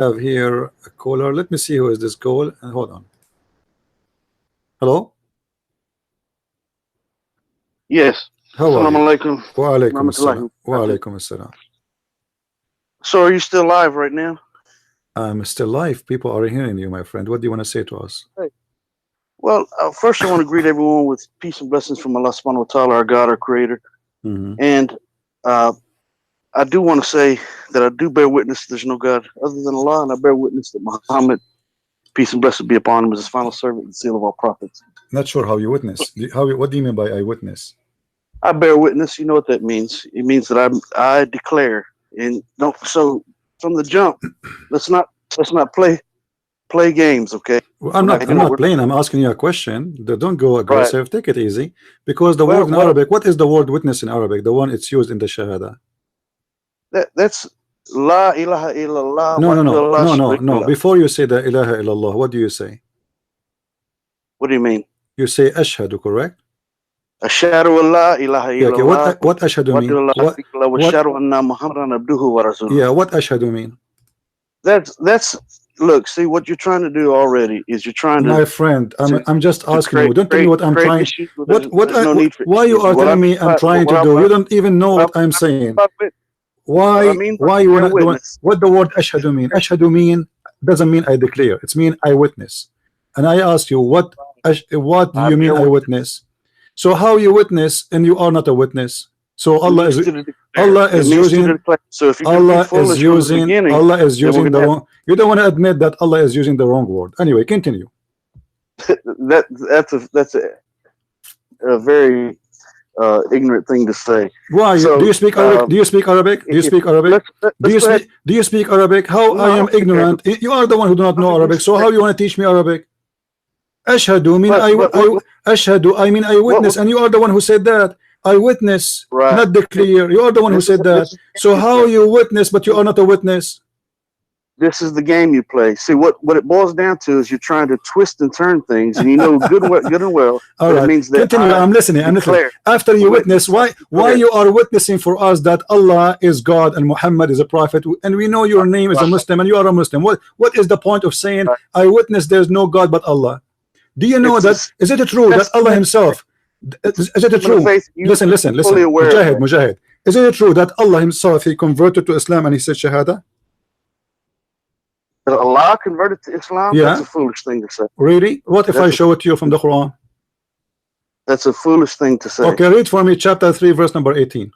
have here a caller. Let me see who is this call. And hold on. Hello. Yes. How are Assalamu you? alaikum. Wa alaikum Rahmatullahi. assalam. Wa alaikum assalam. So are you still live right now? I'm still live. People are hearing you, my friend. What do you want to say to us? Well, first I want to greet everyone with peace and blessings from Allah subhanahu wa ta'ala, our God, our creator. And I do want to say that I do bear witness there's no God other than Allah, and I bear witness that Muhammad, peace and blessings be upon him, is his final servant and seal of all prophets. Not sure how you witness. What do you mean by eyewitness? I bear witness. You know what that means? It means that I declare, and don't. So from the jump, let's not play games, okay? Well, I'm not playing. I'm asking you a question. Don't go aggressive. Right. Take it easy. Because the word in Arabic, what is the word witness in Arabic? The one it's used in the Shahada. That's La ilaha illallah. No. Before you say the ilaha illallah, what do you say? What do you mean? You say ashhadu, correct? Ashhadu an la ilaha illallah. Okay, what ashhadu mean? Yeah, what ashhadu mean? That's look, see what you're trying to do already is you're trying to. My friend, I'm just asking you. Don't tell me what I'm trying. Why you are telling me I'm trying to do? You don't even know what I'm saying. Why you wanna do it? What the word ashhadu mean? Ashhadu mean doesn't mean I declare. It's mean I witness. And I ask you what do you mean I witness? So how you witness and you are not a witness? So Allah is using the wrong. You don't want to admit that Allah is using the wrong word. Anyway, continue. That's a very ignorant thing to say. Why? So, do you speak Arabic? Do you speak Arabic? Do you speak Arabic? Do you speak Arabic? How I am ignorant? You are the one who do not know Arabic. So how you want to teach me Arabic? Ashhadu mean ashhadu. I mean I witness, and you are the one who said that. I witness, not declare. You are the one who said that. So how you witness, but you are not a witness? This is the game you play. See, what it boils down to is you're trying to twist and turn things, and you know good and well. All right. It means that continue. I'm listening. After you witness, why you are witnessing for us that Allah is God and Muhammad is a prophet, and we know your name is a Muslim and you are a Muslim. What is the point of saying I witness there's no God but Allah? Do you know that? Is it true that Allah Himself? Is it true? Listen. Mujahid. Is it true that Allah Himself He converted to Islam and He said Shahada? Allah converted to Islam? Yeah. That's a foolish thing to say. Really? What if I show it to you from the Quran? That's a foolish thing to say. Okay, read for me chapter 3 verse number 18.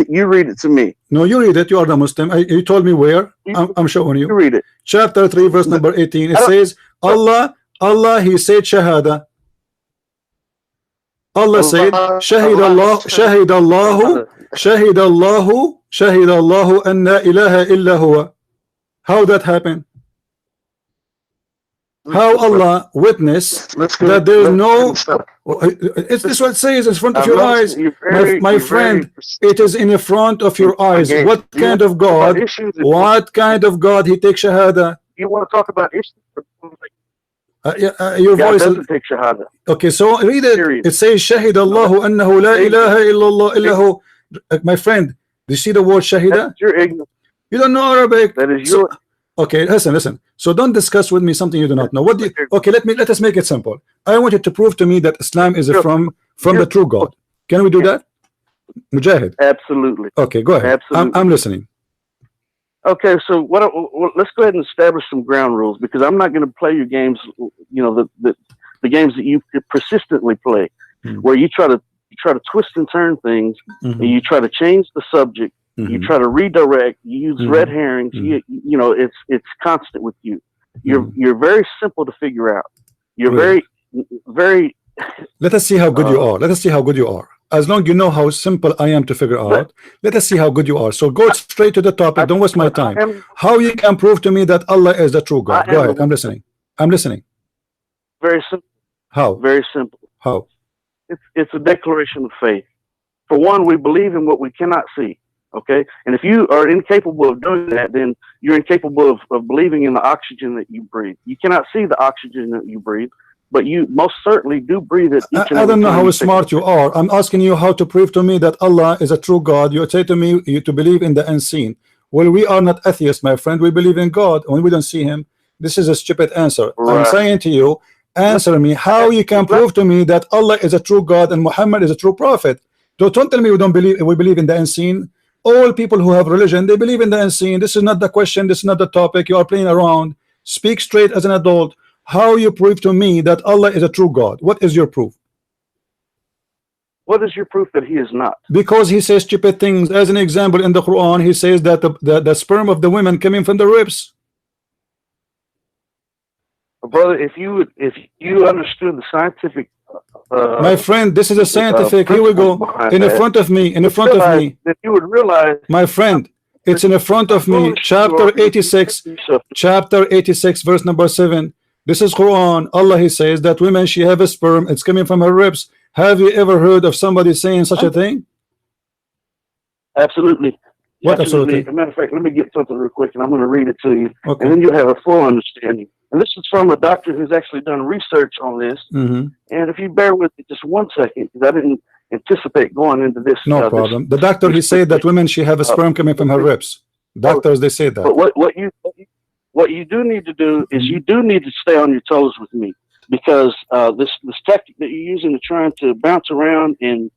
You read it to me. No, you read it. You are the Muslim. You told me where. I'm showing you. You read it. Chapter 3 verse number 18. It says Allah He said Shahada. Allah said Shahid Allahu anna ilaha illa huwa. How that happened? How Allah witnessed that there is no. It's this what it says in front of your eyes, my friend. It is in the front of your eyes. What kind of God? What kind of God He takes Shahada? You want to talk about issues? Your voice doesn't take Shahada. Okay, so read it. It says Shahid Allahu annahu la ilaha illallah illahu. My friend, do you see the word Shahida? You're ignorant. You don't know Arabic. That is your. Okay, listen. So don't discuss with me something you do not know. What do you, okay, let us make it simple. I want you to prove to me that Islam is from the true God. Can we do that? Mujahid. Absolutely. Okay, go ahead. Absolutely. I'm listening. Okay, so let's go ahead and establish some ground rules, because I'm not going to play your games. You know, the games that you persistently play, where you try to twist and turn things, and you try to change the subject. You try to redirect. You use red herrings. You know, it's constant with you. You're very simple to figure out. You're very. Let us see how good you are. Let us see how good you are. As long as you know how simple I am to figure out, let us see how good you are. So go straight to the topic. Don't waste my time. How you can prove to me that Allah is the true God? Go ahead. I'm listening. Very simple. How? Very simple. How? It's a declaration of faith. For one, we believe in what we cannot see. Okay, and if you are incapable of doing that, then you're incapable of believing in the oxygen that you breathe. You cannot see the oxygen that you breathe, but you most certainly do breathe it. I don't know how smart you are. I'm asking you how to prove to me that Allah is a true God. You say to me to believe in the unseen. Well, we are not atheists, my friend. We believe in God. When we don't see him, this is a stupid answer. Right. I'm saying to you, answer me how you can prove to me that Allah is a true God and Muhammad is a true prophet. Don't tell me we don't believe, we believe in the unseen. All people who have religion, they believe in the unseen. This is not the question. This is not the topic. You are playing around. Speak straight as an adult. How you prove to me that Allah is a true God? What is your proof? What is your proof that he is not? Because he says stupid things. As an example, in the Quran, he says that the sperm of the women coming from the ribs. Brother, if you understood the scientific, my friend, this is a scientific. Here we go. In the front of me. In the front of me. That you would realize, my friend, it's in the front of me. Chapter 86. Chapter 86, verse number 7. This is Quran. Allah, he says that women, she have a sperm. It's coming from her ribs. Have you ever heard of somebody saying such a thing? Absolutely. What absolutely? As a matter of fact, let me get something real quick, and I'm going to read it to you, okay. And then you'll have a full understanding. And this is from a doctor who's actually done research on this. And if you bear with me just 1 second, because I didn't anticipate going into this. No problem. The doctor, he said that women, she have a sperm coming from her ribs. Doctors, they say that. But what you do need to do is you do need to stay on your toes with me, because this tactic that you're using to trying to bounce around and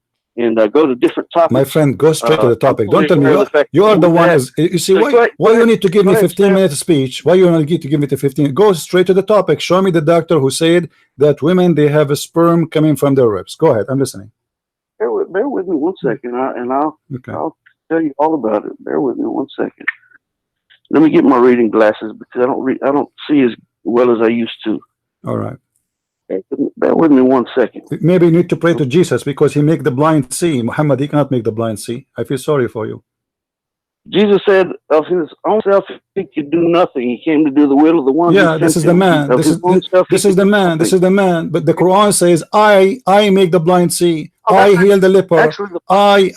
go to different topics. My friend, go straight to the topic. Don't tell me you are the one. You see why you need to give me 15-minute speech? Why you need to give me the 15? Go straight to the topic. Show me the doctor who said that women, they have a sperm coming from their ribs. Go ahead, I'm listening. Bear with me 1 second, I'll tell you all about it. Bear with me 1 second. Let me get my reading glasses, because I don't see as well as I used to. All right. Bear with me 1 second. Maybe you need to pray to Jesus, because he make the blind see. Muhammad, he cannot make the blind see. I feel sorry for you. Jesus said of his own self he could do nothing. He came to do the will of the one. Yeah, this is the man. This is the man. This is the man. But the Quran says, I make the blind see. I heal the leper. I.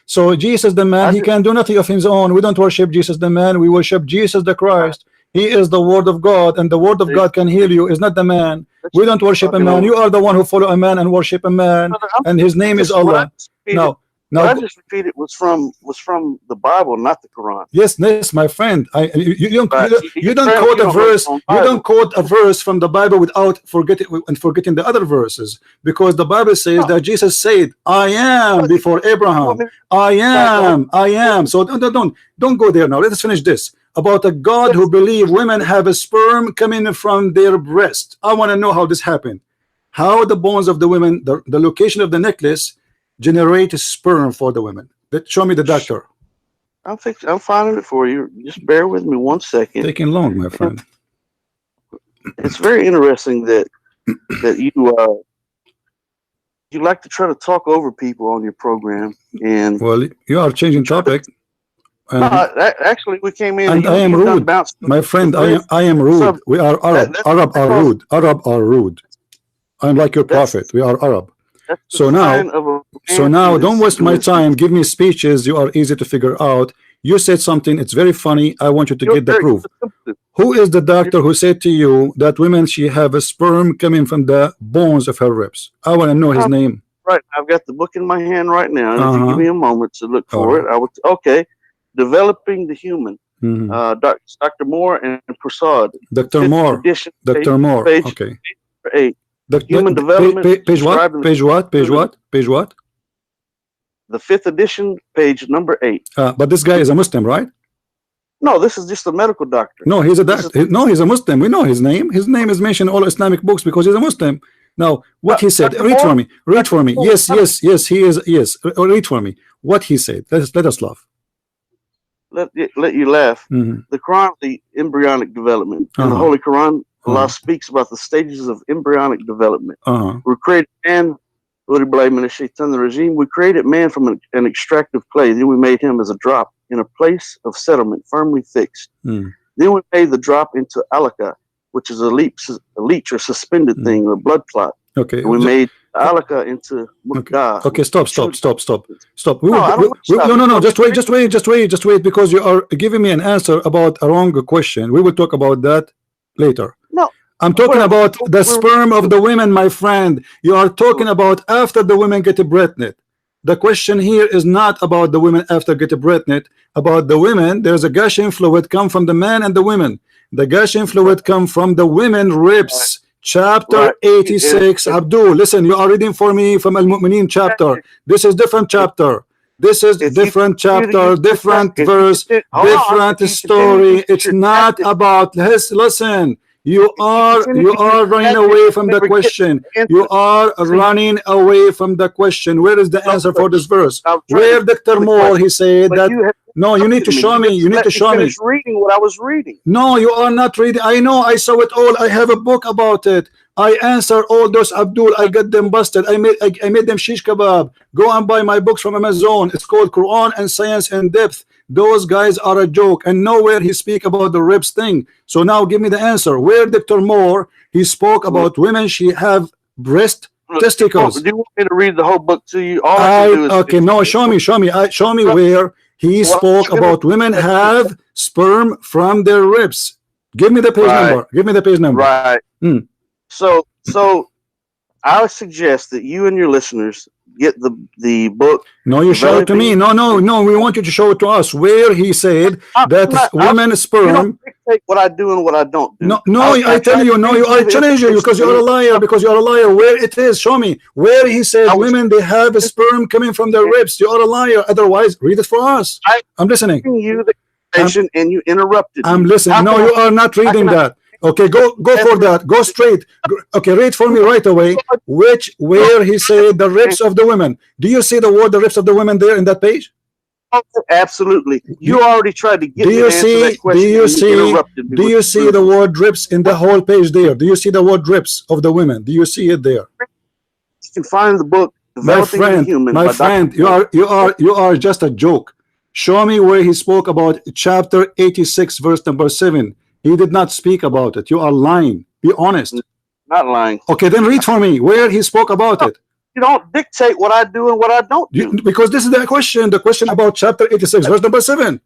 So Jesus the man, he can do nothing of his own. We don't worship Jesus the man. We worship Jesus the Christ. He is the word of God, and the word of God can heal you. Is not the man. We don't worship a man. You are the one who follow a man and worship a man, and his name is Allah. No, what I just repeated was from the Bible, not the Quran. Yes, my friend. You don't quote a verse. You don't quote a verse from the Bible without forgetting the other verses, because the Bible says that Jesus said, "I am before Abraham. I am." So don't go there now. Let us finish this about a God who believe women have a sperm coming from their breast. I want to know how this happened. How the bones of the women, the location of the necklace, generate sperm for the women. Show me the doctor. I'm finding it for you. Just bear with me 1 second. Taking long, my friend. It's very interesting that you like to try to talk over people on your program, and well, you are changing topic. No, actually, we came in. And I am rude, my friend. I am rude. We are Arab. Arab are rude. Arab are rude. I'm like your prophet. We are Arab. So now don't waste my time. Give me speeches. You are easy to figure out. You said something, it's very funny. I want you to get the proof. Who is the doctor who said to you that women, she have a sperm coming from the bones of her ribs? I want to know his name. Right, I've got the book in my hand right now. If you give me a moment to look for it, I would. Okay, Developing the Human. Dr. Moore and Prasad. Dr. Moore. Dr. Moore. Page, okay. Page 8. Human Development. Page what? Page what? Page what? Page what? The 5th edition, page number 8. But this guy is a Muslim, right? No, this is just a medical doctor. No, he's a doctor. No, he's a Muslim. We know his name. His name is mentioned in all Islamic books because he's a Muslim. Now, what he said. Read for me. Read for me. Yes, he is. Yes, read for me. What he said. Let us laugh. Let you laugh. The Quran, the embryonic development. In the Holy Quran, Allah speaks about the stages of embryonic development. We created man. The regime. We created man from an extractive clay. Then we made him as a drop in a place of settlement, firmly fixed. Then we made the drop into alaka, which is a leech or suspended thing, or blood clot. Okay. And we made alaka into mukdah. Okay. Stop. No. Just wait, because you are giving me an answer about a wrong question. We will talk about that later. No. I'm talking about the sperm of the women, my friend. You are talking about after the women get pregnant. The question here is not about the women after getting pregnant. About the women, there's a gushing fluid come from the man and the women. The gushing fluid come from the women ribs. Chapter 86. Abdul, listen, you are reading for me from Al-Mu'mineen chapter. This is different chapter. This is different chapter, different verse, different story. It's not about this. Listen, you are running away from the question. You are running away from the question. Where is the answer for this verse? Where Dr. Moore, he said that. No, you need to show me. You need to show me. Reading what I was reading. No, you are not reading. I know. I saw it all. I have a book about it. I answer all those, Abdul. I got them busted. I made them shish kebab. Go and buy my books from Amazon. It's called Quran and Science in Depth. Those guys are a joke, and nowhere he speak about the ribs thing. So now give me the answer. Where Dr. Moore, he spoke about women, she have breast testicles. Do you want me to read the whole book to you? Okay, no, show me. Show me where he spoke about women have sperm from their ribs. Give me the page number. Give me the page number. Right. So I suggest that you and your listeners get the book. No, you show it to me. No. We want you to show it to us. Where he said that women's sperm. You don't dictate what I do and what I don't do. No, I tell you, no, I challenge you because you're a liar. Because you're a liar. Where it is? Show me. Where he said women they have a sperm coming from their ribs. You are a liar. Otherwise, read it for us. I'm listening. You the information and you interrupted. I'm listening. No, you are not reading that. Okay, go for that. Go straight. Okay, read for me right away. Where he said the ribs of the women. Do you see the word the ribs of the women there in that page? Absolutely. You already tried to get me to answer that question. Do you see the word ribs in the whole page there? Do you see the word ribs of the women? Do you see it there? You can find the book Developing the Human. My friend, you are just a joke. Show me where he spoke about chapter 86 verse number 7. He did not speak about it. You are lying. Be honest. Not lying. Okay, then read for me where he spoke about it. You don't dictate what I do and what I don't do. Because this is the question about chapter 86, verse number 7.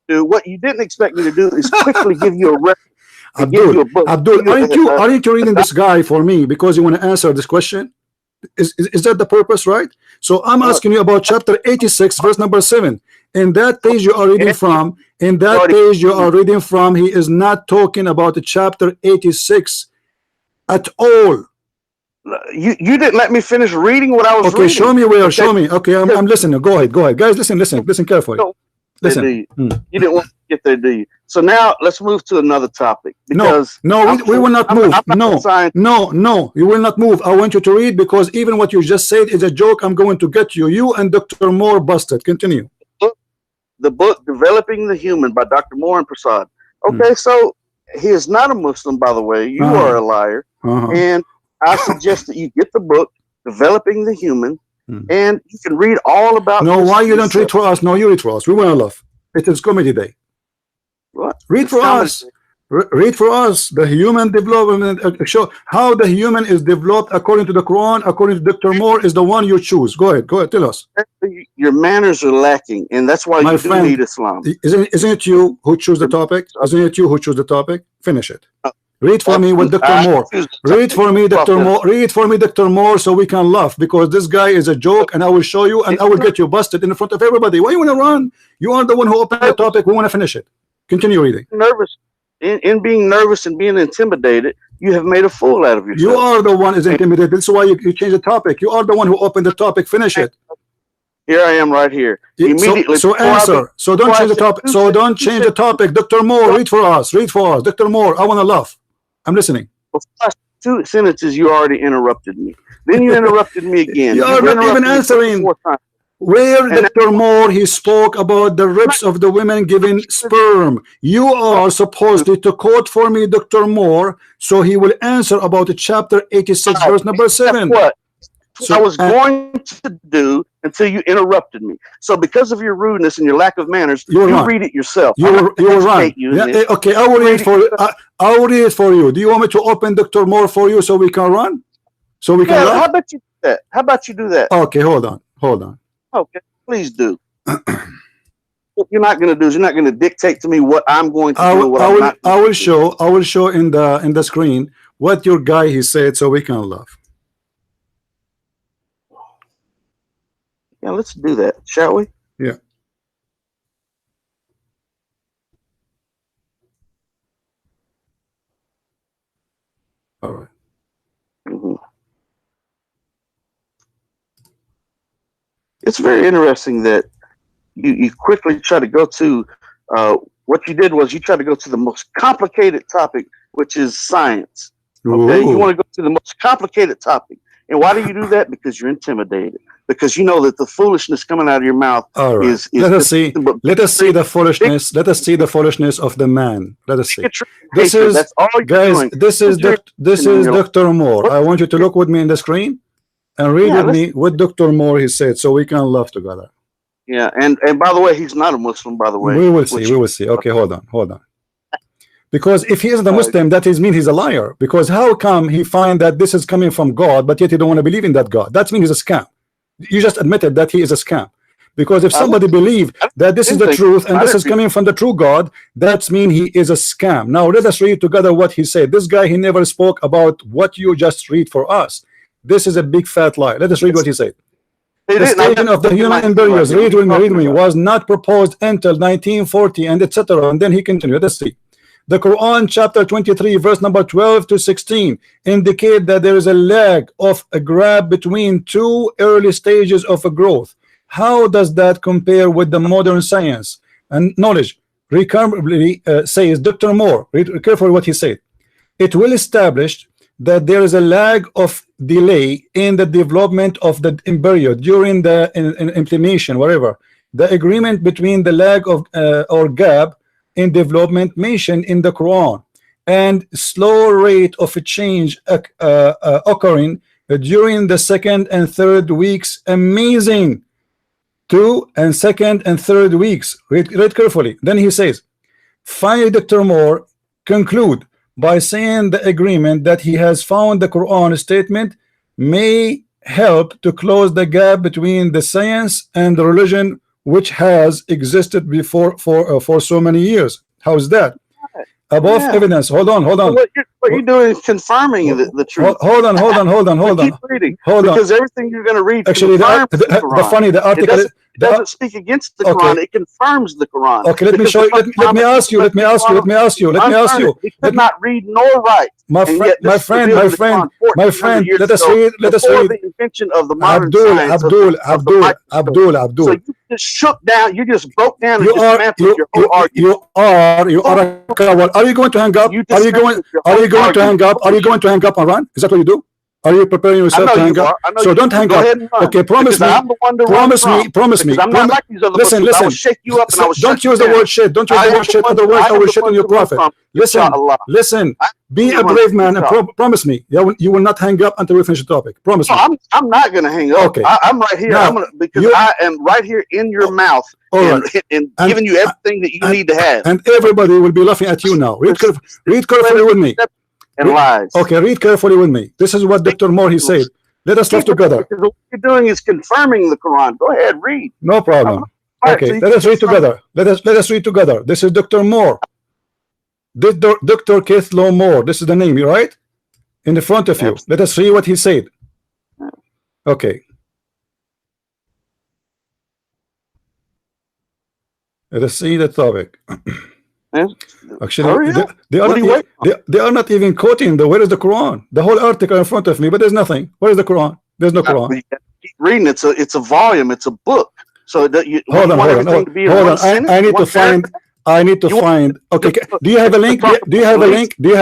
Dude, what you didn't expect me to do is quickly give you a reference. Abdul, aren't you reading this guy for me because you want to answer this question? Is that the purpose, right? So I'm asking you about chapter 86, verse number 7. In that page you are reading from, he is not talking about the chapter 86 at all. You didn't let me finish reading what I was reading. Okay, show me where. Show me. Okay, I'm listening. Go ahead, guys. Listen carefully. Listen. You didn't want to get there, do you? So now let's move to another topic. Because we will not move. No, you will not move. I want you to read because even what you just said is a joke. I'm going to get you. You and Dr. Moore busted. Continue. The book Developing the Human by Dr. Moore and Prasad. Okay, so he is not a Muslim, by the way. You are a liar. And I suggest that you get the book Developing the Human, and you can read all about. No, why you don't read for us? No, you read for us. We want to laugh. It is comedy day. What? Read for us. Read for us the human development. Show how the human is developed according to the Quran. According to Dr. Moore, is the one you choose. Go ahead. Tell us. Your manners are lacking, and that's why you do need Islam. Isn't it you who choose the topic? Isn't it you who choose the topic? Finish it. Read for me with Dr. Moore. Read for me, Dr. Moore. Read for me, Dr. Moore, so we can laugh because this guy is a joke, and I will show you, and I will get you busted in front of everybody. Why you want to run? You are the one who opened the topic. We want to finish it. Continue reading. Nervous. In being nervous and being intimidated, you have made a fool out of yourself. You are the one is intimidated. That's why you change the topic. You are the one who opened the topic. Finish it. Here I am right here. Immediately. So answer. So don't change the topic. So don't change the topic. Dr. Moore, read for us. Read for us. Dr. Moore, I want to laugh. I'm listening. Well, 2 sentences you already interrupted me. Then you interrupted me again. You are not even answering. Where Dr. Moore he spoke about the ribs of the women giving sperm. You are supposedly to quote for me Dr. Moore, so he will answer about the chapter 86, verse number 7. What? So, I was going to do until you interrupted me. So because of your rudeness and your lack of manners, you read it yourself. You were right. Okay, I will read for you. I will read it for you. Do you want me to open Dr. Moore for you so we can run? So we can run? How about you do that? How about you do that? Okay, hold on. Okay, please do. What you're not going to do is you're not going to dictate to me what I'm going to do. I will show in the screen what your guy he said so we can laugh. Yeah, let's do that, shall we? Yeah. All right. It's very interesting that you quickly try to go to what you did was you tried to go to the most complicated topic, which is science. Okay, Ooh. you want to go to the most complicated topic, and why do you do that? Because you're intimidated. Because you know that the foolishness coming out of your mouth is let us see. Let us see the foolishness. Let us see the foolishness of the man. Let us see. This is, that's all guys. doing. This is Dr. Moore. I want you to look with me in the screen and read with me what Dr. Moore he said, so we can laugh together. Yeah, and by the way, he's not a Muslim. By the way, we will see. We will see. Okay, hold on. Because if he isn't a Muslim, that means he's a liar. Because how come he find that this is coming from God, but yet he don't want to believe in that God? That means he's a scam. You just admitted that he is a scam. Because if somebody believe that this is the truth and this is coming from the true God, that means he is a scam. Now let us read together what he said. This guy, he never spoke about what you just read for us. This is a big fat lie. Let us read what he said. The staging of the human embryos, read with me, was not proposed until 1940 and etc. And then he continued. Let's see. The Quran chapter 23 verse number 12 to 16 indicate that there is a lag of a grab between two early stages of a growth. How does that compare with the modern science and knowledge? Recurrently says Dr. Moore, read carefully what he said. It will establish that there is a lag of delay in the development of the embryo during the implementation, whatever. The agreement between the lag of or gap in development mentioned in the Quran and slow rate of a change occurring during the second and third weeks. Amazing. 2 and second and third weeks. Read carefully. Then he says, finally Dr. Moore conclude by saying the agreement that he has found the Quran statement may help to close the gap between the science and the religion which has existed before for so many years. How's that? Above evidence. Hold on. What you're doing is confirming the truth. Hold on. Keep reading. Because everything you're going to read actually the article it doesn't speak against the Quran. It confirms the Quran. Okay, let me show you. Let me ask you. He could not read nor write. My friend. Let us read. The invention of the modern science. Abdul. So you just shook down. You just broke down and dismantled your whole argument. You are a coward. Are you going to hang up? Are you going to hang up? Are you going to hang up and run? Is that what you do? Are you preparing yourself to hang up? So don't hang up. Okay, promise me. Listen. Don't use the word shit. Don't use the word shit. Otherwise, I will shit on your prophet. Listen. Be a brave man and promise me you will not hang up until we finish the topic. Promise me. I'm not going to hang up. Okay. I'm right here. Because I am right here in your mouth and giving you everything that you need to have. And everybody will be laughing at you now. Read carefully with me. And lies. Okay, read carefully with me. This is what Dr. Moore he said. Let us laugh together. Because what you're doing is confirming the Quran. Go ahead, read. No problem. Okay, let us read together. Let us read together. This is Dr. Moore. Dr. Kethlo Moore. This is the name, right? In the front of you. Let us read what he said. Okay. Let us see the topic. Actually, they are not even quoting where is the Quran? The whole article in front of me, but there's nothing. Where is the Quran? There's no Quran. Keep reading. It's a volume. It's a book. So hold on. I need to find. Okay. Do you have a link? Do you have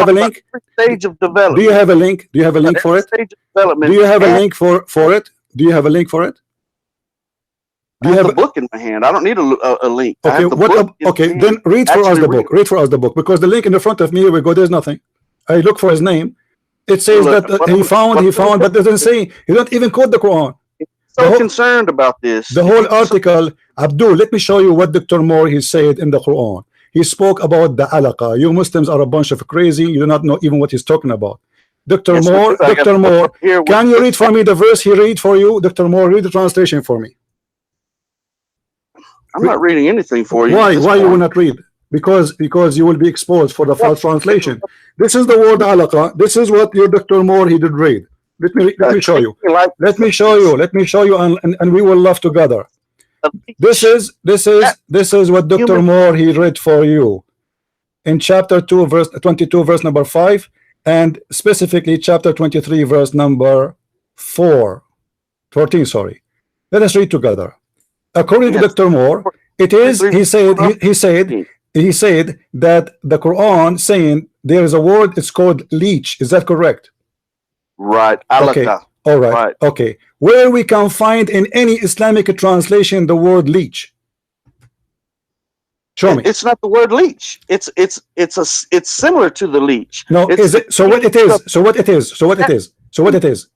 a link? Stage of development. Do you have a link? Do you have a link for it? Stage of development. Do you have a link for it? Do you have a link for it? I have the book in my hand. I don't need a link. Okay, then read for us the book. Read for us the book, because the link in the front of me, here we go. There's nothing. I look for his name. It says that he found, but doesn't say. He don't even quote the Quran. So concerned about this. The whole article, Abdul. Let me show you what Dr. Moore he said in the Quran. He spoke about the alaqa. You Muslims are a bunch of crazy. You do not know even what he's talking about. Dr. Moore, can you read for me the verse he read for you? Dr. Moore, read the translation for me. I'm not reading anything for you. Why you will not read? Because you will be exposed for the false translation. This is the word alaqa. This is what your Dr. Moore he did read. Let me show you. Let me show you. Let me show you, and we will laugh together. This is what Dr. Moore he read for you in chapter 2 verse 22 verse number 5, and specifically chapter 23 verse number 14, sorry. Let us read together. According to Dr. Moore, it is, he said that the Quran saying there is a word, it's called leech. Is that correct? Right. Okay. All right. Okay. Where we can find in any Islamic translation the word leech? Show me. It's not the word leech. It's similar to the leech. No, is it? So what it is? So what it is? So what it is? So what it is?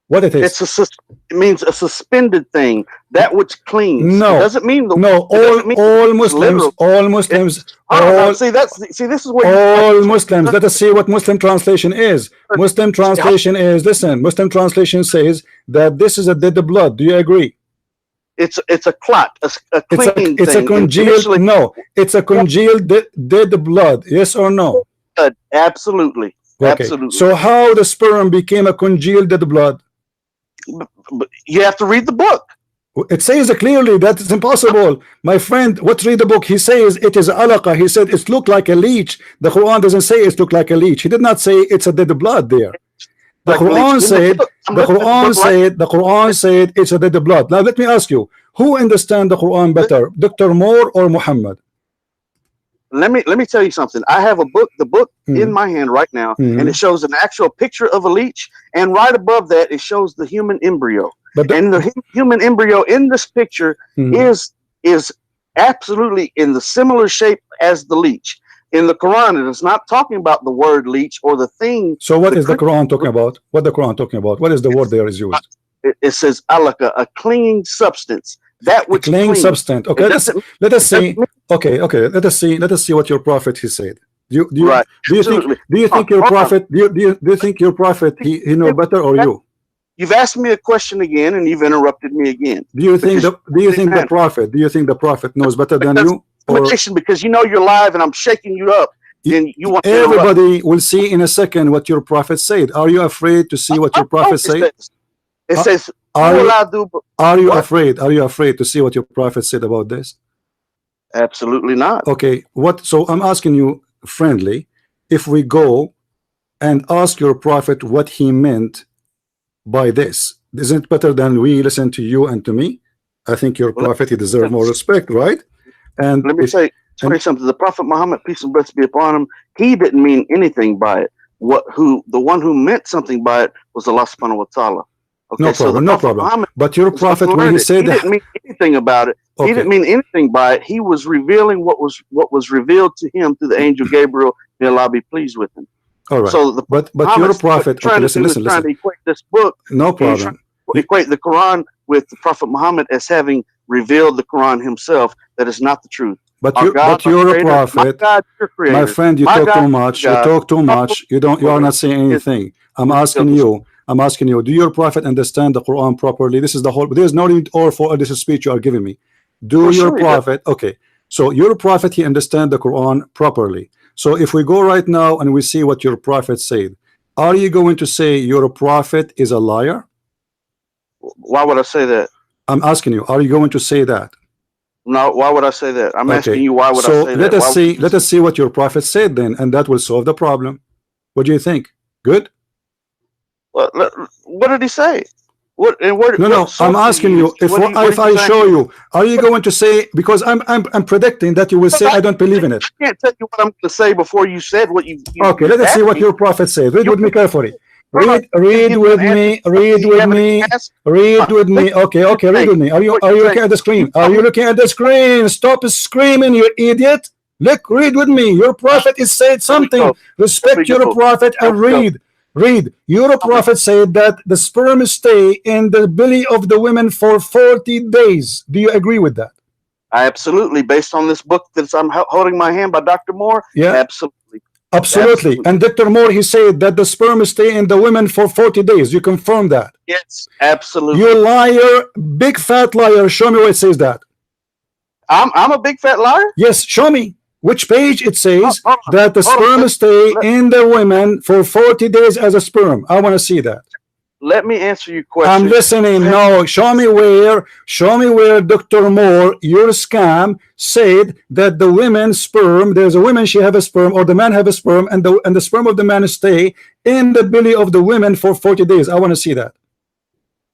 What it is? It means a suspended thing, that which clings. No, it doesn't mean the. No, all Muslims, see, this is where all Muslims. Let us see what Muslim translation is. Muslim translation is, listen. Muslim translation says that this is a dead blood. Do you agree? It's a clot, a clean it's thing. A congealed. No, it's a congealed dead blood. Yes or no? Absolutely. Okay. Absolutely. So how the sperm became a congealed dead blood? But you have to read the book. It says clearly that it's impossible. My friend, read the book. He says it is alaqa. He said it looked like a leech. The Quran doesn't say it looked like a leech. He did not say it's a dead blood there. The Quran said it's a dead blood. Now let me ask you, who understands the Quran better, Dr. Moore or Muhammad? Let me tell you something. I have the book in my hand right now, and it shows an actual picture of a leech, and right above that it shows the human embryo. And the human embryo in this picture is absolutely in the similar shape as the leech. In the Quran, it is not talking about the word leech or the thing. So what is the Quran talking about? What the Quran talking about? What is the word there is used? It says alaka, a clinging substance. That which clinging substance. Okay, let us see. Okay, let us see what your prophet he said. Do you think your prophet he know better or you? You've asked me a question again and you've interrupted me again. Do you think the prophet knows better than you? Because you know you're live and I'm shaking you up. And you want everybody will see in a second what your prophet said. Are you afraid to see what your prophet said? It says, are you afraid? Are you afraid to see what your prophet said about this? Absolutely not. Okay, so I'm asking you friendly, if we go and ask your prophet what he meant by this, isn't it better than we listen to you and to me? I think your prophet, he deserves more respect, right? And let me say something. The Prophet Muhammad, peace and blessings be upon him, he didn't mean anything by it. The one who meant something by it was Allah subhanahu wa ta'ala. Okay, no problem, no problem. Muhammad, but your prophet, when he said he didn't mean anything about it. Okay. He didn't mean anything by it. He was revealing what was revealed to him through the angel Gabriel. May Allah be pleased with him. All right. So but your prophet, trying to equate this book. No problem. Equate the Quran with the Prophet Muhammad as having revealed the Quran himself. That is not the truth. But you're a prophet, my friend. You talk too much. You talk too much. You are not saying anything. I'm asking you. Do your prophet understand the Quran properly? This is the whole. There's no need for this speech you are giving me. Do your prophet? Okay. So your prophet, he understand the Quran properly. So if we go right now and we see what your prophet said, are you going to say your prophet is a liar? Why would I say that? I'm asking you. Are you going to say that? No. Why would I say that? I'm asking you. Why would I say that? Let us see what your prophet said then, and that will solve the problem. What do you think? Good. What did he say? No. I'm asking you. If I show you, are you going to say? Because I'm predicting that you will say I don't believe in it. I can't tell you what I'm going to say before you said what you. Okay, let us see what your prophet said. Read with me carefully. Read with me. Okay, read with me. Are you looking at the screen? Are you looking at the screen? Stop screaming, you idiot! Look, read with me. Your prophet is said something. Respect your prophet and read. Read. Your prophet said that the sperm stay in the belly of the women for 40 days. Do you agree with that? Absolutely. Based on this book that I'm holding my hand by Dr. Moore? Yeah. Absolutely. And Dr. Moore, he said that the sperm stay in the women for 40 days. You confirm that? Yes, absolutely. You liar, big fat liar. Show me where it says that. I'm a big fat liar? Yes, show me. Which page it says that the sperm stay in the women for 40 days as a sperm? I want to see that. let me answer your question. I'm listening. No, show me where Dr. Moore, your scam, said that the women's sperm, there's a woman, she have a sperm, or the man have a sperm, and the sperm of the man stay in the belly of the women for 40 days. I want to see that.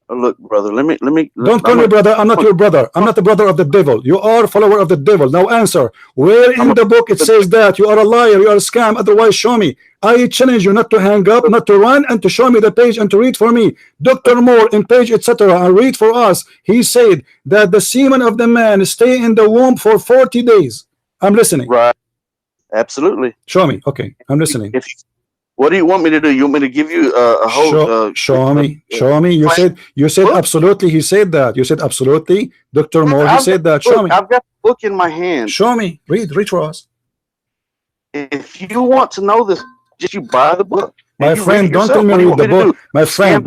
Look, brother, let me. Don't call me brother. I'm not your brother. I'm not the brother of the devil. You are a follower of the devil. Now answer. Where in the book it says that? You are a liar. You are a scam. Otherwise, show me. I challenge you not to hang up, not to run, and to show me the page and to read for me. Dr. Moore in page, etc. And read for us. He said that the semen of the man stay in the womb for 40 days. I'm listening. Right. Absolutely. Show me. Okay. I'm listening. What do you want me to do? You want me to give you a whole? Show me. You said absolutely. He said that. You said absolutely. Dr. Moore. He said that. Show me. I've got the book in my hand. Show me. Read for us. If you want to know this, just you buy the book. My friend, don't tell me read the book. My friend.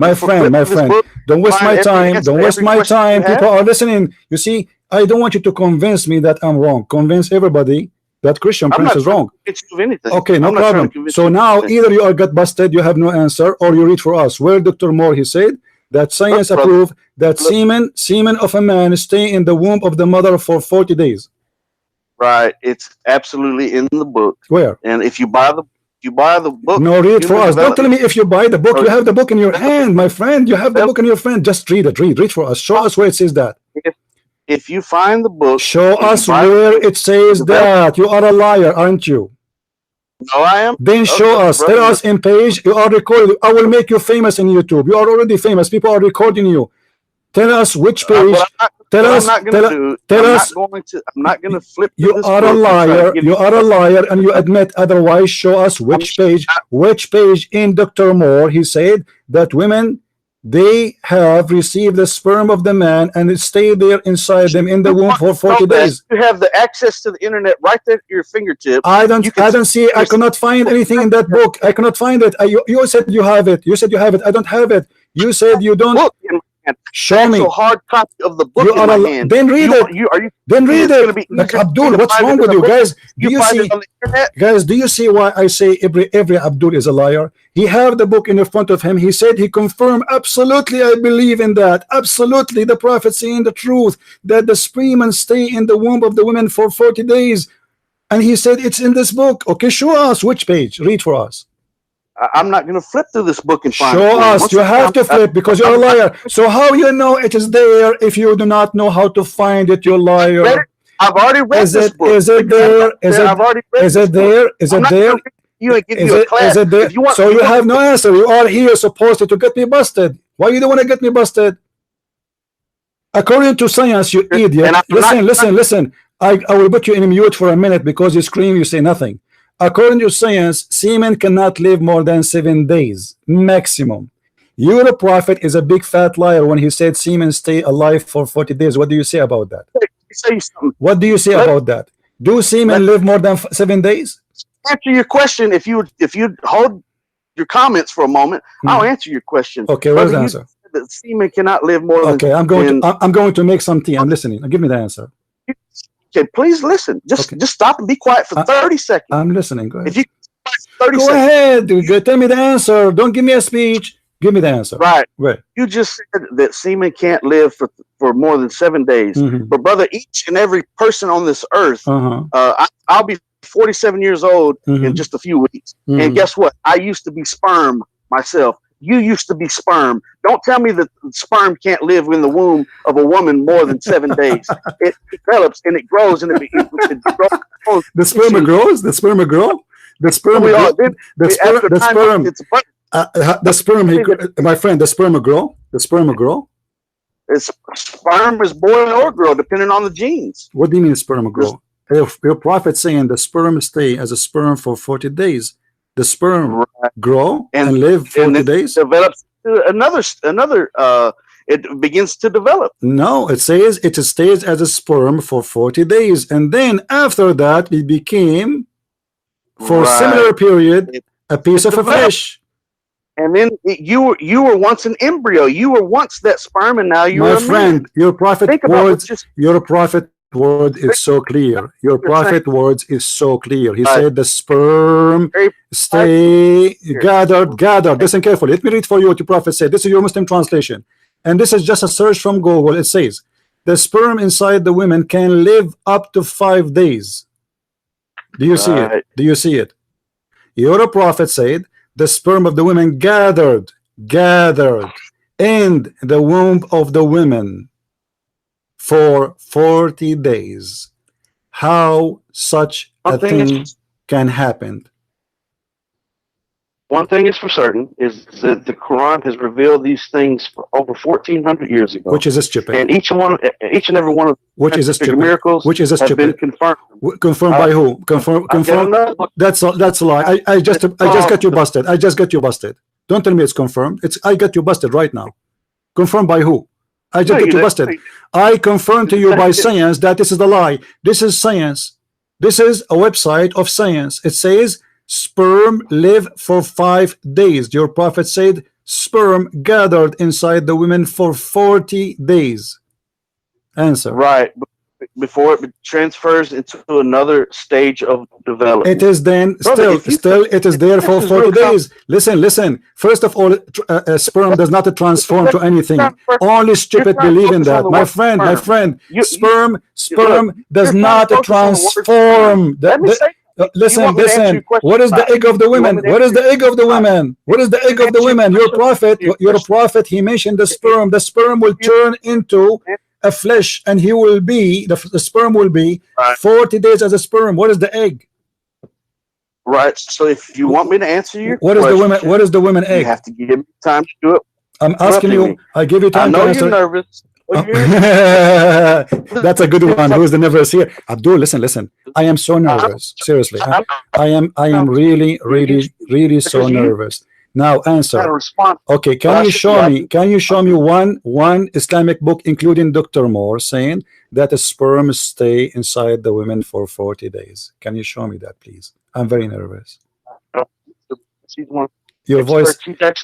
Don't waste my time. Don't waste my time. People are listening. You see, I don't want you to convince me that I'm wrong. Convince everybody that Christian Prince is wrong. Okay, no problem. So now either you are got busted, you have no answer, or you read for us. Where Dr. Moore, he said that science approved that semen of a man stay in the womb of the mother for 40 days. Right. It's absolutely in the book. Where? And if you buy the book. No, read for us. Don't tell me if you buy the book. You have the book in your hand, my friend. You have the book in your hand. Just read it. Read for us. Show us where it says that. If you find the book, show us where it says that. You are a liar, aren't you? No, I am. Then show us. Tell us in page. You are recorded. I will make you famous in YouTube. You are already famous. People are recording you. Tell us which page. Tell us. I'm not going to flip. You are a liar. You are a liar, and you admit otherwise. Show us which page. Which page in Dr. Moore he said that women, they have received the sperm of the man and it stayed there inside them in the womb for 40 days. You have the access to the internet right there at your fingertip. I don't see. I cannot find anything in that book. I cannot find it. You said you have it. You said you have it. I don't have it. You said you don't. Look, show me. A hard copy of the book in my hand. Then read it. Then read it. Like Abdul, what's wrong with you guys? Do you see? Guys, do you see why I say every Abdul is a liar? He have the book in the front of him. He said he confirmed absolutely. I believe in that. Absolutely, the prophet saying the truth that the sperm stay in the womb of the women for 40 days, and he said it's in this book. Okay, show us which page. Read for us. I'm not going to flip through this book and find show us. You have to flip because you're a liar. So how you know it is there if you do not know how to find it? You're a liar. I've already read this book. Is it there? Is it there? Is it there? You ain't giving you a class. Is it there? So you have no answer. You are here supposed to get me busted. Why you don't want to get me busted? According to science, you idiot. Listen. I will put you in mute for a minute because you scream, you say nothing. According to science, semen cannot live more than 7 days maximum. Your prophet is a big fat liar when he said semen stay alive for 40 days. What do you say about that? What do you say about that? Do semen live more than 7 days? Answer your question. If you hold your comments for a moment, I'll answer your question. Okay, where's the answer? That semen cannot live more than. Okay, I'm going to make some tea. I'm listening. Give me the answer. Okay, please listen. Just stop and be quiet for 30 seconds. I'm listening. Go ahead. If you 30 go seconds. ahead. Tell me the answer. Don't give me a speech. Give me the answer. Right. Right. You just said that semen can't live for more than 7 days. But brother, each and every person on this earth, I'll be 47 years old in just a few weeks. And guess what? I used to be sperm myself. You used to be sperm. Don't tell me that sperm can't live in the womb of a woman more than 7 days. It develops and it grows and it grows. The sperm grows. The sperm grow. The sperm. The sperm. My friend, the sperm grow. The sperm grow. Sperm is born or grow depending on the genes. What do you mean sperm grow? If your prophet saying the sperm stay as a sperm for 40 days. The sperm grow and live 40 days. Develops another. It begins to develop. No, it says it stays as a sperm for 40 days, and then after that, it became, for a similar period, a piece of a fish. And then you were once an embryo. You were once that sperm, and now you're my friend. Your prophet word is so clear. Your prophet words is so clear. He said the sperm stay gathered. Listen carefully. Let me read for you what your prophet said. This is your Muslim translation, and this is just a search from Google. It says the sperm inside the women can live up to 5 days. Do you see it? Do you see it? Your prophet said the sperm of the women gathered in the womb of the women for 40 days. How such a thing can happen? One thing is for certain is that the Quran has revealed these things for over 1,400 years ago. Which is stupid. And each and every one of which is stupid. miracles which is have stupid. been confirmed. Confirmed by who? Confirmed. That's a lie. I just got you busted. I just got you busted. Don't tell me it's confirmed. I got you busted right now. Confirmed by who? I just got you busted. I confirm to you by science that this is a lie. This is science. This is a website of science. It says sperm live for 5 days. Your prophet said sperm gathered inside the women for 40 days. Answer. Right. Before it transfers into another stage of development. It is then still it is there for 40 days. Listen. First of all, sperm does not transform to anything. Only stupid believe in that. My friend, sperm does not transform. Listen. What is the egg of the women? What is the egg of the women? What is the egg of the women? Your prophet, he mentioned the sperm. The sperm will turn into a flesh, and he will be the sperm will be 40 days as a sperm. What is the egg? Right. So if you want me to answer your what is the women? What is the women egg? You have to give me time to do it. I'm asking you. I give you time. I know you're nervous. That's a good one. Who's the nervous here? Abdul, listen. I am so nervous. Seriously, I am really so nervous. Now answer. Okay, can you show me one Islamic book, including Dr. Moore, saying that a sperm stay inside the women for 40 days? Can you show me that, please? I'm very nervous. Your voice,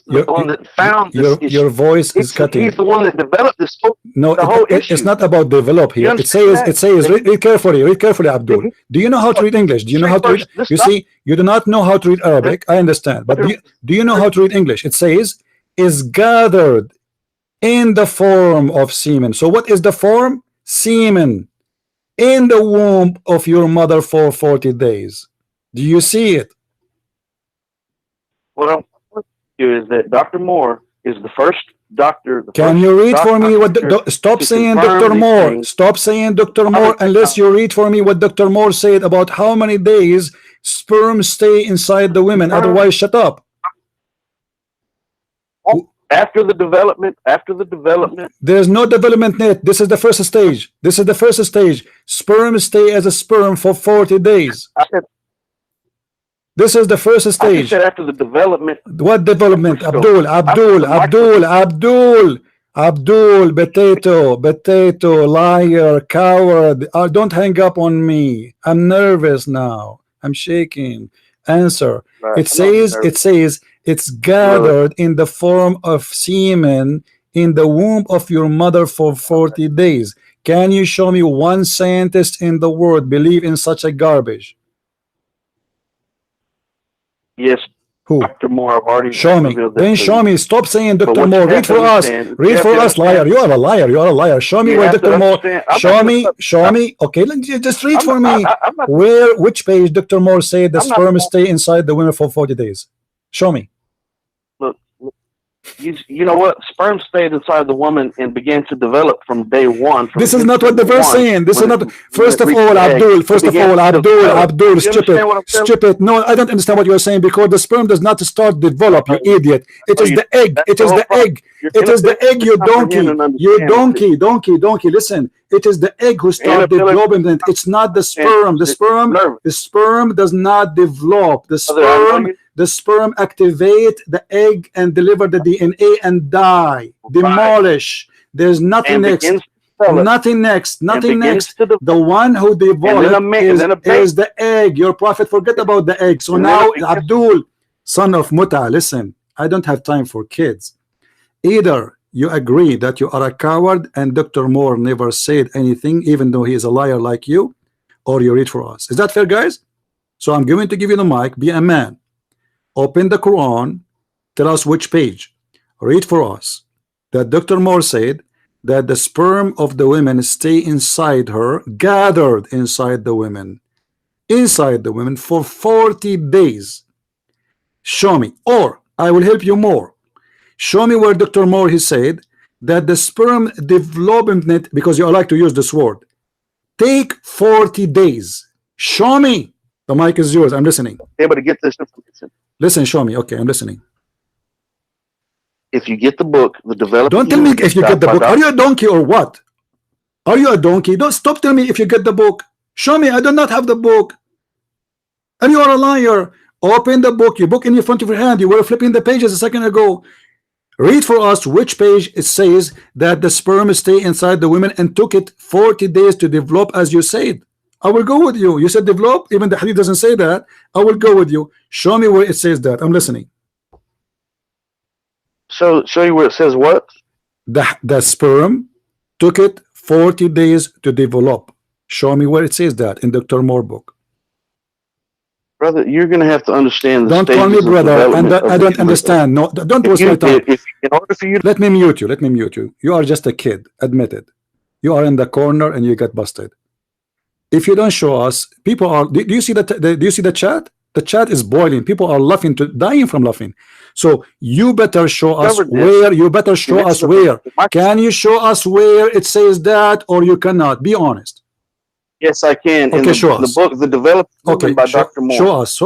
your voice is cutting. He's the one that developed this. No, it's not about develop here. It says. Read carefully, Abdul. Do you know how to read English? Do you know how to read? You see, you do not know how to read Arabic. I understand, but do you know how to read English? It says is gathered in the form of semen. So what is the form? Semen in the womb of your mother for 40 days. Do you see it? What I'm telling you is that Dr. Moore is the first doctor. Can you read for me what? Stop saying Dr. Moore. Stop saying Dr. Moore unless you read for me what Dr. Moore said about how many days sperm stay inside the women. Otherwise, shut up. After the development. There's no development yet. This is the first stage. Sperm stay as a sperm for 40 days. This is the first stage. I said after the development. What development? Abdul, potato, liar, coward. Don't hang up on me. I'm nervous now. I'm shaking. Answer. It says it's gathered in the form of semen in the womb of your mother for 40 days. Can you show me one scientist in the world believe in such a garbage? Yes. Who? Dr. Moore, I've already show me. Then show me. Stop saying Dr. Moore. Read for us. Read for us, liar. You are a liar. Show me where Dr. Moore. Show me. Okay, just read for me. Which page Dr. Moore said the sperm stay inside the women for 40 days? Show me. Look. You know what? Sperm stayed inside the woman and began to develop from day one. This is not what the verse saying. This is not. First of all, Abdul, stupid. No, I don't understand what you're saying, because the sperm does not start develop. You idiot. It is the egg. It is the egg. It is the egg. You donkey. Listen. It is the egg who starts developing. It's not the sperm. The sperm does not develop. The sperm activate the egg and deliver the DNA and die. Demolish. There's nothing next. Nothing next. The one who developed is the egg. Your prophet forget about the egg. So now, Abdul, son of Muta, listen. I don't have time for kids. Either you agree that you are a coward and Dr. Moore never said anything, even though he is a liar like you, or you read for us. Is that fair, guys? So I'm going to give you the mic. Be a man. Open the Quran. Tell us which page. Read for us that Dr. Moore said that the sperm of the women stay inside her, gathered inside the women for 40 days. Show me, or I will help you more. Show me where Dr. Moore he said that the sperm development, because you like to use this word, take 40 days. Show me. The mic is yours. I'm listening. Able to get this information. Listen, show me. Okay, I'm listening. If you get the book, the development. Don't tell me if you get the book. Are you a donkey or what? Are you a donkey? Don't stop telling me if you get the book. Show me. I do not have the book. And you are a liar. Open the book. Your book in front of your hand. You were flipping the pages a second ago. Read for us which page it says that the sperm stay inside the women and took it 40 days to develop, as you said. I will go with you. You said develop. Even the hadith doesn't say that. I will go with you. Show me where it says that. I'm listening. Show you where it says what? The sperm took it 40 days to develop. Show me where it says that in Dr. Moore book. Brother, you're going to have to understand the don't call me brother, and I don't understand. No, don't waste my time. In order for you to let me mute you. Let me mute you. You are just a kid. Admit it. You are in the corner and you get busted. If you don't show us, people are. Do you see do you see the chat? The chat is boiling. People are laughing dying from laughing. So you better show us where. You better show us where. Can you show us where it says that, or you cannot? Be honest. Yes, I can. Okay, show us. The book, The Developed okay, by Dr. Moore. Show us.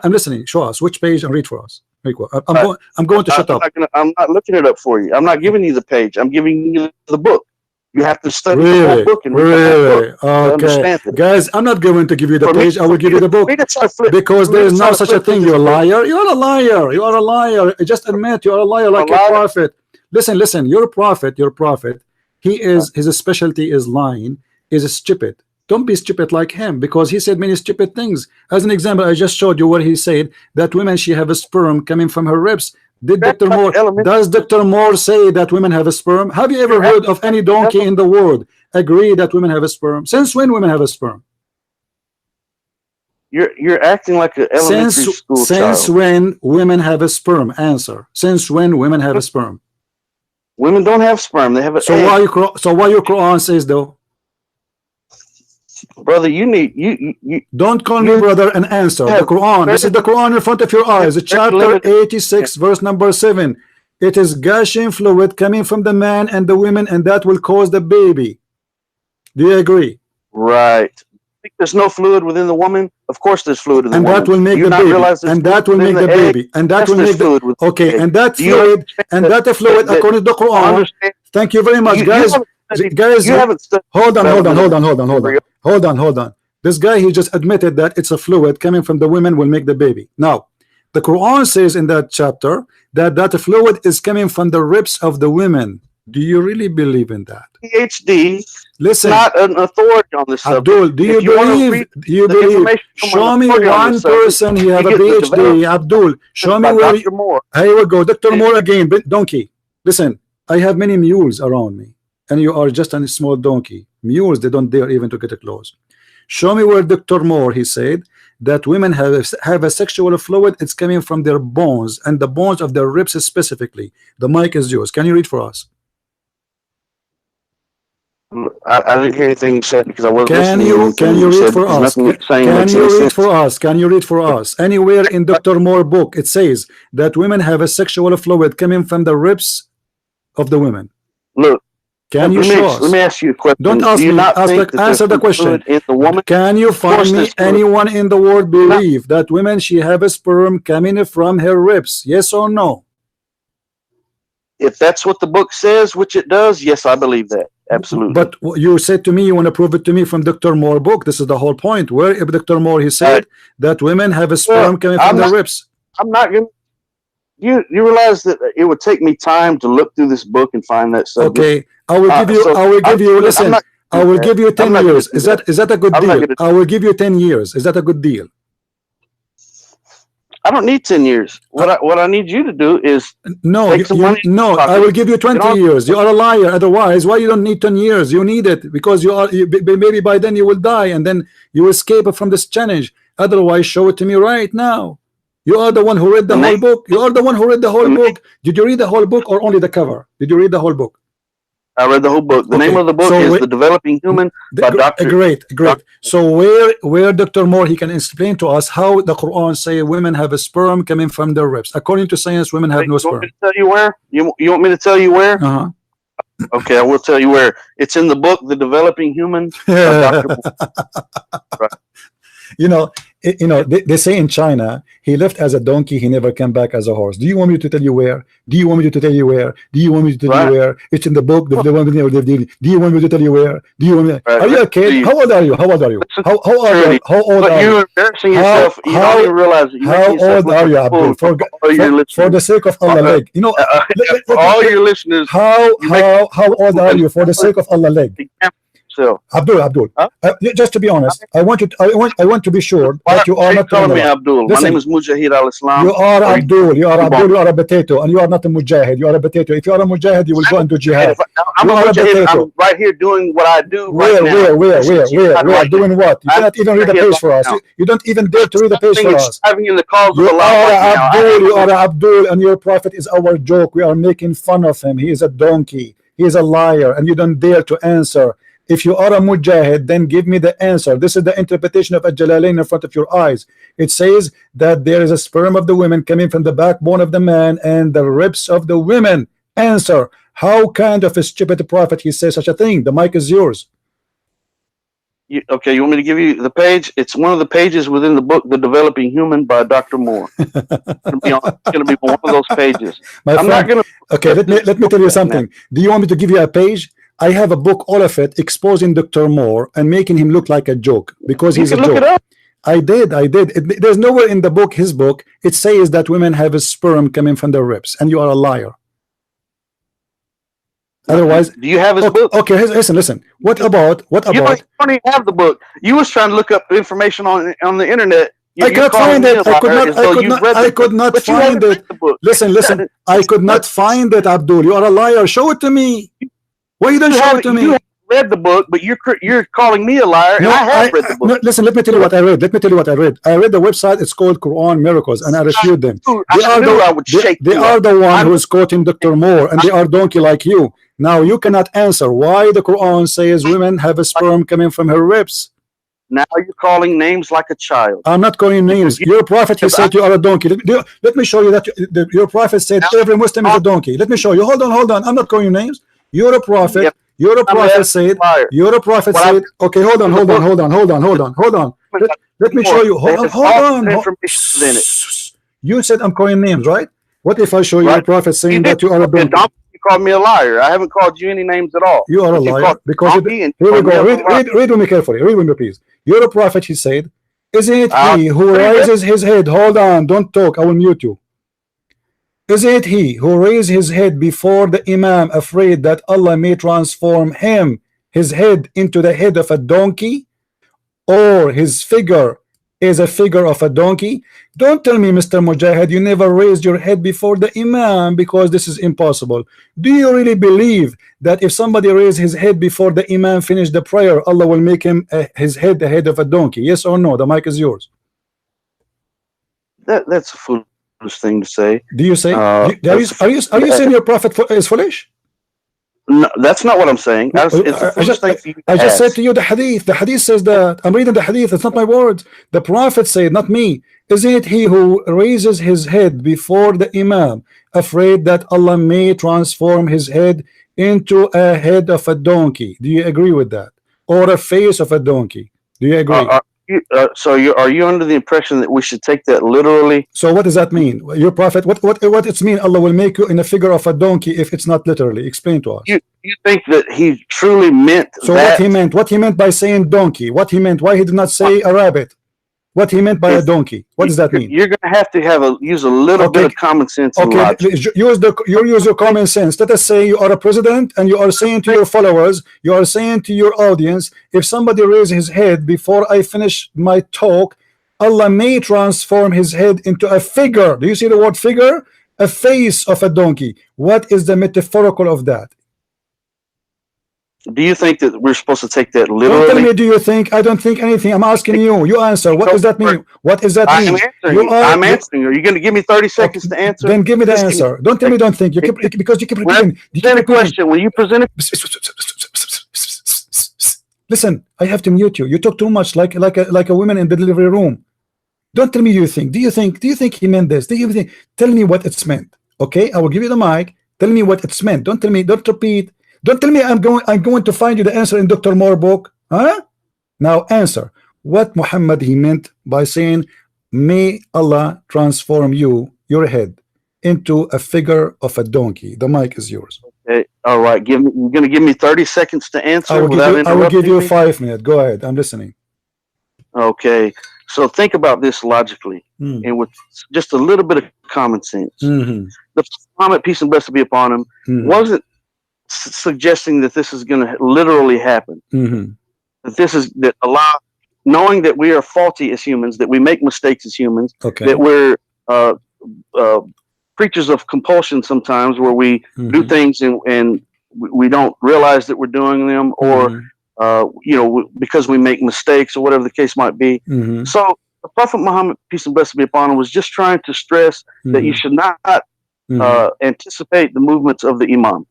I'm listening. Show us which page and read for us. I'm going to shut up. I'm not looking it up for you. I'm not giving you the page. I'm giving you the book. You have to study really? the whole book and read the book to understand it. Guys, I'm not going to give you the page. I will give you the book because there is no such a thing. You're a liar. You're a liar. You are a liar. Just admit you are a liar, like a prophet. Listen. You're a prophet. You're a prophet. His specialty is lying. Is stupid. Don't be stupid like him, because he said many stupid things. As an example, I just showed you where he said that women, she have a sperm coming from her ribs. Does Dr. Moore say that women have a sperm? Have you ever heard of any donkey in the world agree that women have a sperm? Since when women have a sperm? You're acting like an elementary school child. Since when women have a sperm? Answer. Since when women have a sperm? Women don't have sperm. They have an egg. Why your Quran says though? Brother, you don't call me brother and answer. The Quran. This is the Quran in front of your eyes. Chapter 86, verse number 7. It is gushing fluid coming from the man and the women, and that will cause the baby. Do you agree? Right. There's no fluid within the woman. Of course, there's fluid in the woman. And that will make the baby. And that will make the baby. And that will make the okay. And that fluid. And that fluid, according to the Quran. Thank you very much, guys. Guys, hold on. This guy, he just admitted that it's a fluid coming from the women will make the baby. Now, the Quran says in that chapter that fluid is coming from the ribs of the women. Do you really believe in that? PhD. Listen, not an authority on this subject. Abdul, do you believe? Show me one person he have a PhD. Abdul, show me where. Here we go, Dr. Moore again. Donkey, listen. I have many mules around me, and you are just a small donkey. Mules, they don't dare even to get close. Show me where Dr. Moore he said that women have a sexual fluid. It's coming from their bones and the bones of their ribs specifically. The mic is yours. Can you read for us? I didn't hear anything said because I wasn't listening. Can you read for us? Can you read for us? Can you read for us? Anywhere in Dr. Moore book it says that women have a sexual fluid coming from the ribs of the women. Look, can you show us? Let me ask you a question. Don't ask me. Answer the question. Can you find me anyone in the world believe that women she have a sperm coming from her ribs? Yes or no? If that's what the book says, which it does, yes, I believe that. Absolutely. But you said to me you want to prove it to me from Dr. Moore book. This is the whole point. Where if Dr. Moore he said that women have a sperm coming from their ribs. I'm not going to. You realize that it would take me time to look through this book and find that subject. Okay, I will give you. Listen, I will give you 10 years. Is that a good deal? I will give you 10 years. Is that a good deal? I don't need 10 years. What I need you to do is no. take some money. No, I will give you 20 years. You are a liar. Otherwise, why you don't need 10 years? You need it because maybe by then you will die and then you escape from this challenge. Otherwise, show it to me right now. You are the one who read the whole book. You are the one who read the whole book. Did you read the whole book or only the cover? Did you read the whole book? I read the whole book. The name of the book is The Developing Human by Dr. Great. So where Dr. Moore, he can explain to us how the Quran say women have a sperm coming from their ribs. According to science, women have no sperm. You want me to tell you where? You want me to tell you where? Uh-huh. Okay, I will tell you where. It's in the book, The Developing Human by Dr. Moore. Right. You know, they say in China, he left as a donkey, he never came back as a horse. Do you want me to tell you where? Do you want me to tell you where? Do you want me to tell you where? It's in the book. Do you want me to tell you where? Do you want me? Are you a kid? How old are you? How old are you? How old are you? You're embarrassing yourself. You don't even realize it. How old are you, Abdul? For the sake of Allah, leg. You know, all your listeners. How old are you? For the sake of Allah, leg. Abdul, huh? Just to be honest, I want to be sure that you are not calling me Abdul. My name is Mujahid al Islam. You are Abdul. You are a potato, and you are not a Mujahid. You are a potato. If you are a Mujahid, you will go and do jihad. I'm a Mujahid. I'm right here doing what I do. Where? Doing what? You cannot even read the page for us. You don't even dare to read the page for us. You are Abdul, and your prophet is our joke. We are making fun of him. He is a donkey. He is a liar, and you don't dare to answer. If you are a mujahid, then give me the answer. This is the interpretation of Al-Jalalain in front of your eyes. It says that there is a sperm of the women coming from the backbone of the man and the ribs of the women. Answer. How kind of a stupid prophet he says such a thing? The mic is yours. Okay, you want me to give you the page? It's one of the pages within the book, The Developing Human by Dr. Moore. It's going to be one of those pages. Okay, let me tell you something. Do you want me to give you a page? I have a book, all of it, exposing Dr. Moore and making him look like a joke because he's a joke. Look it up. I did. There's nowhere in the book, his book, it says that women have a sperm coming from their ribs, and you are a liar. Otherwise, do you have his book? Okay, listen. What about? You don't even have the book. You was trying to look up information on the internet. I could find it. I could not find it. Listen. I could not find it, Abdul. You are a liar. Show it to me. Why you don't show it to me? You read the book, but you're calling me a liar. No, and I have read the book. No, listen, let me tell you what I read. I read the website. It's called Quran Miracles, and I refute them. They are the one who is quoting Dr. Moore, and they are donkey like you. Now you cannot answer why the Quran says women have a sperm coming from her ribs. Now you're calling names like a child. I'm not calling names. Your prophet, he said you are a donkey. Let me show you that your prophet said every Muslim is a donkey. Let me show you. Hold on. I'm not calling names. You're a prophet. Yep. You're a prophet said. You're a prophet said. Okay, hold on. Let me show you. Hold on. You said I'm calling names, right? What if I show you a prophet saying that you are a donkey? You called me a liar. I haven't called you any names at all. You are a liar because here we go. Read with me carefully. Read with me, please. You're a prophet. He said, "Isn't it he who raises his head?" Hold on. Don't talk. I will mute you. Is it he who raised his head before the Imam, afraid that Allah may transform his head into the head of a donkey, or his figure is a figure of a donkey? Don't tell me, Mr. Mujahid, you never raised your head before the Imam, because this is impossible. Do you really believe that if somebody raised his head before the Imam finished the prayer, Allah will make him his head the head of a donkey? Yes or no? The mic is yours. That's a foolish thing to say. Do you say? Are you saying your prophet is foolish? No, that's not what I'm saying. I just said to you the hadith. The hadith says that. I'm reading the hadith. It's not my words. The prophet said, not me. Isn't it he who raises his head before the Imam, afraid that Allah may transform his head into a head of a donkey? Do you agree with that? Or a face of a donkey? Do you agree? So are you under the impression that we should take that literally? So what does that mean? Your prophet, what it's mean? Allah will make you in a figure of a donkey if it's not literally. Explain to us. You think that he truly meant so that? What he meant by saying donkey? What he meant? Why he did not say a rabbit? What he meant by a donkey? What does that mean? You're going to have to use a little bit of common sense. Okay, use your common sense. Let us say you are a president and you are saying to your followers, you are saying to your audience, if somebody raises his head before I finish my talk, Allah may transform his head into a figure. Do you see the word figure? A face of a donkey. What is the metaphorical of that? Do you think that we're supposed to take that literally? Don't tell me, do you think? I don't think anything. I'm asking you. You answer. What does that mean? What does that mean? I'm answering. Are you going to give me 30 seconds to answer? Then give me the answer. Don't tell me don't think. You keep, because you keep repeating. You keep repeating. Question. When you present it. Listen, I have to mute you. You talk too much like a woman in the delivery room. Don't tell me you think. Do you think he meant this? Do you think? Tell me what it's meant. Okay, I will give you the mic. Tell me what it's meant. Don't tell me. Don't repeat. Don't tell me I'm going to find you the answer in Dr. Moore book. Huh? Now answer. What Muhammad he meant by saying, may Allah transform you, your head, into a figure of a donkey. The mic is yours. Okay. All right. You're going to give me 30 seconds to answer. I will give you 5 minutes. Go ahead. I'm listening. Okay. So think about this logically and with just a little bit of common sense. The Prophet, peace and blessings be upon him, wasn't suggesting that this is going to literally happen. That Allah, knowing that we are faulty as humans, that we make mistakes as humans, that we're creatures of compulsion sometimes, where we do things and we don't realize that we're doing them, or because we make mistakes or whatever the case might be. So the Prophet Muhammad, peace and blessings be upon him, was just trying to stress that you should not anticipate the movements of the Imam.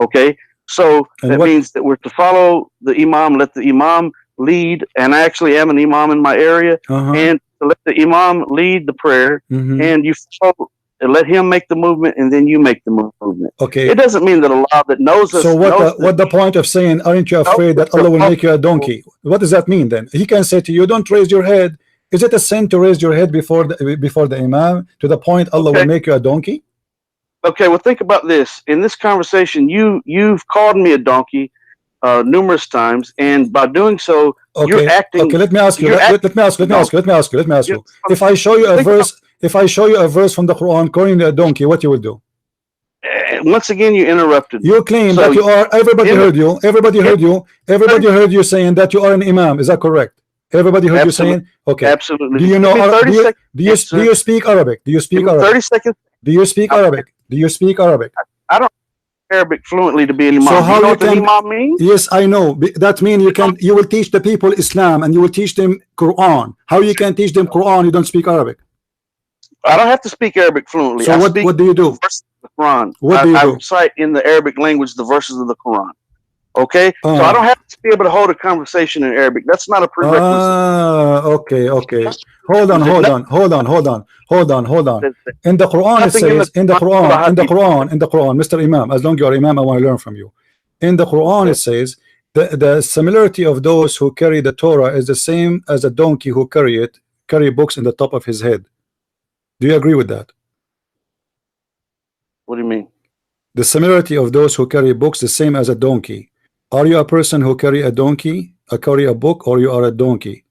Okay, so that means that we're to follow the Imam, let the Imam lead, and I actually am an Imam in my area, and to let the Imam lead the prayer, and you follow, and let him make the movement, and then you make the movement. Okay, it doesn't mean that Allah that knows us. So what the point of saying, aren't you afraid that Allah will make you a donkey? What does that mean then? He can say to you, don't raise your head. Is it a sin to raise your head before the Imam, to the point Allah will make you a donkey? Okay, well, think about this. In this conversation, you've called me a donkey numerous times, and by doing so, you're acting. Okay, let me ask you. Let me ask you. If I show you a verse from the Quran calling you a donkey, what you will do? Once again, you interrupted. You claim that you are. Everybody heard you. Everybody heard you. Everybody heard you saying that you are an Imam. Is that correct? Everybody heard you saying. Okay. Absolutely. Do you know Arabic? Do you speak Arabic? Do you speak Arabic? 30 seconds. Do you speak Arabic? Do you speak Arabic? I don't speak Arabic fluently to be an Imam. So how you know you what the Imam means? Yes, I know. That means you will teach the people Islam, and you will teach them Quran. How you can teach them Quran? You don't speak Arabic. I don't have to speak Arabic fluently. So what do you do? The Quran. What do you do? I recite in the Arabic language the verses of the Quran. Okay, so I don't have to be able to hold a conversation in Arabic. That's not a prerequisite. Okay. Hold on. In the Quran it says, in the Quran, Mr. Imam, as long as you're Imam, I want to learn from you. In the Quran it says the similarity of those who carry the Torah is the same as a donkey who carry books in the top of his head. Do you agree with that? What do you mean? The similarity of those who carry books the same as a donkey. Are you a person who carry a donkey, carry a book, or you are a donkey?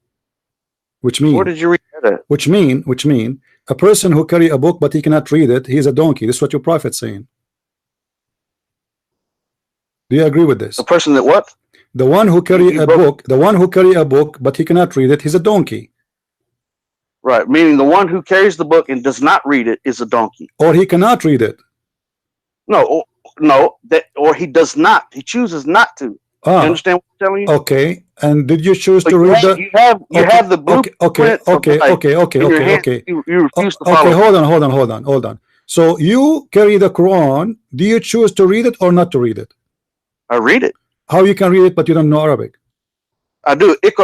Which mean? Where did you read that? Which mean a person who carry a book but he cannot read it, he is a donkey. This is what your prophet's saying. Do you agree with this? A person that what? The one who carry a book, but he cannot read it, he's a donkey. Right, meaning the one who carries the book and does not read it is a donkey. Or he cannot read it. Or he does not. He chooses not to. You understand what I'm telling you? Okay. And did you choose to read the? You have the blueprint. Okay. You refuse to follow. Okay, hold on. So you carry the Quran. Do you choose to read it or not to read it? I read it. How you can read it but you don't know Arabic? I do. This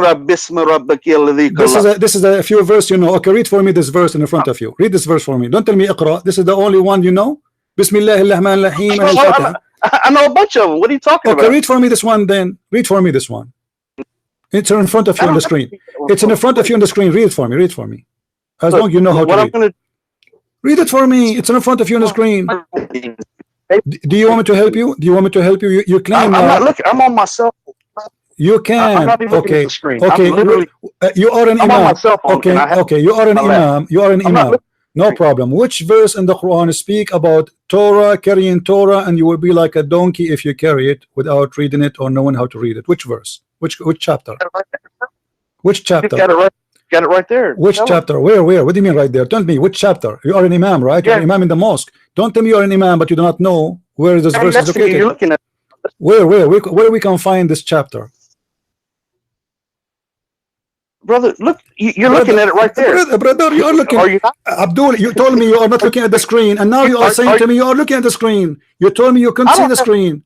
is a few verse you know. Okay, read for me this verse in front of you. Read this verse for me. Don't tell me Iqra. This is the only one you know. Bismillah ar-Rahman ar-Rahim. I know a bunch of them. What are you talking about? Okay, read for me this one then. Read for me this one. It's in front of you on the screen. It's in front of you on the screen. Read it for me. As long as you know how to read. Read it for me. It's in front of you on the screen. Do you want me to help you? You claim I'm not looking. I'm on my cell phone. You can. I'm not even looking at the screen. You are an I'm Imam. on my cell phone. Okay. You are an Imam. No problem. Which verse in the Quran speak about Torah, carrying Torah, and you will be like a donkey if you carry it without reading it or knowing how to read it? Which verse? Which chapter? Which chapter? got it right there. Which chapter? Where? What do you mean right there? Tell me which chapter. You are an imam, right? You're an imam in the mosque. Don't tell me you're an imam, but you do not know where this verse is located. You're looking at. Where we can find this chapter? Brother, look, you're looking at it right there. Brother, you are looking. Are you not? Abdul, you told me you are not looking at the screen, and now you are saying to me you are looking at the screen. You told me you couldn't see the screen.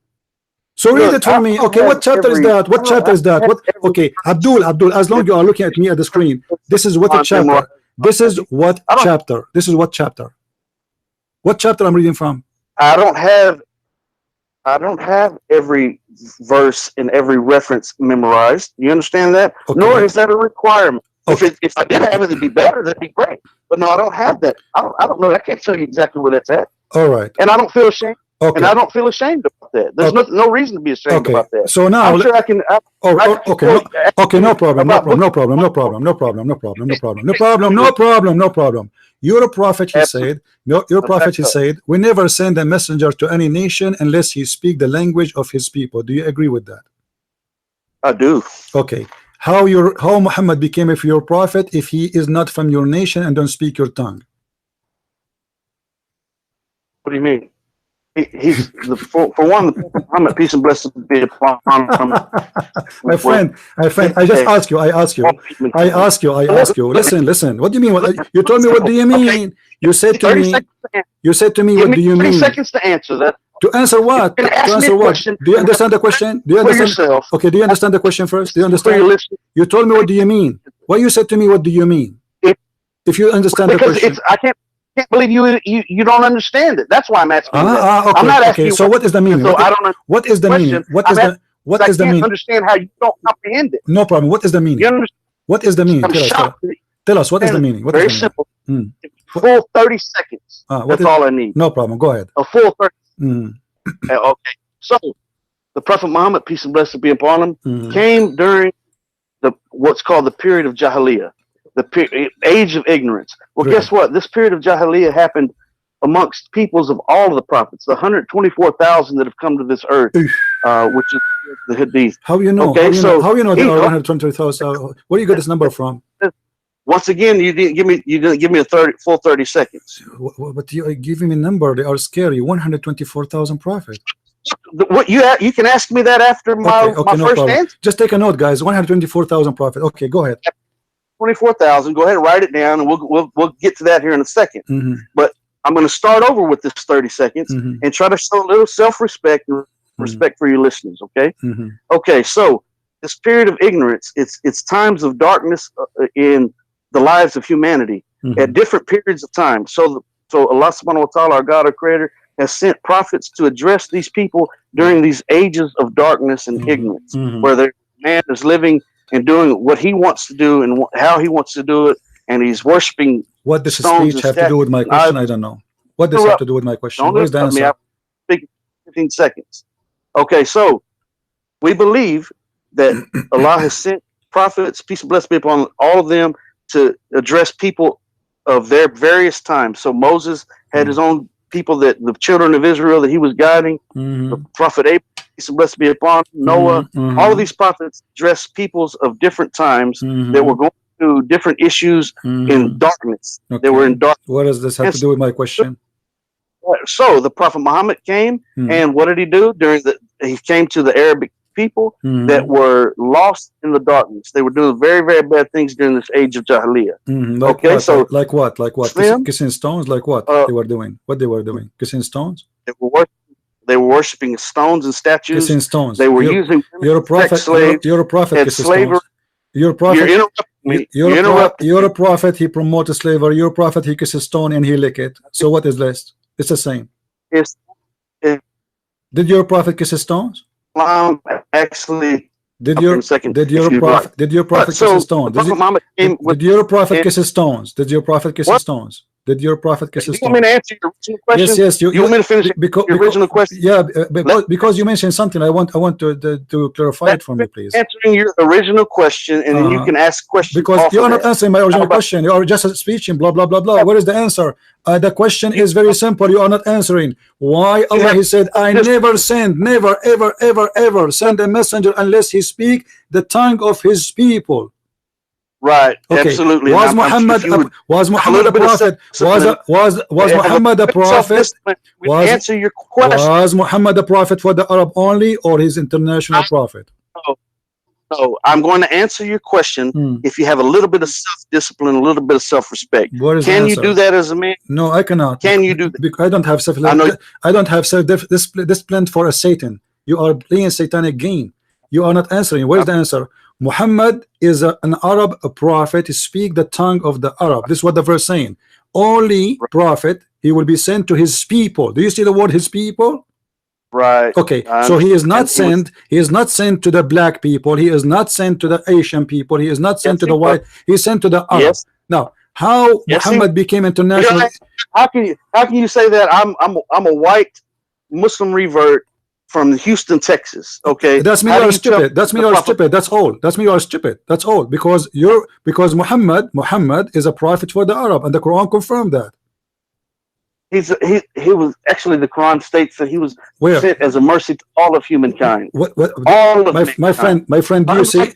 So read it for me. Okay, what chapter is that? What chapter is that? What? Okay, Abdul, as long as you are looking at me at the screen, this is what a chapter. This is what chapter. This is what chapter. What chapter I'm reading from? I don't have every verse and every reference memorized. You understand that? Okay. Nor is that a requirement. Okay. If I did have it, it'd be better. That'd be great. But no, I don't have that. I don't know. I can't tell you exactly where that's at. All right. And I don't feel ashamed. Okay. And I don't feel ashamed about that. There's no reason to be ashamed about that. So now, I'm sure I can. Okay, no problem. You're a prophet, he said. Your prophet, he said, we never send a messenger to any nation unless he speak the language of his people. Do you agree with that? I do. Okay. How Muhammad became your prophet if he is not from your nation and don't speak your tongue? What do you mean? He's for one, the Muhammad, peace and blessings be upon him. My friend, I just ask you. Listen. What do you mean? You told me. What do you mean? You said to me. What do you mean? 30 seconds to answer that. To answer what? To answer what? Do you understand the question? Do you understand? Okay. Do you understand the question first? Do you understand? You told me. What do you mean? What you said to me? What do you mean? If you understand the question, I can't believe you don't understand it. That's why I'm asking. Okay, I'm not asking you. So what is the meaning? So I don't. What is the meaning? What is the meaning? Understand how you don't comprehend it. No problem. What is the meaning? What is the meaning? Tell us. What is the meaning? What Very is the simple. meaning? Full 30 seconds. That's all I need. No problem. Go ahead. A full 30. Okay. So the Prophet Muhammad, peace and blessings be upon him, came during what's called the period of Jahiliyyah, the age of ignorance. Well, guess what? This period of Jahiliyyah happened amongst peoples of all of the prophets, the 124,000 that have come to this earth, which is the Hadith. How you know? Okay, how you know there are 120,000? Where do you get this number from? Once again, you didn't give me a full 30 seconds. But you are giving me a number. They are scary. 124,000 prophets. What you can ask me that after my first answer. Just take a note, guys. 124,000 prophets. Okay, go ahead. 24,000. Go ahead and write it down, and we'll get to that here in a second. But I'm going to start over with this 30 seconds and try to show a little self-respect and respect for your listeners. Okay. Okay. So this period of ignorance, it's times of darkness in the lives of humanity at different periods of time. So Allah subhanahu wa ta'ala, our God, our creator, has sent prophets to address these people during these ages of darkness and ignorance, where the man is living and doing what he wants to do and how he wants to do it, and he's worshiping. What does the speech have to do with my question? I don't know. What does it have to do with my question? Where's the answer? 15 seconds. Okay, so we believe that Allah has sent prophets, peace and blessings be upon all of them, to address people of their various times. So Moses had his own people, that the children of Israel that he was guiding. The prophet Abraham, peace and blessings be upon him, Noah. All of these prophets address peoples of different times that were going through different issues in darkness. They were in darkness. What does this have to do with my question? So the Prophet Muhammad came, and what did he do? He came to the Arabic people that were lost in the darkness. They were doing very, very bad things during this age of Jahiliyyah. Okay, so like what? Kissing stones? Like what they were doing? What they were doing? Kissing stones? They were worshiping stones and statues. Kissing stones. They were using. You're a prophet. You're a prophet. Kissing stones. You're a prophet. You're a prophet. He promotes slavery. You're a prophet. He kisses stone and he lick it. So what is less? It's the same. Did your prophet kiss stones? Actually, did your prophet kiss stones? Did your prophet kiss stones? Did your prophet kiss stones? Did your prophet kiss stones? You want me to answer your original question? Yes. You want me to finish your original question? Yeah, because you mentioned something. I want to clarify it for me, please. Answering your original question, and then you can ask questions. Because you are not answering my original question. You are just speaking, blah blah blah blah. Where is the answer? The question is very simple. You are not answering. Why Allah He said, I never send, never ever send a messenger unless he speak the tongue of his people. Right. Okay. Absolutely. Was Muhammad a prophet? Was Muhammad a prophet? Answer your question. Was Muhammad a prophet for the Arab only, or his international prophet? No, I'm going to answer your question if you have a little bit of self-discipline, a little bit of self-respect. Can you do that as a man? No, I cannot. Can you do that? I don't have self. I don't have self-discipline for a Satan. You are playing satanic game. You are not answering. Where's the answer? Muhammad is an Arab prophet. He speak the tongue of the Arab. This is what the verse saying. Only prophet. He will be sent to his people. Do you see the word his people? Right. Okay. So he is not sent. He is not sent to the black people. He is not sent to the Asian people. He is not sent to the white. He is sent to the Arab. Yes. Now, how Muhammad became international? How can you say that? I'm a white Muslim revert from Houston, Texas. Okay. That's me. You are stupid. That's me. You are stupid. That's all. That's me. You are stupid. That's all. Because Muhammad is a prophet for the Arab, and the Quran confirmed that. He was actually, the Quran states that he was sent as a mercy to all of humankind. All of my friend, do you see?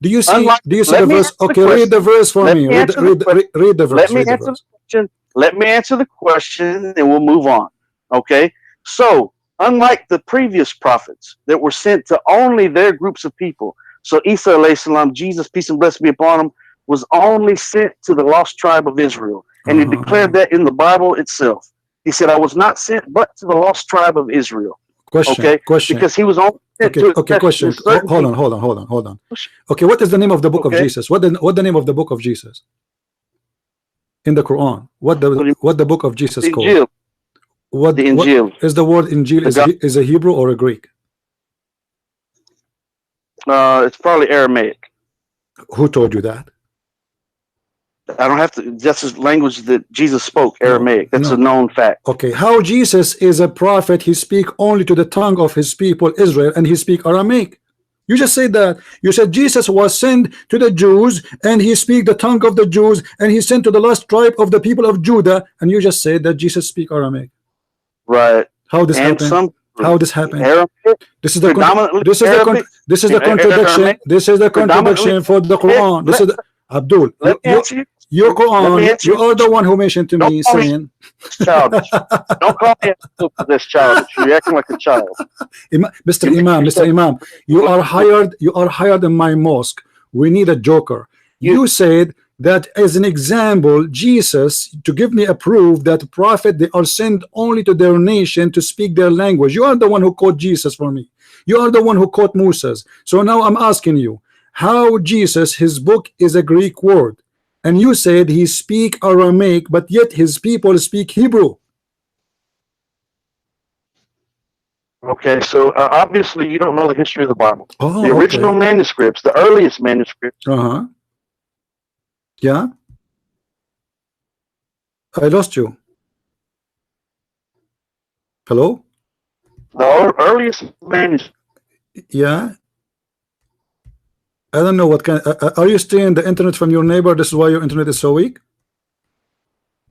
Do you see the verse? Okay, read the verse for me. Read the verse. Let me answer the question, and we'll move on. Okay. So, unlike the previous prophets that were sent to only their groups of people, so Isa al Islam, Jesus, peace and blessing be upon him, was only sent to the lost tribe of Israel. And he declared that in the Bible itself. He said, I was not sent but to the lost tribe of Israel. Question. Because he was only sent to question. Hold on. Okay, what is the name of the book of Jesus? What the name of the book of Jesus? In the Quran. What the book of Jesus called? What the Injil. Is the word Injil is a Hebrew or a Greek? It's probably Aramaic. Who told you that? I don't have to. That's the language that Jesus spoke, Aramaic. That's a known fact. Okay, how Jesus is a prophet? He speak only to the tongue of his people Israel, and he speak Aramaic. You just said that. You said Jesus was sent to the Jews, and he speak the tongue of the Jews, and he sent to the last tribe of the people of Judah, and you just said that Jesus speak Aramaic. Right. How this happened? How this happened? This is the contradiction. This is the contradiction for the Quran. This is the, Abdul. Your Quran. You are the one who mentioned to me saying, "Childish." Don't call me this childish. You're acting like a child. Mr. Imam, you are hired. You are hired in my mosque. We need a joker. You said that as an example, Jesus, to give me a proof that prophet, they are sent only to their nation to speak their language. You are the one who quote Jesus for me. You are the one who quote Moses. So now I'm asking you, how Jesus, his book is a Greek word, and you said he speak Aramaic, but yet his people speak Hebrew. Okay, so obviously you don't know the history of the Bible. The original manuscripts, the earliest manuscripts. Yeah, I lost you. Hello? The earliest manuscripts. Yeah. I don't know what kind. Are you stealing the internet from your neighbor? This is why your internet is so weak?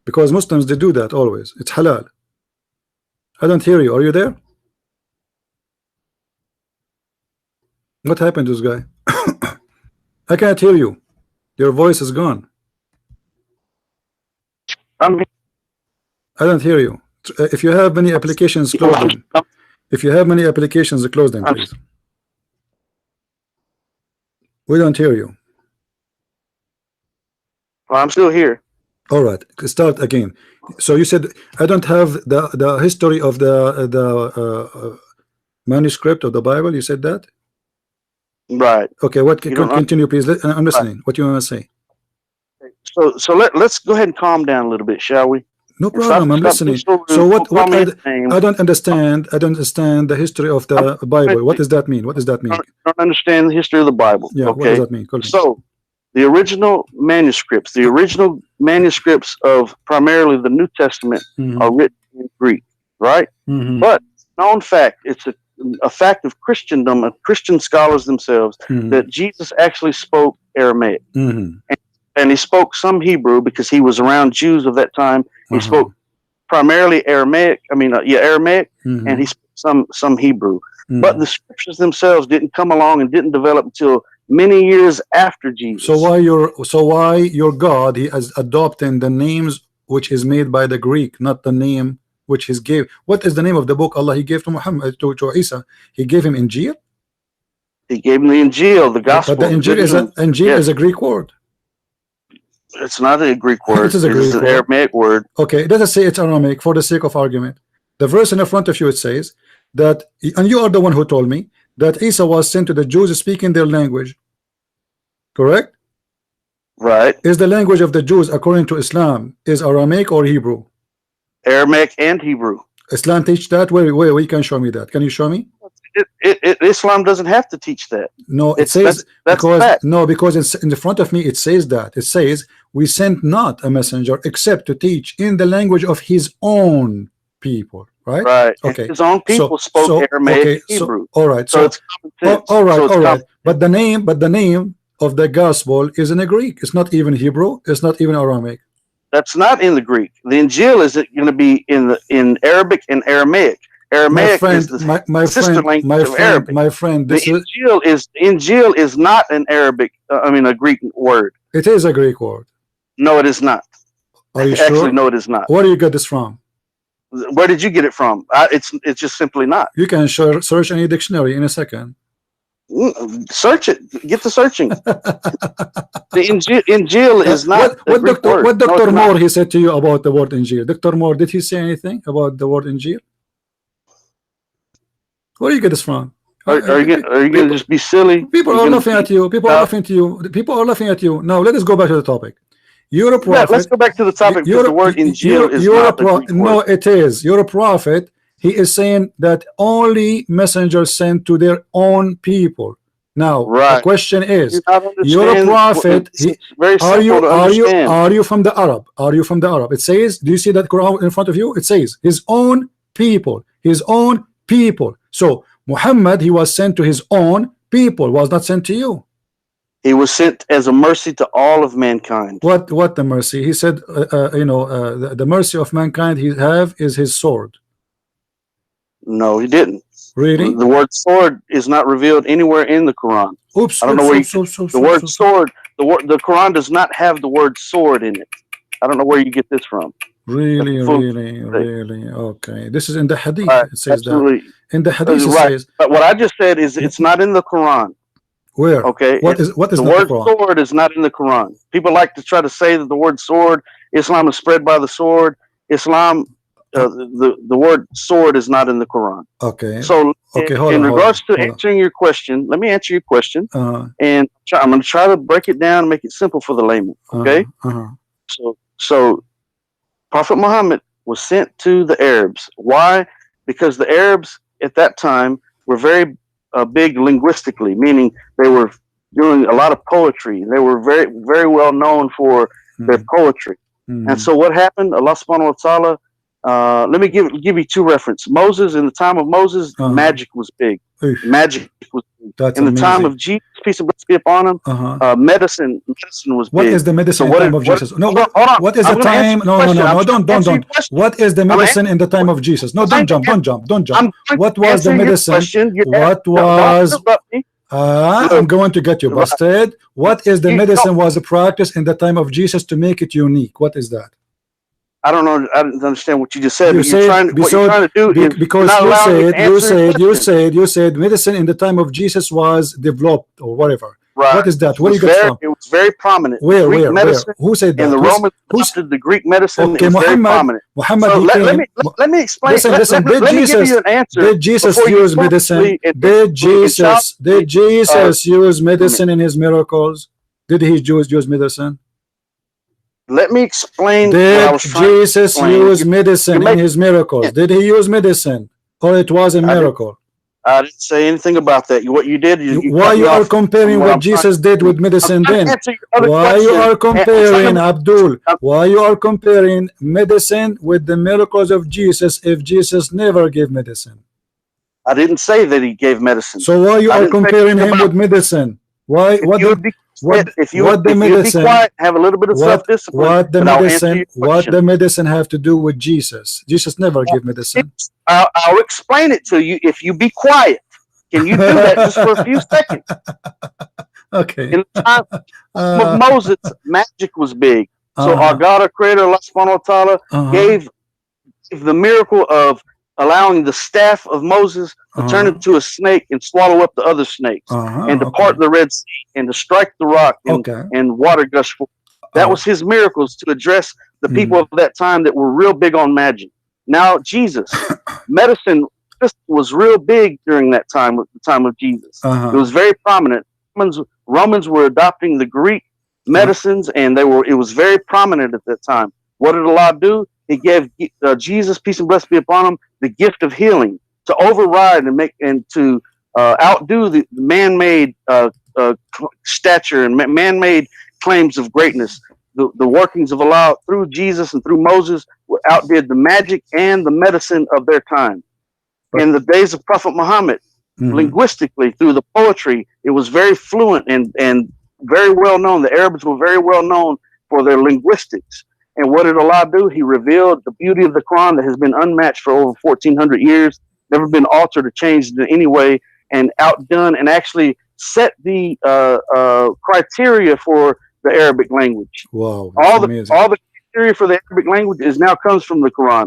Because Muslims, they do that always. It's halal. I don't hear you. Are you there? What happened to this guy? I can't hear you. Your voice is gone. I don't hear you. If you have many applications, close them. If you have many applications, close them, please. We don't hear you. Well, I'm still here. All right, start again. So you said I don't have the history of the manuscript of the Bible. You said that. Right. Okay. What? Continue, please. I'm listening. What you want to say? So let's go ahead and calm down a little bit, shall we? No problem. I'm listening. So what I don't understand. I don't understand the history of the Bible. What does that mean? What does that mean? I don't understand the history of the Bible. Yeah. Okay. What does that mean? So the original manuscripts of primarily the New Testament are written in Greek, right? But known fact, it's a fact of Christendom, of Christian scholars themselves, that Jesus actually spoke Aramaic. And he spoke some Hebrew because he was around Jews of that time. He spoke primarily Aramaic. Aramaic, and he spoke some Hebrew. But the scriptures themselves didn't come along and didn't develop until many years after Jesus. So why your God, he is adopting the names which is made by the Greek, not the name which he gave. What is the name of the book Allah he gave to Muhammad, to Isa? He gave him Injil. He gave him the Injil, the gospel. But the Injil is a Greek word. It's not a Greek word. It is a Greek an word. Aramaic word. Okay, let us say it's Aramaic for the sake of argument. The verse in the front of you, it says that, and you are the one who told me that Isa was sent to the Jews speaking their language. Correct? Right. Is the language of the Jews according to Islam is Aramaic or Hebrew? Aramaic and Hebrew. Islam teach that? Where you can show me that? Can you show me? Islam doesn't have to teach that. No, it says because it's in the front of me. It says that it says we sent not a messenger except to teach in the language of his own people. Right. Right. Okay. And his own people spoke Aramaic, Hebrew. All right. So it's common sense. All right. But the name of the gospel is in the Greek. It's not even Hebrew. It's not even Aramaic. That's not in the Greek. The Injil is going to be in Arabic and Aramaic. Aramaic is the sister language of Arabic. My friend, the Injil is not an Arabic. A Greek word. It is a Greek word. No, it is not. Are you Actually, sure? no, it is not. Where do you get this from? Where did you get it from? It's just simply not. You can search any dictionary in a second. Search it. Get to searching. The Injil is not. What Dr. Moore he said to you about the word Injil? Dr. Moore, did he say anything about the word Injil? Where do you get this from? Are you going to just be silly? People are laughing at you. People are laughing at you. People are laughing at you. Now let us go back to the topic. You're a prophet. Let's go back to the topic because the word Injil is not the Greek word. No, it is. You're a prophet. He is saying that only messengers sent to their own people. Now, the question is, you're a prophet. Are you from the Arab? Are you from the Arab? It says, do you see that Quran in front of you? It says his own people. His own people. So Muhammad, he was sent to his own people, was not sent to you. He was sent as a mercy to all of mankind. What the mercy? He said, the mercy of mankind he have is his sword. No, he didn't. Really? The word sword is not revealed anywhere in the Quran. Oops. I don't know where the word sword. The Quran does not have the word sword in it. I don't know where you get this from. Really? Okay. This is in the Hadith. It says absolutely. That. In the Hadith it says. But what I just said is it's not in the Quran. Where? Okay. What is the word sword is not in the Quran. People like to try to say that the word sword, Islam is spread by the sword. Islam, the word sword is not in the Quran. Okay. So in regards to answering your question, let me answer your question. And I'm going to try to break it down and make it simple for the layman. Okay. So Prophet Muhammad was sent to the Arabs. Why? Because the Arabs at that time were very big linguistically, meaning they were doing a lot of poetry. They were very, very well known for their poetry. And so what happened? Allah subhanahu wa ta'ala, let me give you two references. Moses, in the time of Moses, magic was big. Magic was big. That's in the time of Jesus, peace and blessings be upon him, medicine was big. What is the medicine in the time of Jesus? No, what is the time? No, don't. What is the medicine in the time of Jesus? No, don't jump. What was the medicine? What was... I'm going to get you busted. What is the medicine was a practice in the time of Jesus to make it unique? What is that? I don't know. I didn't understand what you just said. What you're trying to do is because you said medicine in the time of Jesus was developed or whatever. Right. What is that? Where do you get from? It was very prominent. Where? Who said that? And the Romans adopted the Greek medicine. Okay, very prominent. Muhammad. So let me explain. Listen. Let me give you an answer. Did Jesus use medicine? Did Jesus use medicine in his miracles? Did he use medicine? Let me explain. Did Jesus use medicine in his miracles? Did he use medicine, or it was a miracle? I didn't say anything about that. What you did, why you are comparing what Jesus did with medicine then? Why you are comparing, Abdul? Why you are comparing medicine with the miracles of Jesus if Jesus never gave medicine? I didn't say that he gave medicine. So why you are comparing him with medicine? Why? If you be quiet, have a little bit of self-discipline. What the medicine have to do with Jesus? Jesus never gave medicine. I'll explain it to you if you be quiet. Can you do that just for a few seconds? Okay. In the time of Moses, magic was big. So our God, our Creator, Allah subhanahu wa ta'ala, gave the miracle of allowing the staff of Moses to turn into a snake and swallow up the other snakes, and to part the Red Sea, and to strike the rock, and water gush forth. That was his miracles to address the people of that time that were real big on magic. Now Jesus, medicine was real big during that time, the time of Jesus. It was very prominent. Romans were adopting the Greek medicines, and it was very prominent at that time. What did Allah do? He gave Jesus, peace and blessing be upon him, the gift of healing to override and to outdo the man-made stature and man-made claims of greatness. The workings of Allah through Jesus and through Moses outdid the magic and the medicine of their time. In the days of Prophet Muhammad, linguistically, through the poetry, it was very fluent and very well known. The Arabs were very well known for their linguistics. And what did Allah do? He revealed the beauty of the Quran that has been unmatched for over 1,400 years, never been altered or changed in any way, and outdone, and actually set the criteria for the Arabic language. Wow! All the criteria for the Arabic language now comes from the Quran.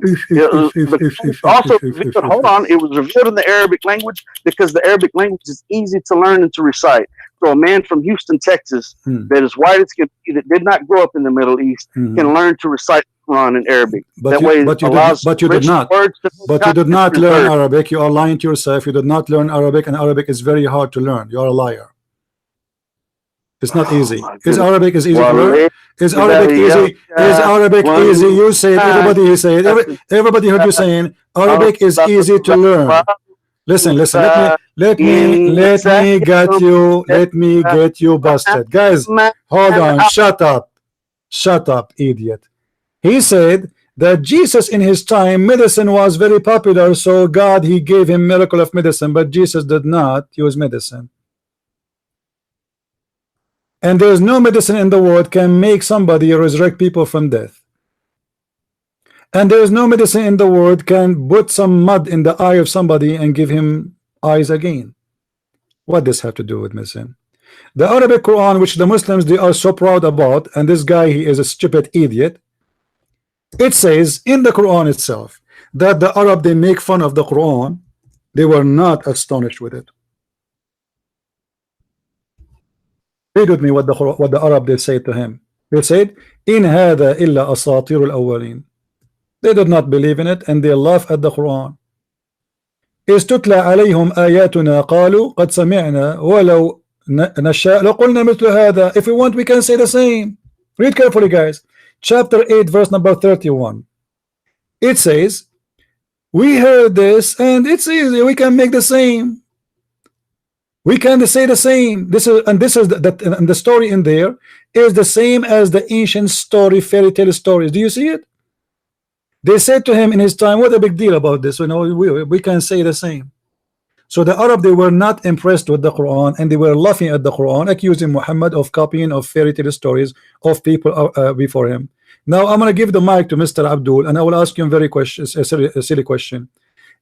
Also, hold on, it was revealed in the Arabic language because the Arabic language is easy to learn and to recite. So a man from Houston, Texas, that is white as can be, that did not grow up in the Middle East, can learn to recite the Quran in Arabic. But you did not learn Arabic. You are lying to yourself. You did not learn Arabic, and Arabic is very hard to learn. You are a liar. It's not easy. Is Arabic easy to learn? Is Arabic easy? Is Arabic easy? You say it. Everybody say it. Everybody heard you saying Arabic is easy to learn. Listen. Let me get you busted, guys. Hold on. Shut up, idiot. He said that Jesus in his time, medicine was very popular, so God, he gave him miracle of medicine, but Jesus did not use medicine. And there's no medicine in the world can make somebody resurrect people from death. And there's no medicine in the world can put some mud in the eye of somebody and give him eyes again. What does this have to do with medicine? The Arabic Quran, which the Muslims, they are so proud about, and this guy, he is a stupid idiot. It says in the Quran itself that the Arab, they make fun of the Quran. They were not astonished with it. Read with me what the Arab, they say to him. They said, "In hada illa asatir al-awwalin." They did not believe in it, and they laugh at the Quran. "Istutla alayhum ayatuna qalu qad sami'na walau nasha laqulna mithla hada." If we want, we can say the same. Read carefully, guys. Chapter 8, verse number 31. It says, "We heard this, and it's easy. We can make the same. We can say the same." This is the story in there is the same as the ancient story, fairy tale stories. Do you see it? They said to him in his time, "What a big deal about this? You know, we can say the same." So the Arab, they were not impressed with the Quran, and they were laughing at the Quran, accusing Muhammad of copying of fairy tale stories of people before him. Now I'm going to give the mic to Mr. Abdul, and I will ask him a silly question.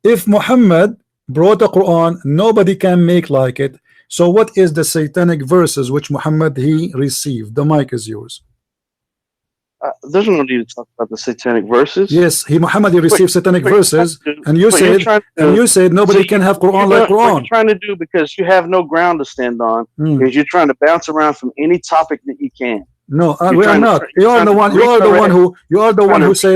If Muhammad brought a Quran, nobody can make like it. So what is the satanic verses which Muhammad he received? The mic is yours. There's no need to talk about the satanic verses. Yes, Muhammad he received satanic verses, and you said nobody can have Quran like Quran. What you're trying to do, because you have no ground to stand on, is you're trying to bounce around from any topic that you can. No, we are not. You are the one who say,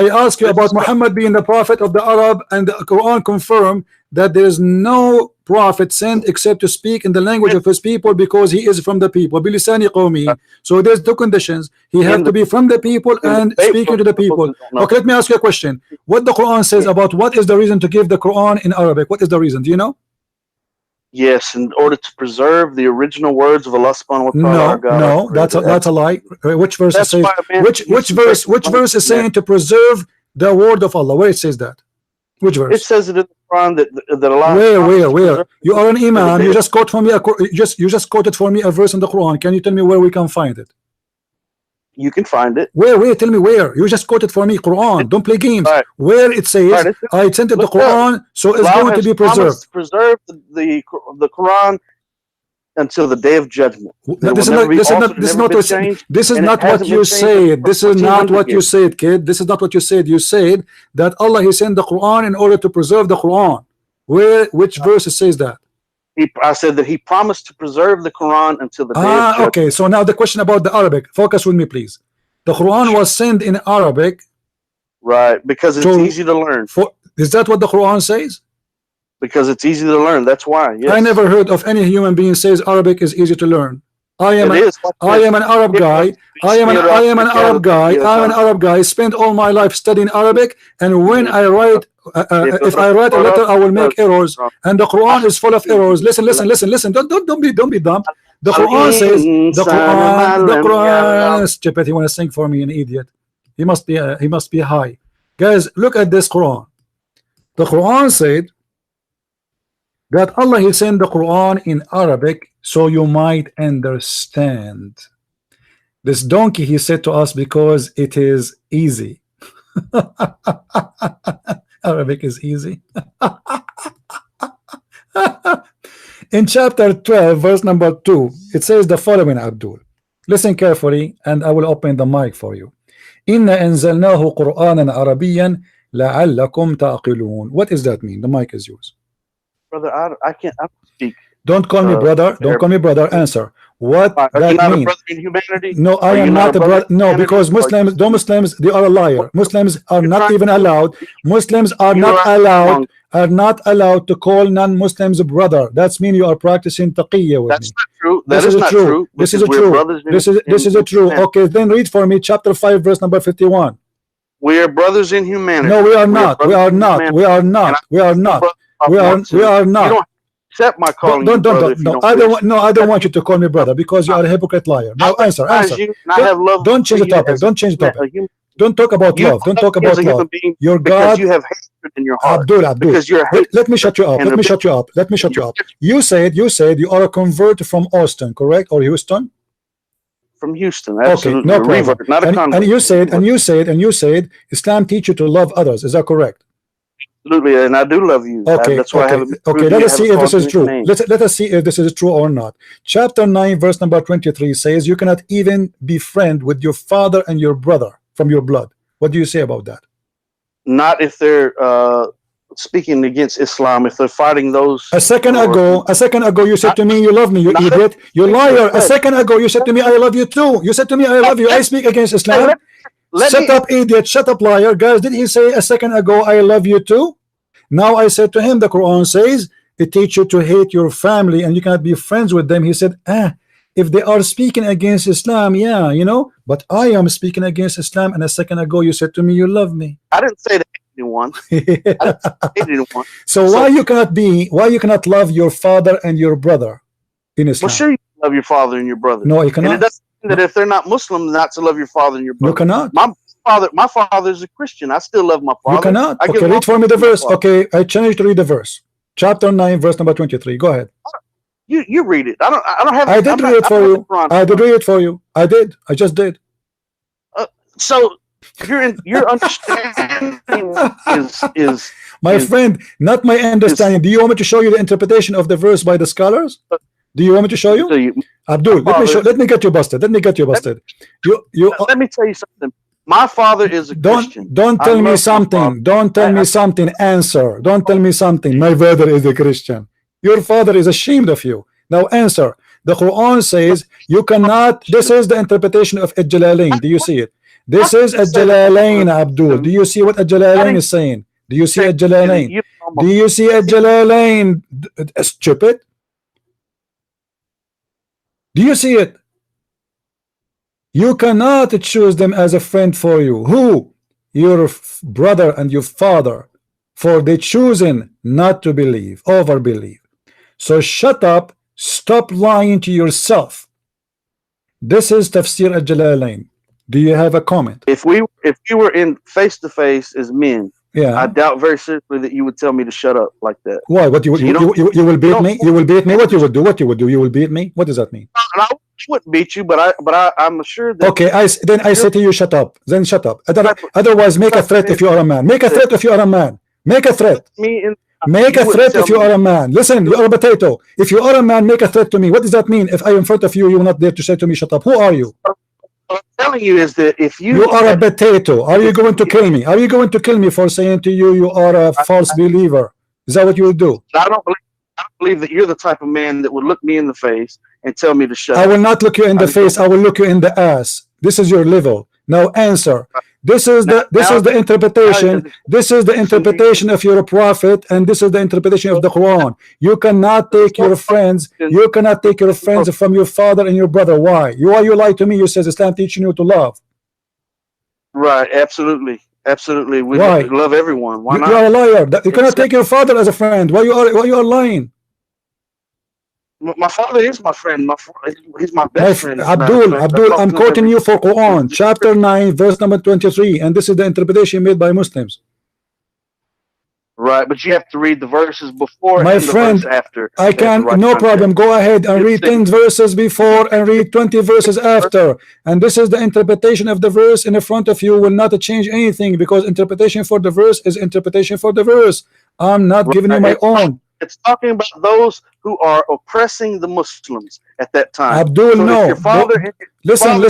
I ask you about Muhammad being the prophet of the Arab, and the Quran confirm that there is no prophet sent except to speak in the language of his people, because he is from the people. Bilisani qawmi. So there's two conditions. He has to be from the people and speaking to the people. Okay, let me ask you a question. What the Quran says about what is the reason to give the Quran in Arabic? What is the reason? Do you know? Yes, in order to preserve the original words of Allah subhanahu wa ta'ala. No, that's a lie. Which verse says which verse is saying to preserve the word of Allah? Where it says that? Which verse? It says it in the Quran that Allah. Where? You are an imam. You just quote for me you just quoted for me a verse in the Quran. Can you tell me where we can find it? You can find it. Where? Tell me where. You just quoted for me Quran. Don't play games. Right. Where it says, I sent it the Quran, so it's going to be preserved. Preserve the Quran until the day of judgment. This is not what you said. This is not what you said, kid. This is not what you said. You said that Allah, He sent the Quran in order to preserve the Quran. Which verse says that? I said that He promised to preserve the Quran until the day of judgment. Okay. So now the question about the Arabic. Focus with me, please. The Quran was sent in Arabic. Right, because it's easy to learn. Is that what the Quran says? Because it's easy to learn. That's why. Yes. I never heard of any human being says Arabic is easy to learn. I am an Arab guy. I am an Arab guy. I'm an Arab guy. Spent all my life studying Arabic, and when I write, if I write a letter, I will make errors. And the Quran is full of errors. Listen. Don't be dumb. The Quran says the Quran. Stupid. He want to sing for me, an idiot. He must be high. Guys, look at this Quran. The Quran said that Allah, He sent the Quran in Arabic so you might understand. This donkey, he said to us, because it is easy. Arabic is easy. In chapter 12 verse number 2, it says the following, Abdul. Listen carefully and I will open the mic for you. Inna anzalnahu Qur'anan Arabiyan la'allakum ta'qilun. What does that mean? The mic is yours. Brother, I can't speak. Don't call me brother. Don't call me brother. Answer. What that mean? A brother in humanity? No, I am not a brother. No, because Muslims, they are a liar. Muslims are not even allowed. Muslims are not allowed. Are not allowed to call non-Muslims brother. That's mean you are practicing taqiyya with me. That's not true. That is not true. This is true. This is a true. Okay, then read for me chapter 5 verse number 51. We are brothers in humanity. No, we are not. We are not. We are not. We are not. We are not. You don't accept my calling. No, I don't want you to call me brother because you are a hypocrite liar. Now answer. Don't change the topic. Don't change the topic. Don't talk about love. Don't talk about love. Your God. You have hatred in your heart. Abdul. Because you're let me shut you up. Let me shut you up. You said you are a convert from Austin, correct? Or Houston? From Houston. Okay, no problem. Not a convert. And you said Islam teach you to love others. Is that correct? Absolutely, and I do love you. Okay, that's why I haven't. Okay, let us see if this is true. Let us see if this is true or not. Chapter 9, verse number 23 says you cannot even be friend with your father and your brother from your blood. What do you say about that? Not if they're speaking against Islam. If they're fighting those. A second ago, you said to me, "You love me, you idiot, you liar." A second ago, you said to me, "I love you too." You said to me, "I love you." I speak against Islam. Shut up, idiot. Shut up, liar. Guys, did he say a second ago, "I love you too"? Now I said to him, the Quran says it teaches you to hate your family and you cannot be friends with them. He said, if they are speaking against Islam, yeah, but I am speaking against Islam, and a second ago you said to me you love me. I didn't say that anyone. So why you cannot love your father and your brother in Islam? Well, sure, you love your father and your brother. No, you cannot. And it doesn't mean that if they're not Muslim, not to love your father and your brother. You cannot. My father is a Christian. I still love my father. You cannot. Okay, read for me the verse. Okay, I challenge you to read the verse. Chapter 9, verse number 23. Go ahead. You read it. I don't have. I did read it for you. I did read it for you. I did. I just did. So your understanding is my friend, not my understanding. Do you want me to show you the interpretation of the verse by the scholars? Do you want me to show you? Abdul, let me get you busted. Let me get you busted. Let me tell you something. My father is a Christian. Don't tell me something. Don't tell me something. Answer. Don't tell me something. My father is a Christian. Your father is ashamed of you. Now answer. The Quran says you cannot. This is the interpretation of Al-Jalalain. Do you see it? This is Al-Jalalain, Abdul. Do you see what Al-Jalalain is saying? Do you see Al-Jalalain? Do you see Al-Jalalain? Stupid. Do you see it? You cannot choose them as a friend for you. Who? Your brother and your father. For they chosen not to believe, over believe. So shut up, stop lying to yourself. This is Tafsir Al-Jalalain. Do you have a comment? If you were in face to face as men, yeah, I doubt very seriously that you would tell me to shut up like that. Why? What you will beat me? You will beat me? What you will do? What you will do? You will beat me? What does that mean? I wouldn't beat you, but I'm sure that. Okay, I say to you, shut up. Then shut up. Otherwise, make a threat if you are a man. Make a threat if you are a man. Make a threat. Make a You threat tell if you me- are a man. Listen, you are a potato. If you are a man, make a threat to me. What does that mean? If I am in front of you, you will not dare to say to me, shut up. Who are you? What I'm telling you is that if you You are a potato. Are you going to kill me? Are you going to kill me for saying to you, you are a false believer? Is that what you will do? I don't believe that you're the type of man that would look me in the face and tell me to shut I up. will not look you in I the just face. don't- I will look you in the ass. This is your level. Now answer. This is the interpretation. This is the interpretation of your prophet, and this is the interpretation of the Quran. You cannot take your friends. You cannot take your friends from your father and your brother. Why? Why you lie to me? You says Islam teaching you to love. Right, absolutely. Absolutely. We Why? love everyone. Why You not? are a liar. You cannot take your father as a friend. Why you are lying? My father is my friend. He's my best friend. Abdul, I'm quoting you for Quran, chapter 9, verse number 23, and this is the interpretation made by Muslims. Right, but you have to read the verses before My and friend, the verse after. I can, no problem. Go ahead and read 10 verses before and read 20 verses after. And this is the interpretation of the verse in the front of you will not change anything, because interpretation for the verse is interpretation for the verse. I'm not giving you my own. It's talking about those who are oppressing the Muslims at that time. Abdul, so no. Your father, listen.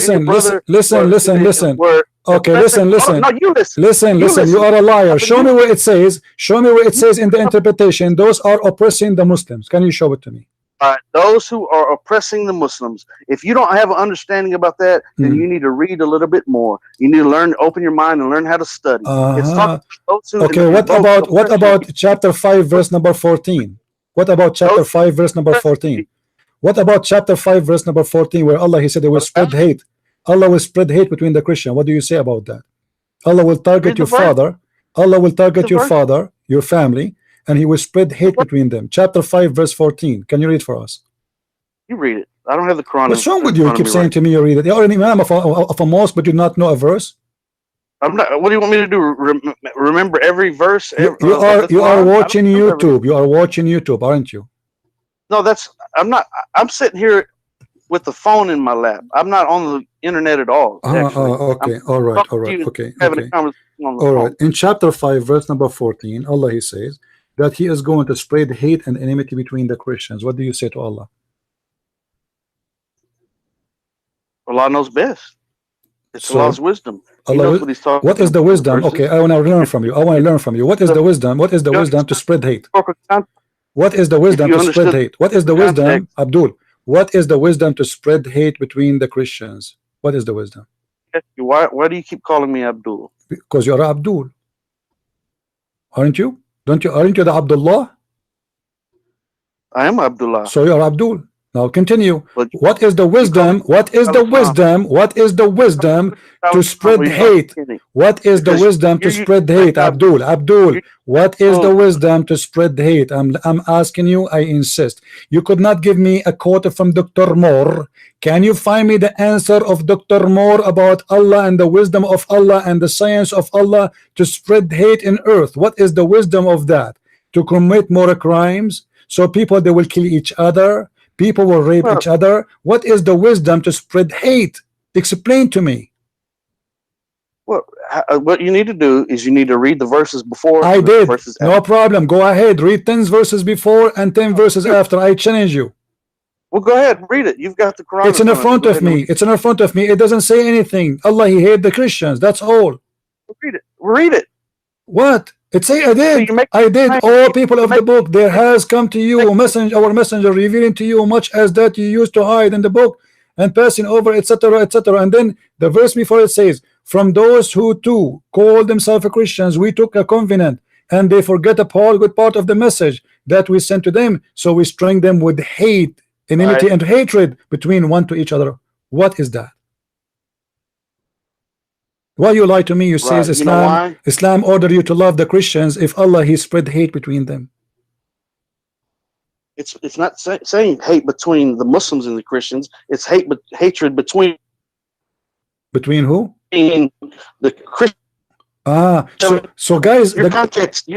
Okay, listen. No, you listen. Listen. You are a liar. Show me where it says. Show me where it says in the interpretation. Those are oppressing the Muslims. Can you show it to me? Those who are oppressing the Muslims. If you don't have an understanding about that, then you need to read a little bit more. You need to learn, open your mind, and learn how to study. It's talking about those who okay, what about chapter 5, verse number 14? What about chapter 5, verse number 14? What about chapter 5, verse number 14, where Allah, he said they will spread hate. Allah will spread hate between the Christian. What do you say about that? Allah will target your father. Allah will target your father, your family, and he will spread hate between them. Chapter 5, verse 14. Can you read for us? You read it. I don't have the Quran. What's wrong with you? You keep saying to me you read it. You're an imam of a mosque, but you do not know a verse. I'm not. What do you want me to do? Remember every verse? You are watching YouTube. You are watching YouTube, aren't you? No, I'm not. I'm sitting here with the phone in my lap. I'm not on the internet at all. Okay. All right. Okay. Having a conversation on the all phone. right. In chapter 5, verse number 14, Allah, he says that he is going to spread hate and enmity between the Christians. What do you say to Allah? Allah knows best. It's Allah's wisdom. He knows what he's talking what is the wisdom? Okay, I want to learn from you. What is the wisdom? What is the wisdom to spread hate? What is the wisdom to spread hate? What is the wisdom, Abdul? What is the wisdom to spread hate between the Christians? What is the wisdom? Why do you keep calling me Abdul? Because you're Abdul, aren't you? Aren't you the Abdullah? I am Abdullah. So you're Abdul. Now continue. What is the wisdom? What is the wisdom? What is the wisdom to spread hate? What is the wisdom to spread hate? Abdul, what is the wisdom to spread hate? I'm asking you, I insist. You could not give me a quote from Dr. Moore. Can you find me the answer of Dr. Moore about Allah and the wisdom of Allah and the science of Allah to spread hate in earth? What is the wisdom of that? To commit more crimes, so people they will kill each other, people will rape each other. What is the wisdom to spread hate? Explain to me. Well, what you need to do is you need to read the verses before. I did. No problem. Go ahead. Read 10 verses before and 10 verses after. I challenge you. Well, go ahead. Read it. You've got the Quran. It's in the front of me. It's in the front of me. It doesn't say anything. Allah, he hate the Christians. That's all. Read it. Read it. What? It say I did. I did. All people of the book, there has come to you our messenger revealing to you much as that you used to hide in the book and passing over, etc., etc. And then the verse before it says, from those who too call themselves Christians, we took a covenant, and they forget a good part of the message that we sent to them. So we string them with hate, enmity, and hatred between one to each other. What is that? Why you lie to me? You say Islam order you to love the Christians. If Allah, he spread hate between them. It's not saying hate between the Muslims and the Christians. It's hatred between who? The Christians. So guys, your context,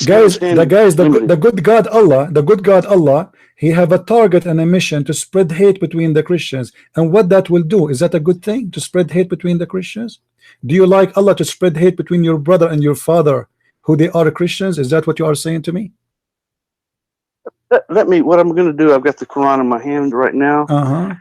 guys, the good God Allah, he have a target and a mission to spread hate between the Christians. And what that will do, is that a good thing to spread hate between the Christians? Do you like Allah to spread hate between your brother and your father, who they are Christians? Is that what you are saying to me? let me. What I'm going to do? I've got the Quran in my hand right now,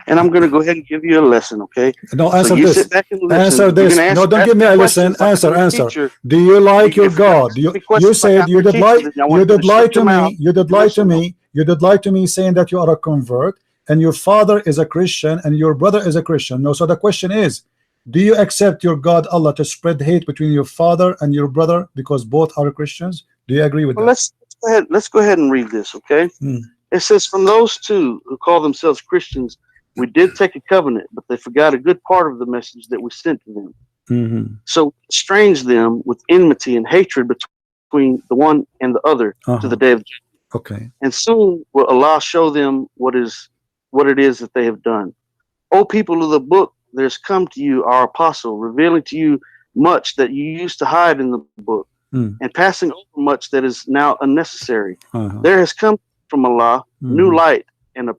and I'm going to go ahead and give you a lesson. Okay? No, answer so you this. sit back and listen. Answer this. No, don't give me a lesson. Answer. Do you like your God? You said you did lie. You did lie to me. You did lie to me. You did lie to me, saying that you are a convert and your father is a Christian and your brother is a Christian. No. So the question is, do you accept your God Allah to spread hate between your father and your brother because both are Christians? Do you agree with that? Let's go ahead and read this. Okay? It says, from those two who call themselves Christians, we did take a covenant, but they forgot a good part of the message that we sent to them. So estranged them with enmity and hatred between the one and the other to the day of judgment. Okay. And soon will Allah show them what it is that they have done. O people of the book, there's come to you our apostle, revealing to you much that you used to hide in the book, and passing over much that is now unnecessary. There has come from Allah new light and a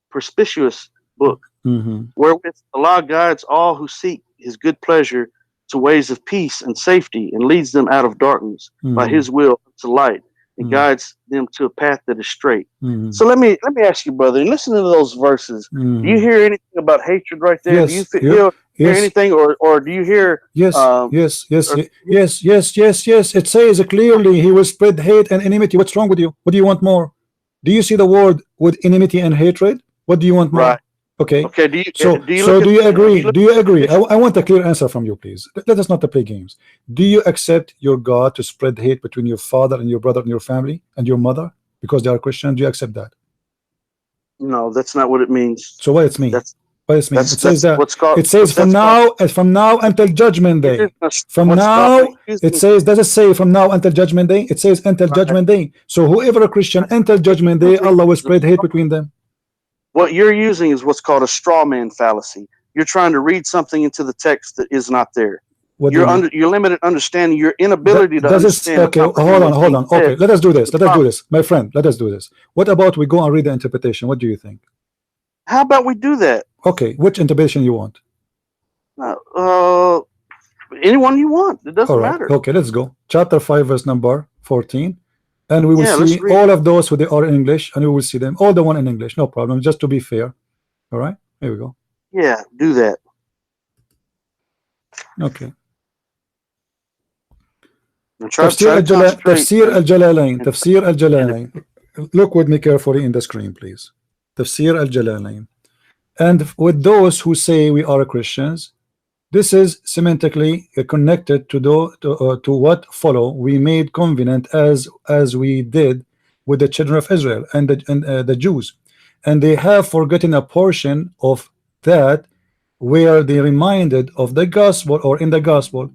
perspicuous book, wherewith Allah guides all who seek his good pleasure to ways of peace and safety, and leads them out of darkness by his will to light, and guides them to a path that is straight. So let me ask you, brother, and listen to those verses. Do you hear anything about hatred right there? Yes. Do you hear anything, or do you hear? Yes. Yes. It says clearly he will spread hate and enmity. What's wrong with you? What do you want more? Do you see the word with enmity and hatred? What do you want more? Right. Okay. Okay. Do you agree? Do you agree? I want a clear answer from you, please. Let us not play games. Do you accept your God to spread hate between your father and your brother and your family and your mother because they are Christian? Do you accept that? No, that's not what it means. So what it means? What it means? It says that. It says from now until judgment day. From now, it says. Does it say from now until judgment day? It says until judgment day. So whoever a Christian until judgment day, Allah will spread hate between them. What you're using is what's called a straw man fallacy. You're trying to read something into the text that is not there. Your limited understanding, your inability to understand. Okay, hold on. Okay, let us do this. My friend, let us do this. What about we go and read the interpretation? What do you think? How about we do that? Okay, which interpretation you want? Anyone you want. It doesn't matter. Okay, let's go. Chapter 5, verse number 14. And we will see all of those who they are in English, and we will see them all the one in English, no problem, just to be fair. All right, here we go. Yeah, do that. Okay. Tafsir al-Jalalain. Look with me carefully in the screen, please. Tafsir al-Jalalain. And with those who say we are Christians, this is semantically connected to what follow. We made covenant as we did with the children of Israel and the Jews, and they have forgotten a portion of that where they reminded of the gospel, or in the gospel,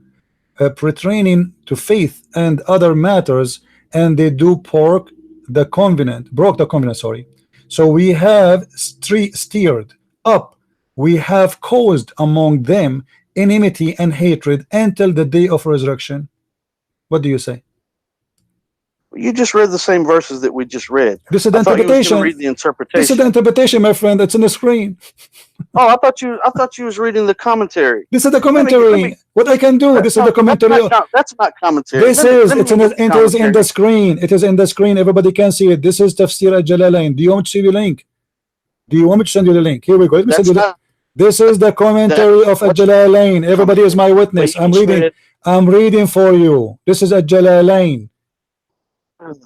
pertaining to faith and other matters, and they do broke the covenant. Sorry. So we have steered up. We have caused among them enmity and hatred until the day of resurrection. What do you say? You just read the same verses that we just read. This is the interpretation. Read the interpretation. This is the interpretation, my friend. It's on the screen. Oh, I thought you was reading the commentary. This is the commentary. What I can do? This is the commentary. That's not commentary. It is in the screen. It is in the screen. Everybody can see it. This is Tafsir al-Jalalain. Do you want me to see the link? Do you want me to send you the link? Here we go. Let me send you the. This is the commentary of al-Jalalain. Everybody is my witness. I'm reading for you. This is al-Jalalain.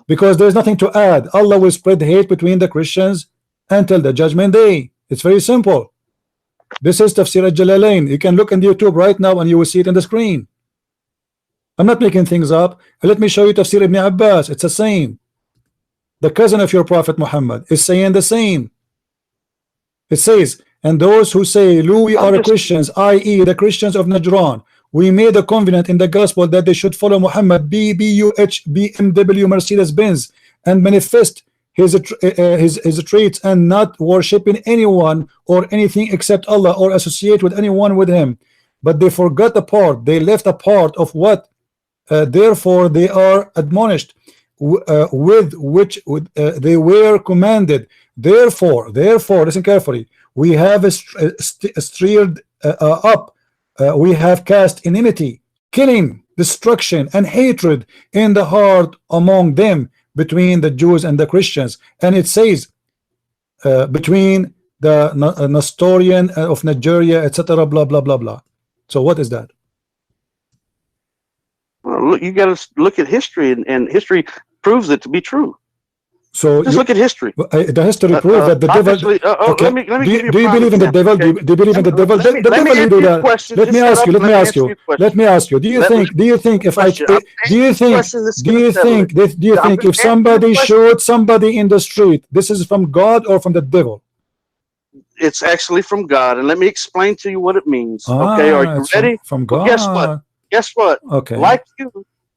Because there's nothing to add. Allah will spread hate between the Christians until the judgment day. It's very simple. This is Tafsir al-Jalalain. You can look on YouTube right now and you will see it on the screen. I'm not making things up. Let me show you Tafsir ibn Abbas. It's the same. The cousin of your Prophet Muhammad is saying the same. It says, and those who say, we are Christians, i.e. the Christians of Najran, we made a covenant in the gospel that they should follow Muhammad, BUH, BMW, Mercedes-Benz, and manifest his traits and not worshiping anyone or anything except Allah or associate with anyone with him. But they forgot the part. They left a part of what therefore they are admonished with which they were commanded. Therefore, listen carefully. We have steered up. We have cast enmity, killing, destruction, and hatred in the heart among them between the Jews and the Christians, and it says between the Nestorian of Nigeria, etc., blah blah blah blah. So what is that? Well, look, you got to look at history, and history proves it to be true. So just look at history. The history proves that the devil. Okay. Let me do you believe in the devil? Do you believe in the devil? The devil you do that. Let me ask you. Let me ask you. Let me ask you. Do you think? Do you think if I? Do you think? Do you think? Do you think if somebody shoots somebody in the street, this is from God or from the devil? It's actually from God, and let me explain to you what it means. Okay, are you ready? From God. Well, guess what? Guess what? Okay.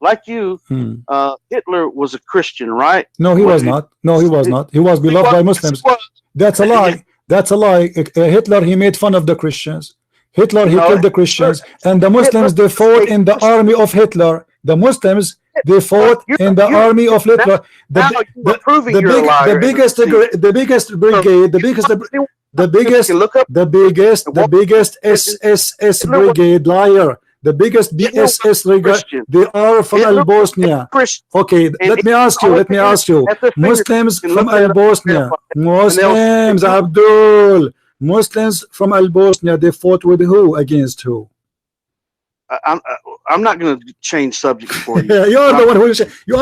Like you, Hitler was a Christian, right? No, he was not. No, he was not. He was beloved by Muslims. That's a lie. That's a lie. Hitler, he made fun of the Christians. Hitler, he killed the Christians, and the Muslims, they fought in the army of Hitler. The Muslims, they fought in the army of Hitler. The biggest SSS brigade, liar. The biggest BSS brigade, they are from Al-Bosnia. Okay, let me ask you. Muslims from Al-Bosnia, Muslims, Abdul, Muslims from Al-Bosnia, they fought with who? Against who? I'm not going to change subjects for you. Yeah, you are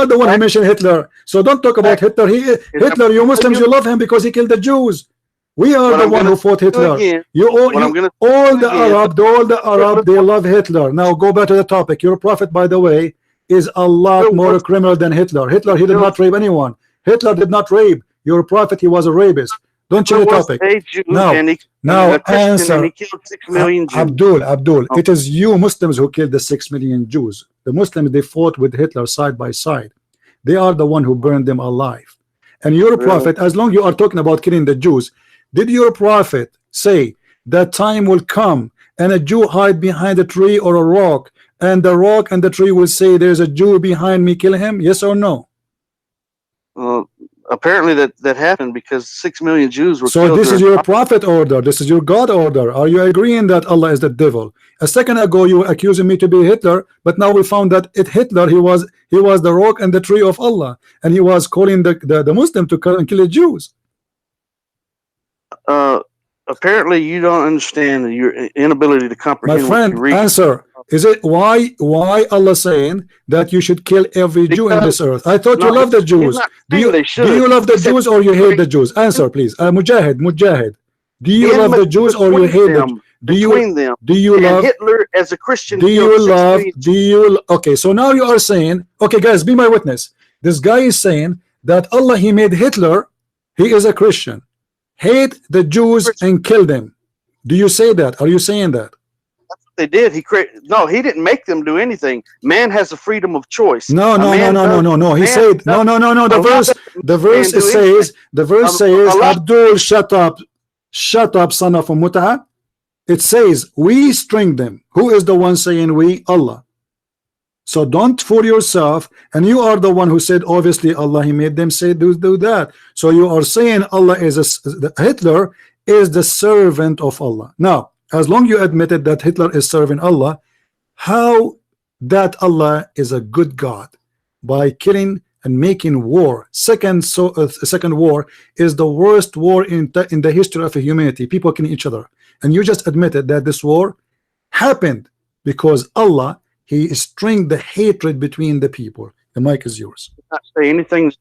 the one who mentioned Hitler. So don't talk about Hitler. Hitler, you Muslims, you love him because he killed the Jews. We are the one who fought Hitler. All the Arab, they love Hitler. Now go back to the topic. Your prophet, by the way, is a lot more criminal than Hitler. Hitler, he did not rape anyone. Hitler did not rape. Your prophet, he was a rapist. Don't change the topic. Now answer. And he killed 6 million Jews. Abdul, it is you Muslims who killed the 6 million Jews. The Muslims, they fought with Hitler side by side. They are the one who burned them alive. And your prophet, as long as you are talking about killing the Jews, did your prophet say that time will come and a Jew hide behind a tree or a rock, and the rock and the tree will say, there's a Jew behind me, kill him? Yes or no? Apparently that happened because 6 million Jews were killed. So this is your prophet order. This is your God order. Are you agreeing that Allah is the devil? A second ago you were accusing me to be Hitler, but now we found that Hitler, he was the rock and the tree of Allah, and he was calling the Muslim to kill the Jews. Apparently you don't understand your inability to comprehend. My friend, answer. Is it why Allah saying that you should kill every Jew in this earth? I thought you love the Jews. Do you love the Jews or you hate the Jews? Answer, please. Mujahid. Do you love the Jews or you hate them? Do you love Hitler as a Christian? Okay, so now you are saying, okay guys, be my witness. This guy is saying that Allah, he made Hitler, he is a Christian, hate the Jews and kill them. Do you say that? Are you saying that? They did. He didn't make them do anything. Man has the freedom of choice. No. He said no. The verse says, Abdul, shut up, son of a Mutah. It says we string them. Who is the one saying we? Allah. So don't fool yourself. And you are the one who said obviously Allah, he made them say do that. So you are saying Allah is Hitler is the servant of Allah. Now, as long you admitted that Hitler is serving Allah, how that Allah is a good God by killing and making war? Second war is the worst war in the history of humanity. People killing each other, and you just admitted that this war happened because Allah, he stringed the hatred between the people. The mic is yours. Not say anything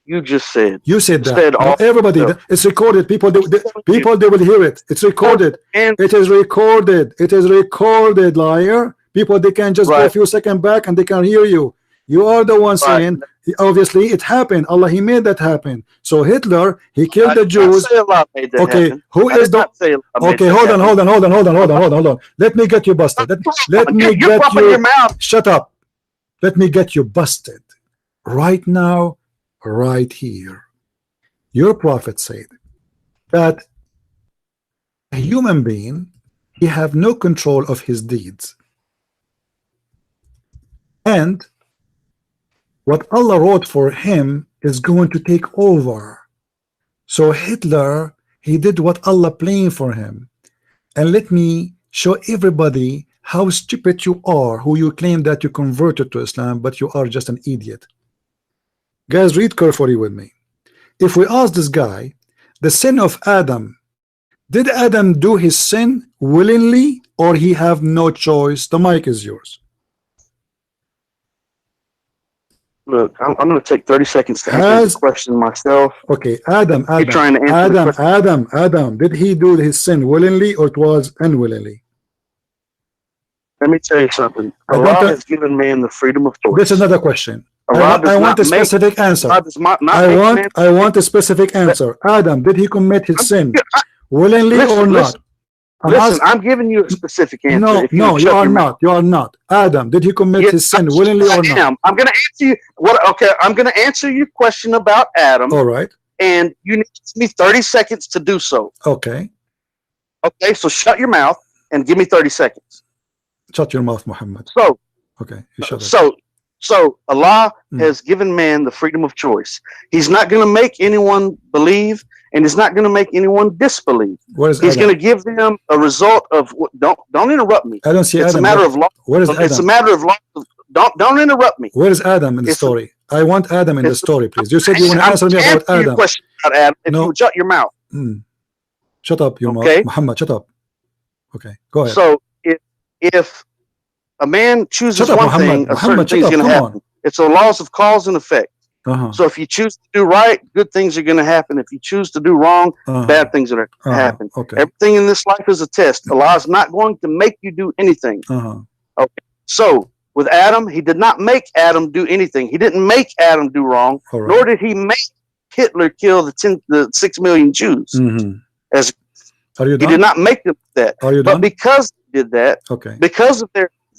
you just said. You said that. Everybody, it's recorded. People, they will hear it. It's recorded. It is recorded. It is recorded, liar. People, they can just go a few seconds back and they can hear you. You are the one saying, obviously, it happened. Allah, he made that happen. So Hitler, he killed the Jews. Okay, who is the? Okay, hold on. Let me get you busted. Let me get you. Shut up. Let me get you busted right now. Right here, your prophet said that a human being, he have no control of his deeds, and what Allah wrote for him is going to take over. So Hitler, he did what Allah planned for him. And let me show everybody how stupid you are, who you claim that you converted to Islam, but you are just an idiot. Guys, read carefully with me. If we ask this guy, the sin of Adam, did Adam do his sin willingly or he have no choice? The mic is yours. Look, I'm going to take 30 seconds to answer the question myself. Okay, Adam, trying to answer Adam, did he do his sin willingly or it was unwillingly? Let me tell you something. Allah has given man the freedom of choice. This is another question. I want a specific answer. I want a specific answer. Adam, did he commit his sin willingly or not? Listen, I'm giving you a specific answer. No, you are not. You are not. Adam, did he commit his sin willingly or not? I'm going to answer you. Okay, I'm going to answer your question about Adam. All right. And you need me 30 seconds to do so. Okay. Okay, so shut your mouth and give me 30 seconds. Shut your mouth, Muhammad. So, okay, you shut So Allah has given man the freedom of choice. He's not going to make anyone believe, and he's not going to make anyone disbelieve. He's going to give them a result of don't interrupt me. I don't see It's Adam. a matter of law. Where is Adam? It's a matter of law. Don't interrupt me. Where is Adam in the story? I want Adam in the story, please. You said you want to answer me about Adam. Your question about Adam. If you shut your mouth. Shut up, your mouth. Muhammad, shut up. Okay, go ahead. So if a man chooses one thing, a certain thing is going to happen. It's the laws of cause and effect. So if you choose to do right, good things are going to happen. If you choose to do wrong, bad things are going to happen. Okay. Everything in this life is a test. Allah is not going to make you do anything. Okay. So with Adam, he did not make Adam do anything. He didn't make Adam do wrong, nor did he make Hitler kill the 6 million Jews. As Are you done? He did not make them do that. Are you but done? because they did that, because of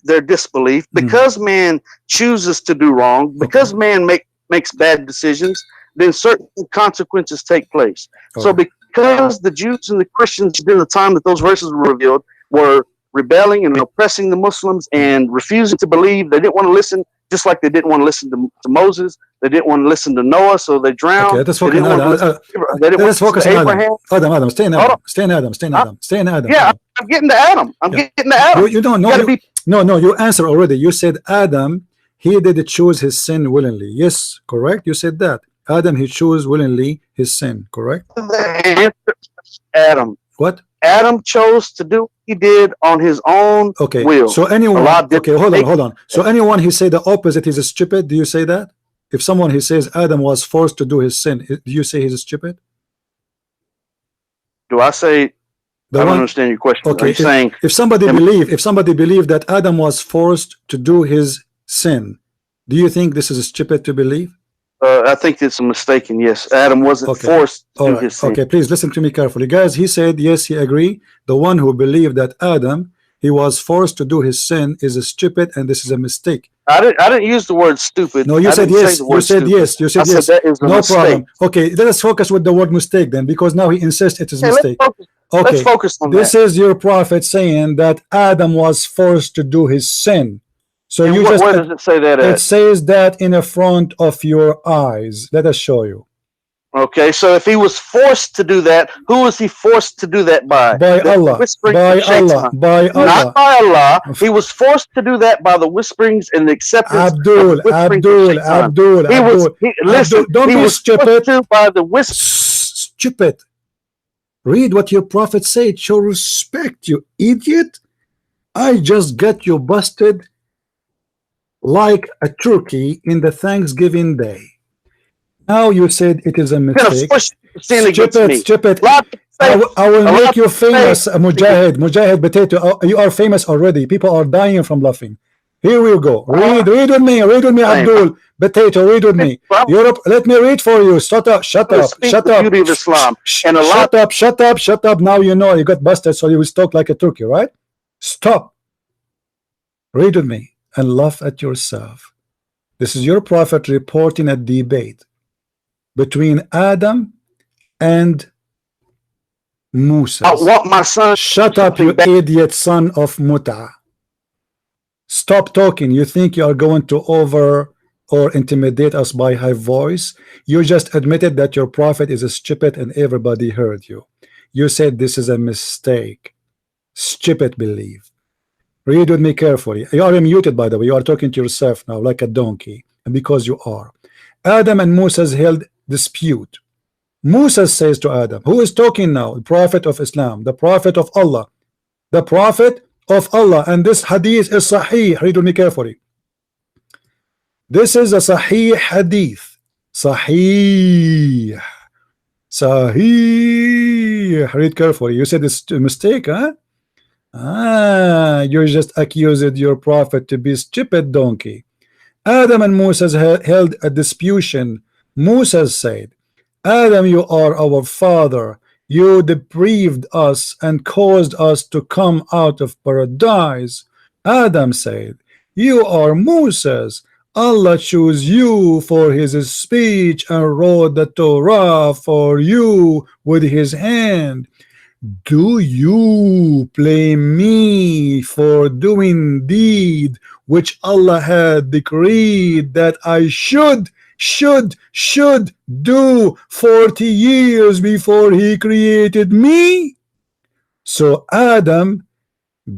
their disbelief, because man chooses to do wrong, because man makes bad decisions, then certain consequences take place. So because the Jews and the Christians during the time that those verses were revealed were rebelling and oppressing the Muslims and refusing to believe, they didn't want to listen, just like they didn't want to listen to Moses, they didn't want to listen to Noah, so they drowned. Okay, let's focus on Adam. Adam, stay in Adam. Stay in Adam. Stay in Adam. Stay in Adam. Yeah, I'm getting to Adam. I'm getting to Adam. You don't know. No, you answered already. You said Adam, he did choose his sin willingly. Yes, correct. You said that. Adam, he chose willingly his sin, correct? Adam. What? Adam chose to do what he did on his own will. So anyone, hold on. So anyone he say the opposite is stupid, do you say that? If someone he says Adam was forced to do his sin, do you say he's stupid? Do I say? I don't understand your question. Okay, saying if somebody believe that Adam was forced to do his sin, do you think this is stupid to believe? I think it's a mistaken. Yes, Adam wasn't forced to do his sin. Okay, please listen to me carefully, guys. He said yes, he agree. The one who believed that Adam he was forced to do his sin is stupid, and this is a mistake. I didn't use the word stupid. No, you said yes. You said yes. You said yes. That is a no mistake. problem. Okay, let us focus with the word mistake then, because now he insists it is a mistake. Let's focus on this that. Is your prophet saying that Adam was forced to do his sin. So and where does it say that? It says that in the front of your eyes. Let us show you. Okay, so if he was forced to do that, who was he forced to do that by? By Allah. By Allah. By Allah. Not by Allah. He was forced to do that by the whisperings and the acceptance. Abdul. Listen, don't be stupid. By the stupid. Read what your prophet said. Show respect, you idiot. I just got you busted like a turkey in the Thanksgiving day. Now you said it is a mistake. Stupid. I will make you famous, Mujahid Potato. You are famous already. People are dying from laughing. Here we go. Read with me, Abdul Potato. Read with me. Europe. Let me read for you. Shut up. Shut up. Now you know you got busted, so you will talk like a turkey, right? Stop. Read with me and laugh at yourself. This is your prophet reporting a debate between Adam and Musa. I want my son. Shut up, you idiot son of Muta. Stop talking. You think you are going to over or intimidate us by high voice? You just admitted that your prophet is a stupid and everybody heard you. You said this is a mistake. Stupid belief. Read with me carefully. You are muted, by the way. You are talking to yourself now like a donkey. because you are. Adam and Moses held dispute. Musa says to Adam, who is talking now? The Prophet of Islam, the Prophet of Allah, the Prophet of Allah. And this hadith is Sahih. Read with me carefully. This is a Sahih hadith. Sahih. Sahih. Read carefully. You said it's a mistake, huh? You just accused your prophet to be stupid donkey. Adam and Moses held a disputation. Moses said, Adam, you are our father. You deprived us and caused us to come out of paradise. Adam said, you are Moses. Allah chose you for his speech and wrote the Torah for you with his hand. Do you blame me for doing deed which Allah had decreed that I should do 40 years before he created me? So Adam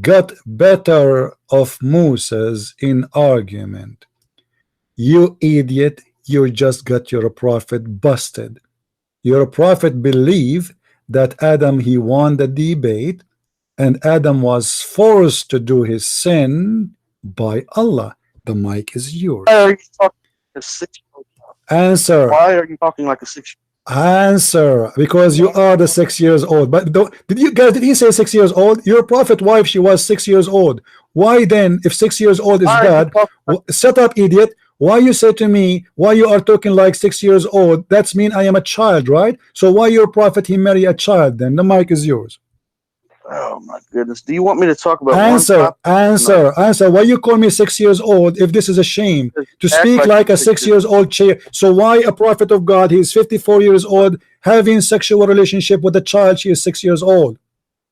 got better of Moses in argument. You idiot, you just got your prophet busted. Your prophet believed that Adam, he won the debate, and Adam was forced to do his sin by Allah. The mic is yours. Why are you talking like a 6-year-old? Answer. Why are you talking like a 6-year-old? Answer. Because you are the 6 years old. But did he say 6 years old? Your prophet wife, she was 6 years old. Why then, if 6 years old is bad, shut up, idiot. Why you say to me, why you are talking like 6 years old? That's mean I am a child, right? So why your prophet he marry a child then? The mic is yours. Oh my goodness. Do you want me to talk about answer? Why you call me 6 years old if this is a shame to speak like a 6 years old chair? So why a prophet of God, he is 54 years old, having sexual relationship with a child, she is 6 years old?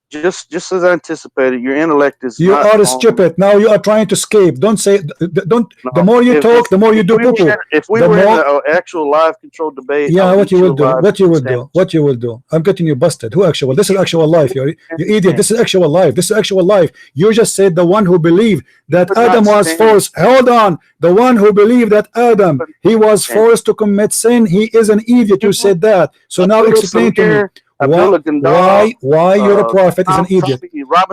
Just as I anticipated, your intellect is. You are stupid. Now you are trying to escape. Don't say. Don't. No, the more you talk, the more you do poo-poo. If we were in an actual live controlled debate, yeah, what you will do? What you will do? What you will do? I'm getting you busted. Who actual? This is actual life. You idiot. This is actual life. This is actual life. You just said the one who believed that Adam was forced. Hold on. The one who believed that Adam he was forced to commit sin. He is an idiot. You said that. So now explain to me. Why your prophet is an idiot?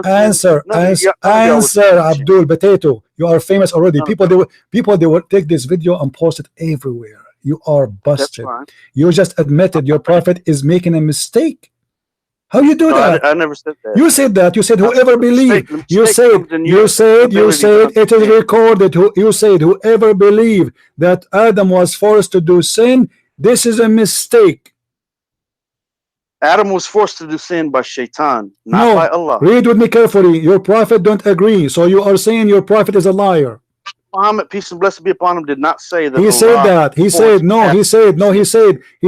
Answer, Abdul Potato. You are famous already. People they will take this video and post it everywhere. You are busted. You just admitted your prophet is making a mistake. How you do that? I never said that. You said that. You said whoever believed. You said it is recorded. You said whoever believed that Adam was forced to do sin, this is a mistake. Adam was forced to do sin by Shaitan, not by Allah. Read with me carefully. Your prophet don't agree. So you are saying your prophet is a liar. Muhammad, peace and blessing be upon him, did not say that. He said that. He said no. He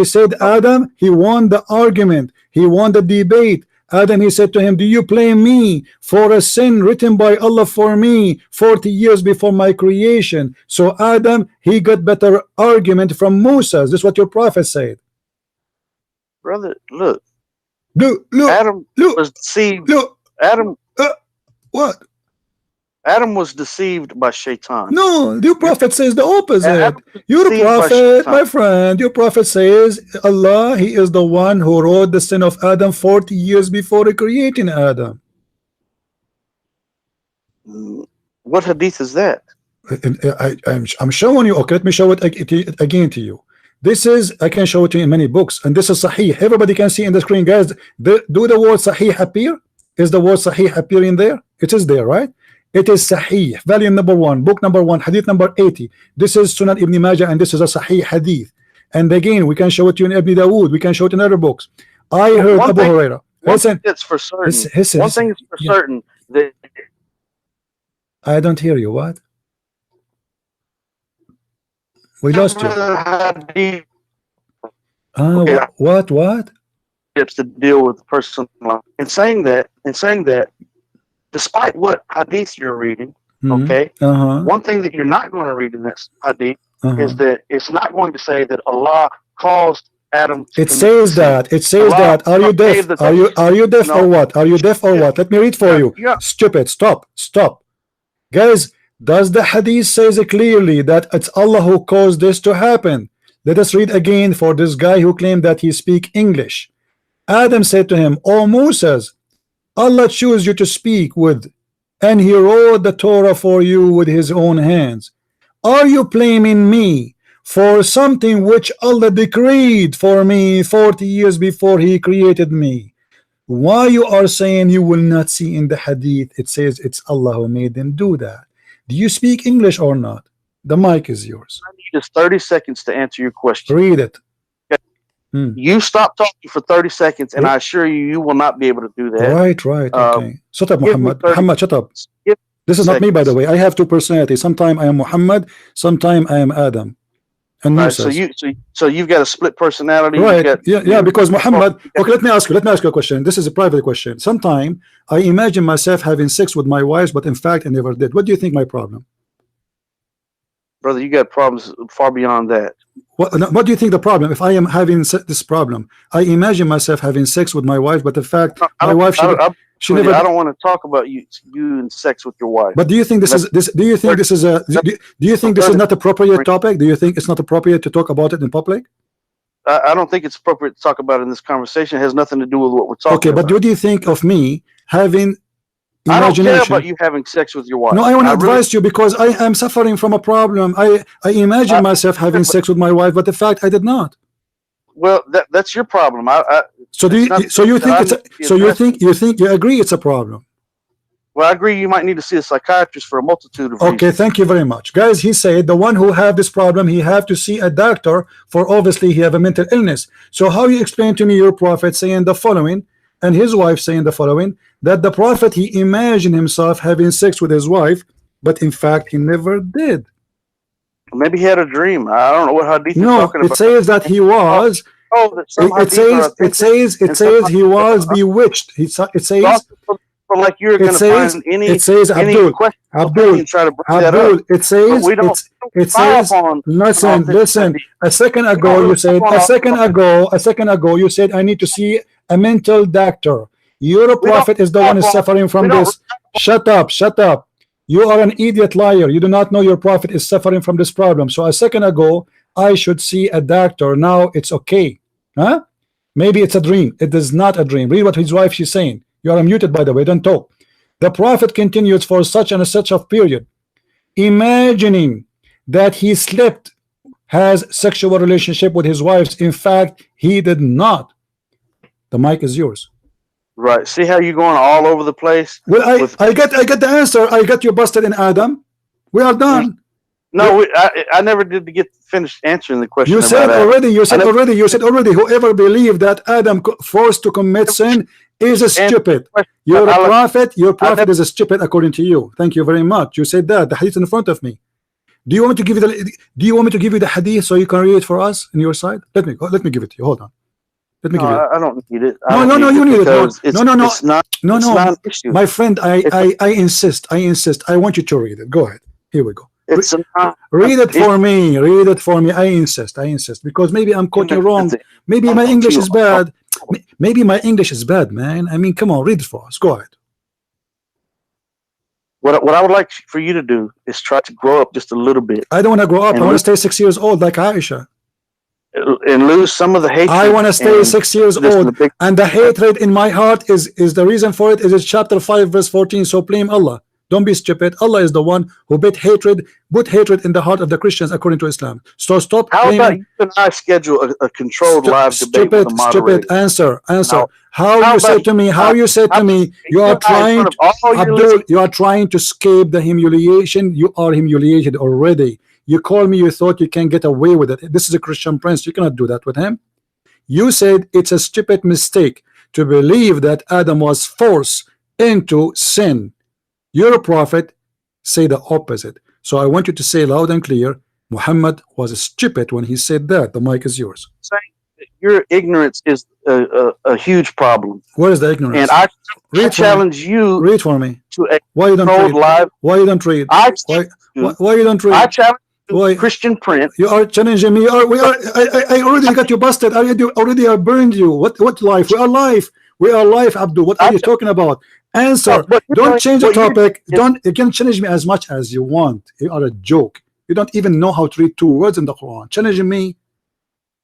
said Adam, he won the argument. He won the debate. Adam, he said to him, do you blame me for a sin written by Allah for me 40 years before my creation? So Adam, he got better argument from Moses. This is what your prophet said. Brother, look. Look. Adam was deceived. Adam. What? Adam was deceived by Shaitan. No, your prophet says the opposite. Your prophet, my friend, your prophet says Allah, he is the one who wrote the sin of Adam 40 years before creating Adam. What hadith is that? I'm showing you. Okay, let me show it again to you. This is, I can show it to you in many books, and this is Sahih. Everybody can see in the screen, guys. Do the word Sahih appear? Is the word Sahih appearing there? It is there, right? It is Sahih, volume number 1, book number 1, hadith number 80. This is Sunan Ibn Majah, and this is a Sahih hadith. And again, we can show it to you in Ibn Dawood. We can show it in other books. I heard Abu Huraira. Listen, it's for certain. One thing is for certain that I don't hear you. What? We lost you. What? To deal with the person and saying that, despite what hadith you're reading, okay, one thing that you're not going to read in this hadith is that it's not going to say that Allah caused Adam. It says that. It says that. Are you deaf? Are you deaf or what? Are you deaf or what? Let me read for you. Stupid. Stop. Guys. Does the hadith says clearly that it's Allah who caused this to happen? Let us read again for this guy who claimed that he speak English. Adam said to him, O Moses, Allah chose you to speak with, and he wrote the Torah for you with his own hands. Are you blaming me for something which Allah decreed for me 40 years before he created me? Why you are saying you will not see in the hadith it says it's Allah who made them do that? Do you speak English or not? The mic is yours. I need just 30 seconds to answer your question. Read it. You stop talking for 30 seconds, and I assure you, you will not be able to do that. Right. Okay. Shut up, Muhammad. Muhammad, shut up. This is not me, by the way. I have two personalities. Sometimes I am Muhammad. Sometimes I am Adam. And right, so you've got a split personality. Right. Yeah. Because Muhammad. Okay. Let me ask you a question. This is a private question. Sometimes I imagine myself having sex with my wives, but in fact I never did. What do you think my problem? Brother, you got problems far beyond that. What do you think the problem? If I am having this problem, I imagine myself having sex with my wife, but in fact, my wife she never. I don't want to talk about you and sex with your wife. But do you think this is not appropriate topic? Do you think it's not appropriate to talk about it in public? I don't think it's appropriate to talk about it in this conversation. It has nothing to do with what we're talking about. Okay, but what do you think of me having imagination? I don't care about you having sex with your wife. No, I want to advise you because I am suffering from a problem. I imagine myself having sex with my wife, but in fact I did not. Well, that's your problem. You agree it's a problem? Well, I agree. You might need to see a psychiatrist for a multitude of reasons. Okay, thank you very much, guys. He said the one who have this problem, he have to see a doctor for obviously he have a mental illness. So how you explain to me your prophet saying the following, and his wife saying the following, that the prophet he imagined himself having sex with his wife, but in fact he never did. Maybe he had a dream. I don't know what hadith you're talking about. It says that he was. It says he was bewitched. It says. Like you're going to find any. It says Abdul. It says. Listen. A second ago you said I need to see a mental doctor. Your prophet is the one who is suffering from this. Shut up. You are an idiot liar. You do not know your prophet is suffering from this problem. So a second ago I should see a doctor. Now it's okay. Huh? Maybe it's a dream. It is not a dream. Read what his wife she's saying. You are muted, by the way. Don't talk. The prophet continues for such and such a period, imagining that he slept, has sexual relationship with his wives. In fact, he did not. The mic is yours. Right. See how you're going all over the place? Well, I get the answer. I got you busted in Adam. We are done. No, I never did get finished answering the question. You said already. Whoever believed that Adam forced to commit sin is a stupid. You're a prophet. Your prophet is a stupid according to you. Thank you very much. You said that. The hadith in front of me. Do you want me to give you the hadith so you can read it for us in your side? Let me give it to you. Hold on. Let me give it. I don't need it. No, you need it. No. It's not an issue. My friend, I insist. I want you to read it. Go ahead. Here we go. Read it for me. I insist because maybe I'm quoting wrong. Maybe my English is bad. Man. I mean, come on, read it for us. Go ahead. What I would like for you to do is try to grow up just a little bit. I don't want to grow up. I want to stay 6 years old like Aisha. And lose some of the hatred. I want to stay 6 years old, and the hatred in my heart is the reason for it is chapter 5 verse 14. So blame Allah. Don't be stupid. Allah is the one who put hatred in the heart of the Christians according to Islam. So stop. How about you and I schedule a controlled live debate with the moderator? Stupid answer. How you said to me, you are trying, Abdul, you are trying to escape the humiliation. You are humiliated already. You call me, you thought you can get away with it. This is a Christian prince. You cannot do that with him. You said it's a stupid mistake to believe that Adam was forced into sin. Your prophet say the opposite. So I want you to say loud and clear, Muhammad was stupid when he said that. The mic is yours. Your ignorance is a huge problem. Where is the ignorance? And I challenge you. Read for me. Why you don't read? Why you don't read? Why you don't read? I challenge you, Christian Prince. You are challenging me. I already got you busted. I already burned you. What life? We are live. We are live, Abdul. What are you talking about? Answer. Don't change the topic. You can challenge me as much as you want. You are a joke. You don't even know how to read 2 words in the Quran. Challenging me.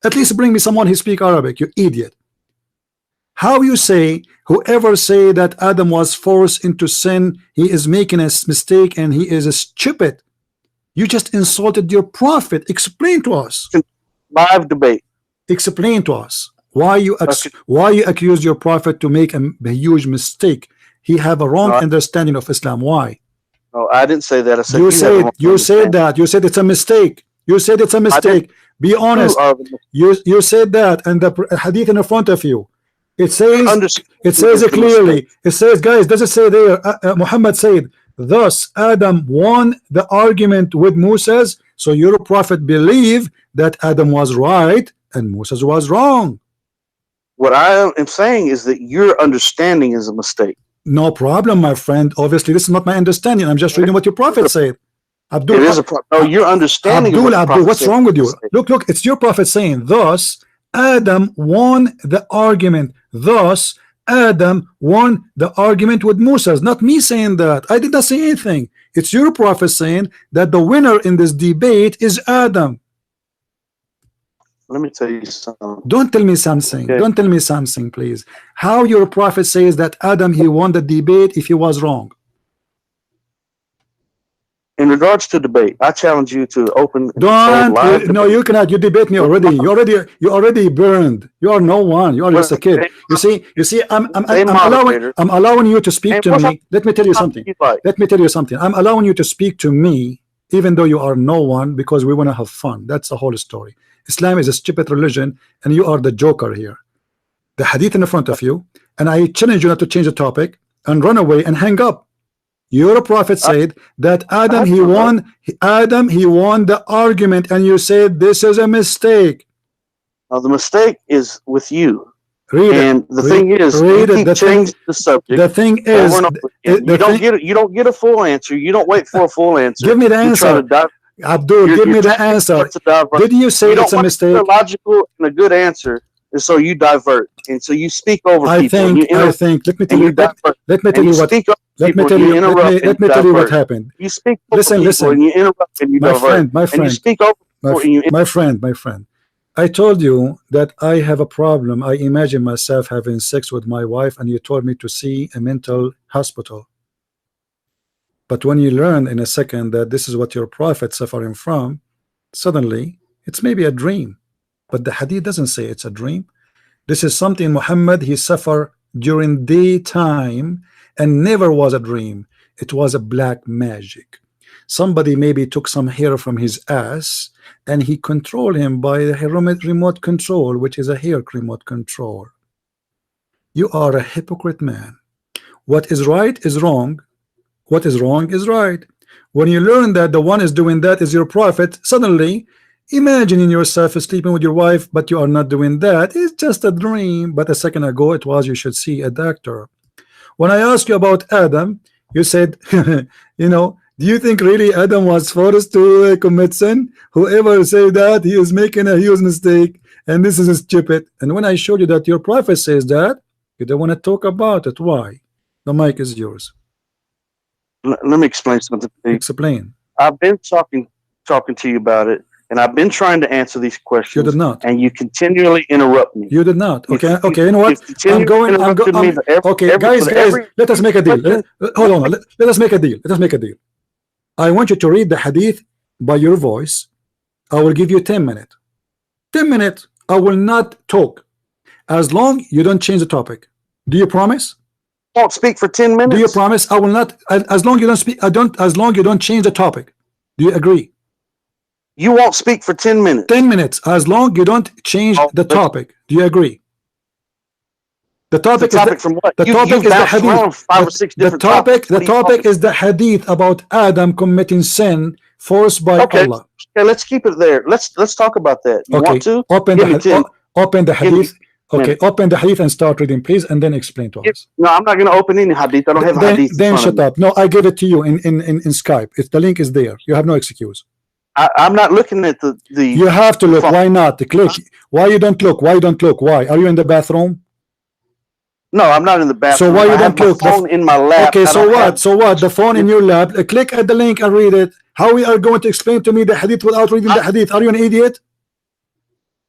At least bring me someone who speaks Arabic, you idiot. How you say, whoever say that Adam was forced into sin, he is making a mistake and he is a stupid. You just insulted your prophet. Explain to us. Live debate. Explain to us why you accuse your prophet to make a huge mistake. He have a wrong understanding of Islam. Why? No, I didn't say that. I said you said that. You said it's a mistake. You said it's a mistake. Be honest. You said that, and the hadith in front of you. It says it clearly. It says, guys, does it say there? Muhammad said, thus Adam won the argument with Moses. So your prophet believed that Adam was right and Moses was wrong. What I am saying is that your understanding is a mistake. No problem, my friend. Obviously, this is not my understanding. I'm just reading what your prophet said. Abdul, it is a problem. No, your understanding. Abdul, what's wrong with you? Look, it's your prophet saying, thus Adam won the argument. Thus Adam won the argument with Moses. Not me saying that. I did not say anything. It's your prophet saying that the winner in this debate is Adam. Let me tell you something. Don't tell me something. Okay. Don't tell me something, please. How your prophet says that Adam, he won the debate if he was wrong? In regards to debate, I challenge you to open. No, you cannot. You debate me already. You already burned. You are no one. You are just a kid. You see. I'm allowing you to speak to me. Let me tell you something. Let me tell you something. I'm allowing you to speak to me, even though you are no one, because we want to have fun. That's the whole story. Islam is a stupid religion, and you are the joker here. The hadith in front of you, and I challenge you not to change the topic and run away and hang up. Your prophet said that Adam he won the argument, and you said this is a mistake. Now the mistake is with you. The thing is, you change the subject. The thing is, you don't get a full answer. You don't wait for a full answer. Give me the answer. Abdul, give me the answer. Did you say it's a mistake? A logical and a good answer, and so you divert, and so you speak over people. I think. Let me tell you what happened. You speak over people, and you interrupt, and you divert. My friend. And you speak over my friend. I told you that I have a problem. I imagine myself having sex with my wife, and you told me to see a mental hospital. But when you learn in a second that this is what your prophet suffering from, suddenly it's maybe a dream. But the hadith doesn't say it's a dream. This is something Muhammad, he suffered during daytime and never was a dream. It was a black magic. Somebody maybe took some hair from his ass and he controlled him by the remote control, which is a hair remote control. You are a hypocrite man. What is right is wrong. What is wrong is right. When you learn that the one is doing that is your prophet, suddenly imagining yourself sleeping with your wife, but you are not doing that. It's just a dream. But a second ago it was you should see a doctor. When I asked you about Adam, you said, you know, do you think really Adam was forced to commit sin? Whoever said that, he is making a huge mistake, and this is stupid. And when I showed you that your prophet says that, you don't want to talk about it. Why? The mic is yours. Let me explain something. Explain. I've been talking to you about it, and I've been trying to answer these questions. You did not. And you continually interrupt me. You did not. Okay. You know what? Okay, guys, let us make a deal. Hold on. Let us make a deal. Let us make a deal. I want you to read the hadith by your voice. I will give you 10 minutes. 10 minutes. I will not talk as long you don't change the topic. Do you promise? Won't speak for 10 minutes. Do you promise? I will not, as long you don't speak. As long you don't change the topic. Do you agree? You won't speak for 10 minutes. 10 minutes, as long you don't change the topic. Do you agree? The topic from what? The topic is the hadith. 5 or 6 different topics. The topic is the hadith about Adam committing sin forced by Allah. Okay, let's keep it there. Let's talk about that. You want to? Open the hadith. Okay, open the hadith and start reading, please, and then explain to us. No, I'm not going to open any hadith. I don't have a hadith. Then shut up. No, I gave it to you in Skype. The link is there. You have no excuse. I'm not looking at the. You have to look. Why not? Click. Why you don't look? Why you don't look? Why? Are you in the bathroom? No, I'm not in the bathroom. So why you I don't have my look? phone in my lap. Okay, so what? Have... So what? The phone in your lap. Click at the link and read it. How we are going to explain to me the hadith without reading the hadith? Are you an idiot?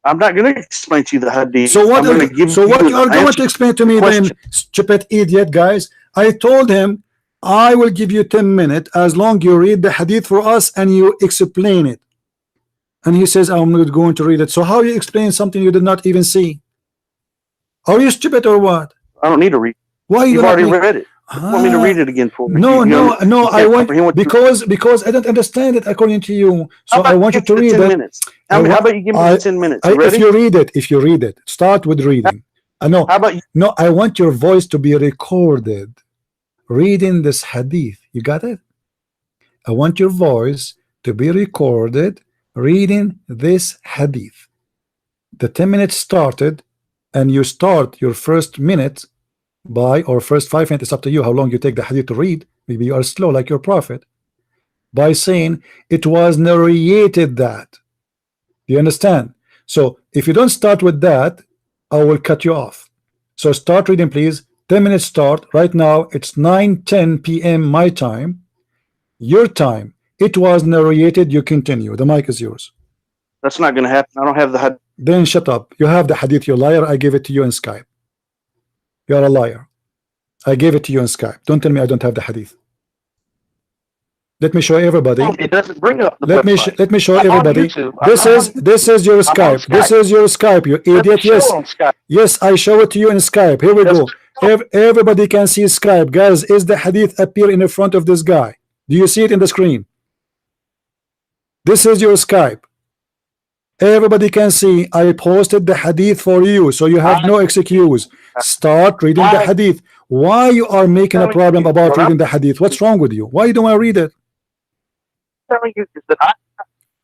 I'm not going to explain to you the hadith. So what? I'm give so what you are going answer to explain to me then, stupid idiot, guys? I told him I will give you 10 minutes as long you read the hadith for us and you explain it. And he says I'm not going to read it. So how you explain something you did not even see? Are you stupid or what? I don't need to read. Why you You've already read it. You want me to read it again for me? No, I want because I don't understand it according to you. So I want you to read it. 10 minutes. How about you give me 10 minutes? If you read it, start with reading. I know. How about you? No, I want your voice to be recorded. Reading this hadith. You got it? I want your voice to be recorded reading this hadith. The 10 minutes started, and you start your first minute by, or first 5 minutes, it's up to you how long you take the hadith to read. Maybe you are slow like your prophet, by saying it was narrated that. Do you understand? So if you don't start with that, I will cut you off. So start reading, please. 10 minutes start right now. It's 9:10 p.m. my time, your time. It was narrated. You continue. The mic is yours. That's not going to happen. I don't have the hadith. Then shut up. You have the hadith, you liar. I gave it to you in Skype. You are a liar. I gave it to you in Skype. Don't tell me I don't have the hadith. Let me show everybody. It doesn't bring up the let me show everybody. This is your Skype. This is your Skype, you idiot. Yes, I show it to you in Skype. Here we go. Everybody can see Skype. Guys, is the hadith appear in the front of this guy? Do you see it in the screen? This is your Skype. Everybody can see I posted the hadith for you, so you have no excuse. Start reading the hadith. Why you are making a problem about reading the hadith? What's wrong with you? Why you don't want to read it? Telling you is that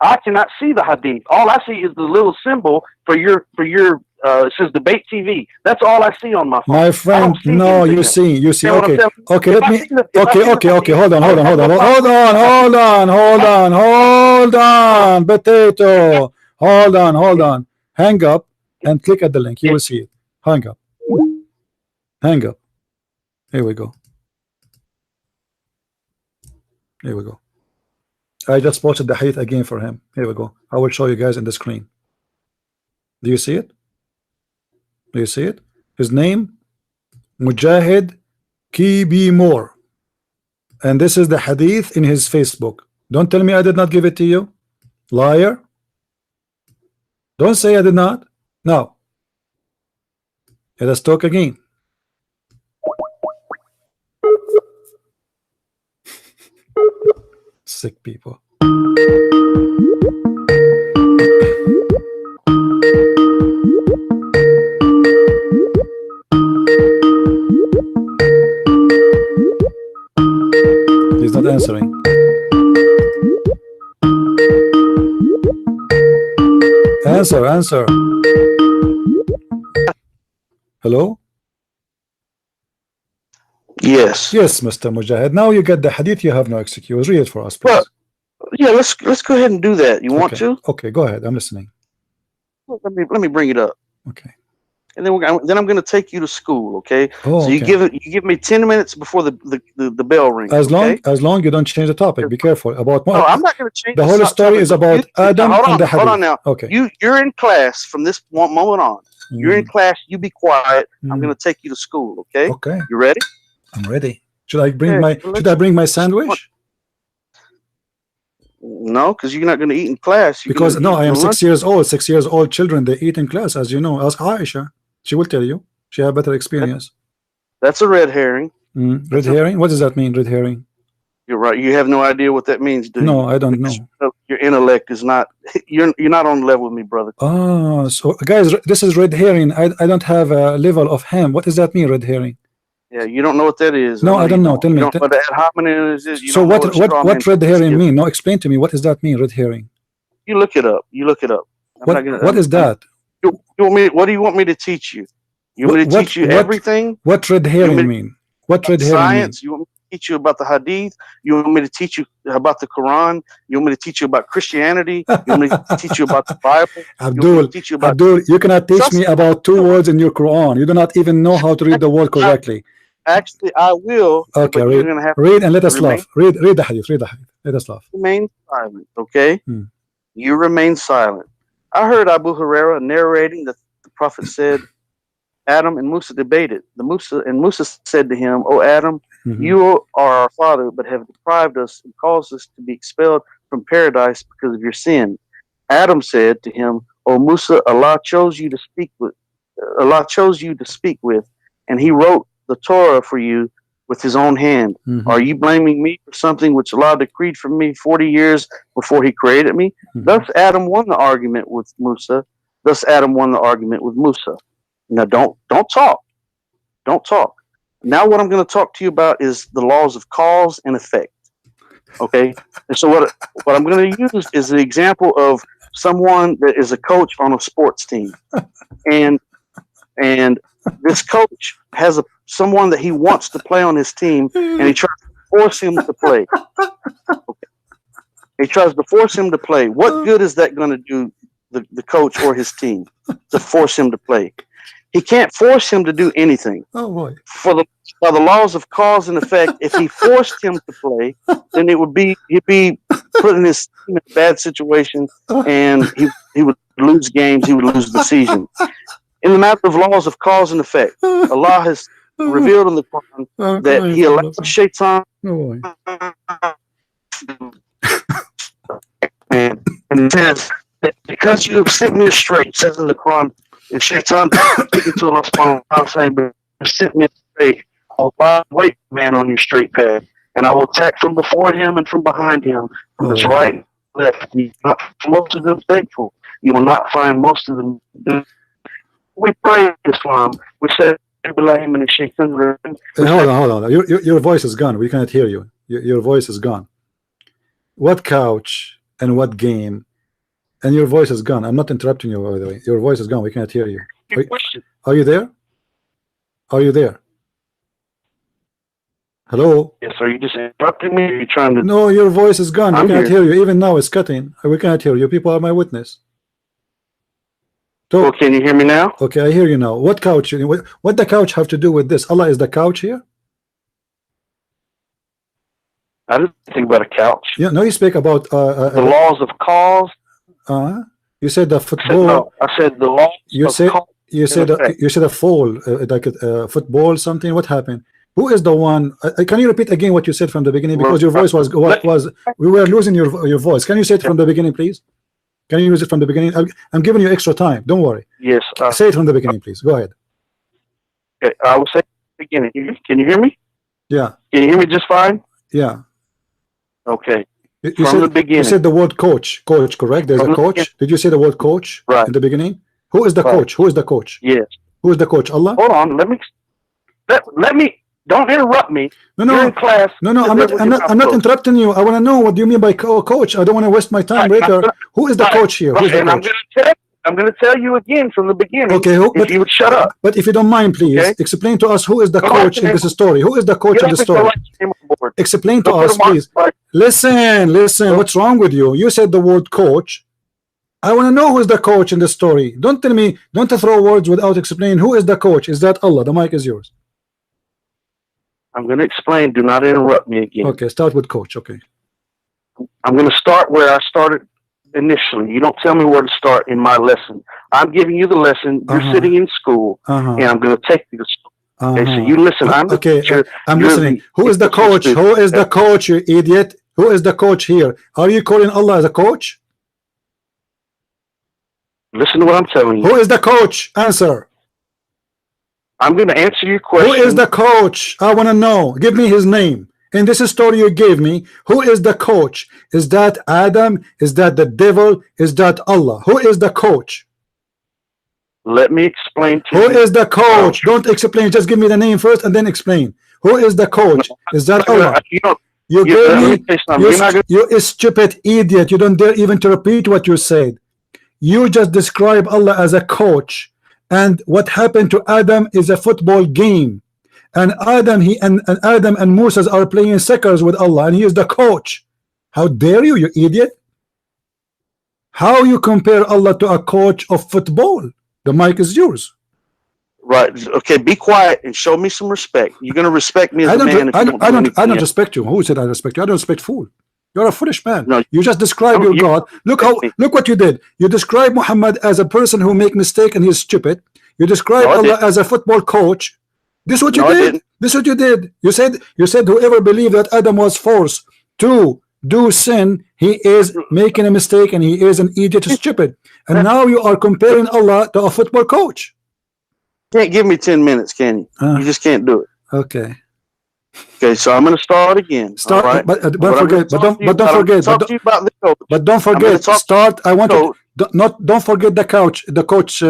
I cannot see the hadith. All I see is the little symbol for your it says debate TV. That's all I see on my phone. My friend, no, you see. Okay, let me. Okay. Hold on. Potato. Hold on. Hang up and click at the link. You will see it. Hang up. Here we go. I just posted the hadith again for him. Here we go. I will show you guys in the screen. Do you see it? His name, Mujahid More. And this is the hadith in his Facebook. Don't tell me I did not give it to you. Liar. Don't say I did not. No. Let us talk again. Sick people. He's not answering. Answer. Hello? Yes, Mr. Mujahid. Now you get the hadith. You have no excuse. Read it for us, please. Well, yeah, let's go ahead and do that. You want to? Okay, go ahead. I'm listening. Let me bring it up. Okay. And then I'm going to take you to school. Okay. Oh, so you give me 10 minutes before the bell rings. As long you don't change the topic. Be careful about. No, I'm not going to change the whole story. Is about Adam and the hadith. Hold on now. Okay. You're in class from this moment on. You're in class. You be quiet. I'm going to take you to school. Okay. Okay. You ready? I'm ready. Should I bring my sandwich? No, because you're not going to eat in class. Because I am 6 years old. 6 years old children, they eat in class, as you know. Ask Aisha. She will tell you. She have better experience. That's a red herring. Red herring? What does that mean, red herring? You're right. You have no idea what that means, do you? No, I don't know. Your intellect is not. You're not on the level with me, brother. Oh, so guys, this is red herring. I don't have a level of ham. What does that mean, red herring? Yeah, you don't know what that is. No, I don't know. Tell me. You don't know what ad hominem is. So what red herring mean? No, explain to me. What does that mean, red herring? You look it up. What is that? You want me? What do you want me to teach you? You want me to teach you everything? What red herring mean? What red herring science? mean? teach you about the Hadith? You want me to teach you about the Quran? You want me to teach you about Christianity? You want me to teach you about the Bible? Abdul, you cannot teach me about 2 words in your Quran. You do not even know how to read the word correctly. Actually, I will. Okay, but read, you're gonna have read and let us laugh. Read the hadith. Read the hadith. Let us laugh. Remain silent, okay? You remain silent. I heard Abu Huraira narrating that the Prophet said, Adam and Musa debated. Musa said to him, "O Adam, you are our father, but have deprived us and caused us to be expelled from paradise because of your sin." Adam said to him, "O Musa, Allah chose you to speak with, and He wrote the Torah for you with His own hand. Are you blaming me for something which Allah decreed for me 40 years before He created me?" Thus Adam won the argument with Musa. Now don't talk. Don't talk. Now what I'm going to talk to you about is the laws of cause and effect. Okay? And so what I'm going to use is the example of someone that is a coach on a sports team. And this coach has someone that he wants to play on his team, and he tries to force him to play. Okay. He tries to force him to play. What good is that going to do the coach or his team to force him to play? He can't force him to do anything. Oh boy! By the laws of cause and effect, if he forced him to play, then he'd be putting his team in a bad situation, and he would lose games. He would lose the season. In the matter of laws of cause and effect, Allah has revealed in the Quran that He allowed Shaitan, and it says that because you have set me straight, says in the Quran, and Shaitan speaking to Allah subhanahu wa ta'ala saying, "But set me straight, I'll wait man on your straight path, and I will attack from before him and from behind him, from his right and left. You will not find most of them thankful. You will not find most of them." We pray in Islam. We say, "Hold on. Your voice is gone. We cannot hear you. Your voice is gone. What couch and what game? And your voice is gone. I'm not interrupting you, by the way. Your voice is gone. We cannot hear you. Are you there? Are you there? Hello? Yes, are you just interrupting me? Or are you trying to... No, your voice is gone. We cannot hear you. Even now it's cutting. We cannot hear you. People are my witness. Well, can you hear me now? Okay, I hear you now. What couch? What the couch have to do with this? Allah is the couch here? I didn't think about a couch. Yeah, no, you speak about the laws of cause. You said the football. No, I said the laws of cause. You said a fall, like a football something. What happened? Who is the one? Can you repeat again what you said from the beginning? Because your voice was we were losing your voice. Can you say it from the beginning, please? Can you use it from the beginning? I'm giving you extra time. Don't worry. Yes. Say it from the beginning, please. Go ahead. Okay, I will say the beginning. Can you hear me? Yeah. Can you hear me just fine? Yeah. Okay. From the beginning. You said the word coach. Coach, correct? There's a coach. Did you say the word coach in the beginning? Who is the coach? Who is the coach? Yes. Who is the coach? Allah? Hold on. Let me. Don't interrupt me. No. You're in class. No. I'm not interrupting you. I want to know what do you mean by coach. I don't want to waste my time later. Who is the coach here? Who's the coach? I'm going to tell you again from the beginning. Okay. If you would shut up. But if you don't mind, please explain to us who is the coach in this story. Who is the coach in the story? Explain to us, please. Listen. What's wrong with you? You said the word coach. I want to know who is the coach in the story. Don't tell me. Don't throw words without explaining. Who is the coach? Is that Allah? The mic is yours. I'm going to explain. Do not interrupt me again. Okay, start with coach. Okay. I'm going to start where I started initially. You don't tell me where to start in my lesson. I'm giving you the lesson. You're sitting in school, and I'm going to take you to school. Okay, so you listen. I'm listening. Who is the coach? Who is the coach, you idiot? Who is the coach here? Are you calling Allah as a coach? Listen to what I'm telling you. Who is the coach? Answer. I'm going to answer your question. Who is the coach? I want to know. Give me his name. In this story you gave me, who is the coach? Is that Adam? Is that the devil? Is that Allah? Who is the coach? Let me explain to you. Who is the coach? Don't explain. Just give me the name first and then explain. Who is the coach? Is that Allah? You gave me. You stupid idiot. You don't dare even to repeat what you said. You just describe Allah as a coach. And what happened to Adam is a football game. and Adam and Adam and Moses are playing checkers with Allah, and he is the coach. How dare you, you idiot? How you compare Allah to a coach of football? The mic is yours. Right. Okay. Be quiet and show me some respect. You're going to respect me as a man. I don't respect you. Who said I respect you? I don't respect fool. You're a foolish man. No, you just describe your God. Look what you did. You describe Muhammad as a person who make mistake and he's stupid. You describe Allah as a football coach. This is what you did. This is what you did. You said whoever believed that Adam was forced to do sin, he is making a mistake and he is an idiot, stupid. And now you are comparing Allah to a football coach. Can't give me 10 minutes, can you? You just can't do it. Okay. Okay, so I'm going to start again. Start, right? but don't forget. But don't forget. Start. I want to don't forget the coach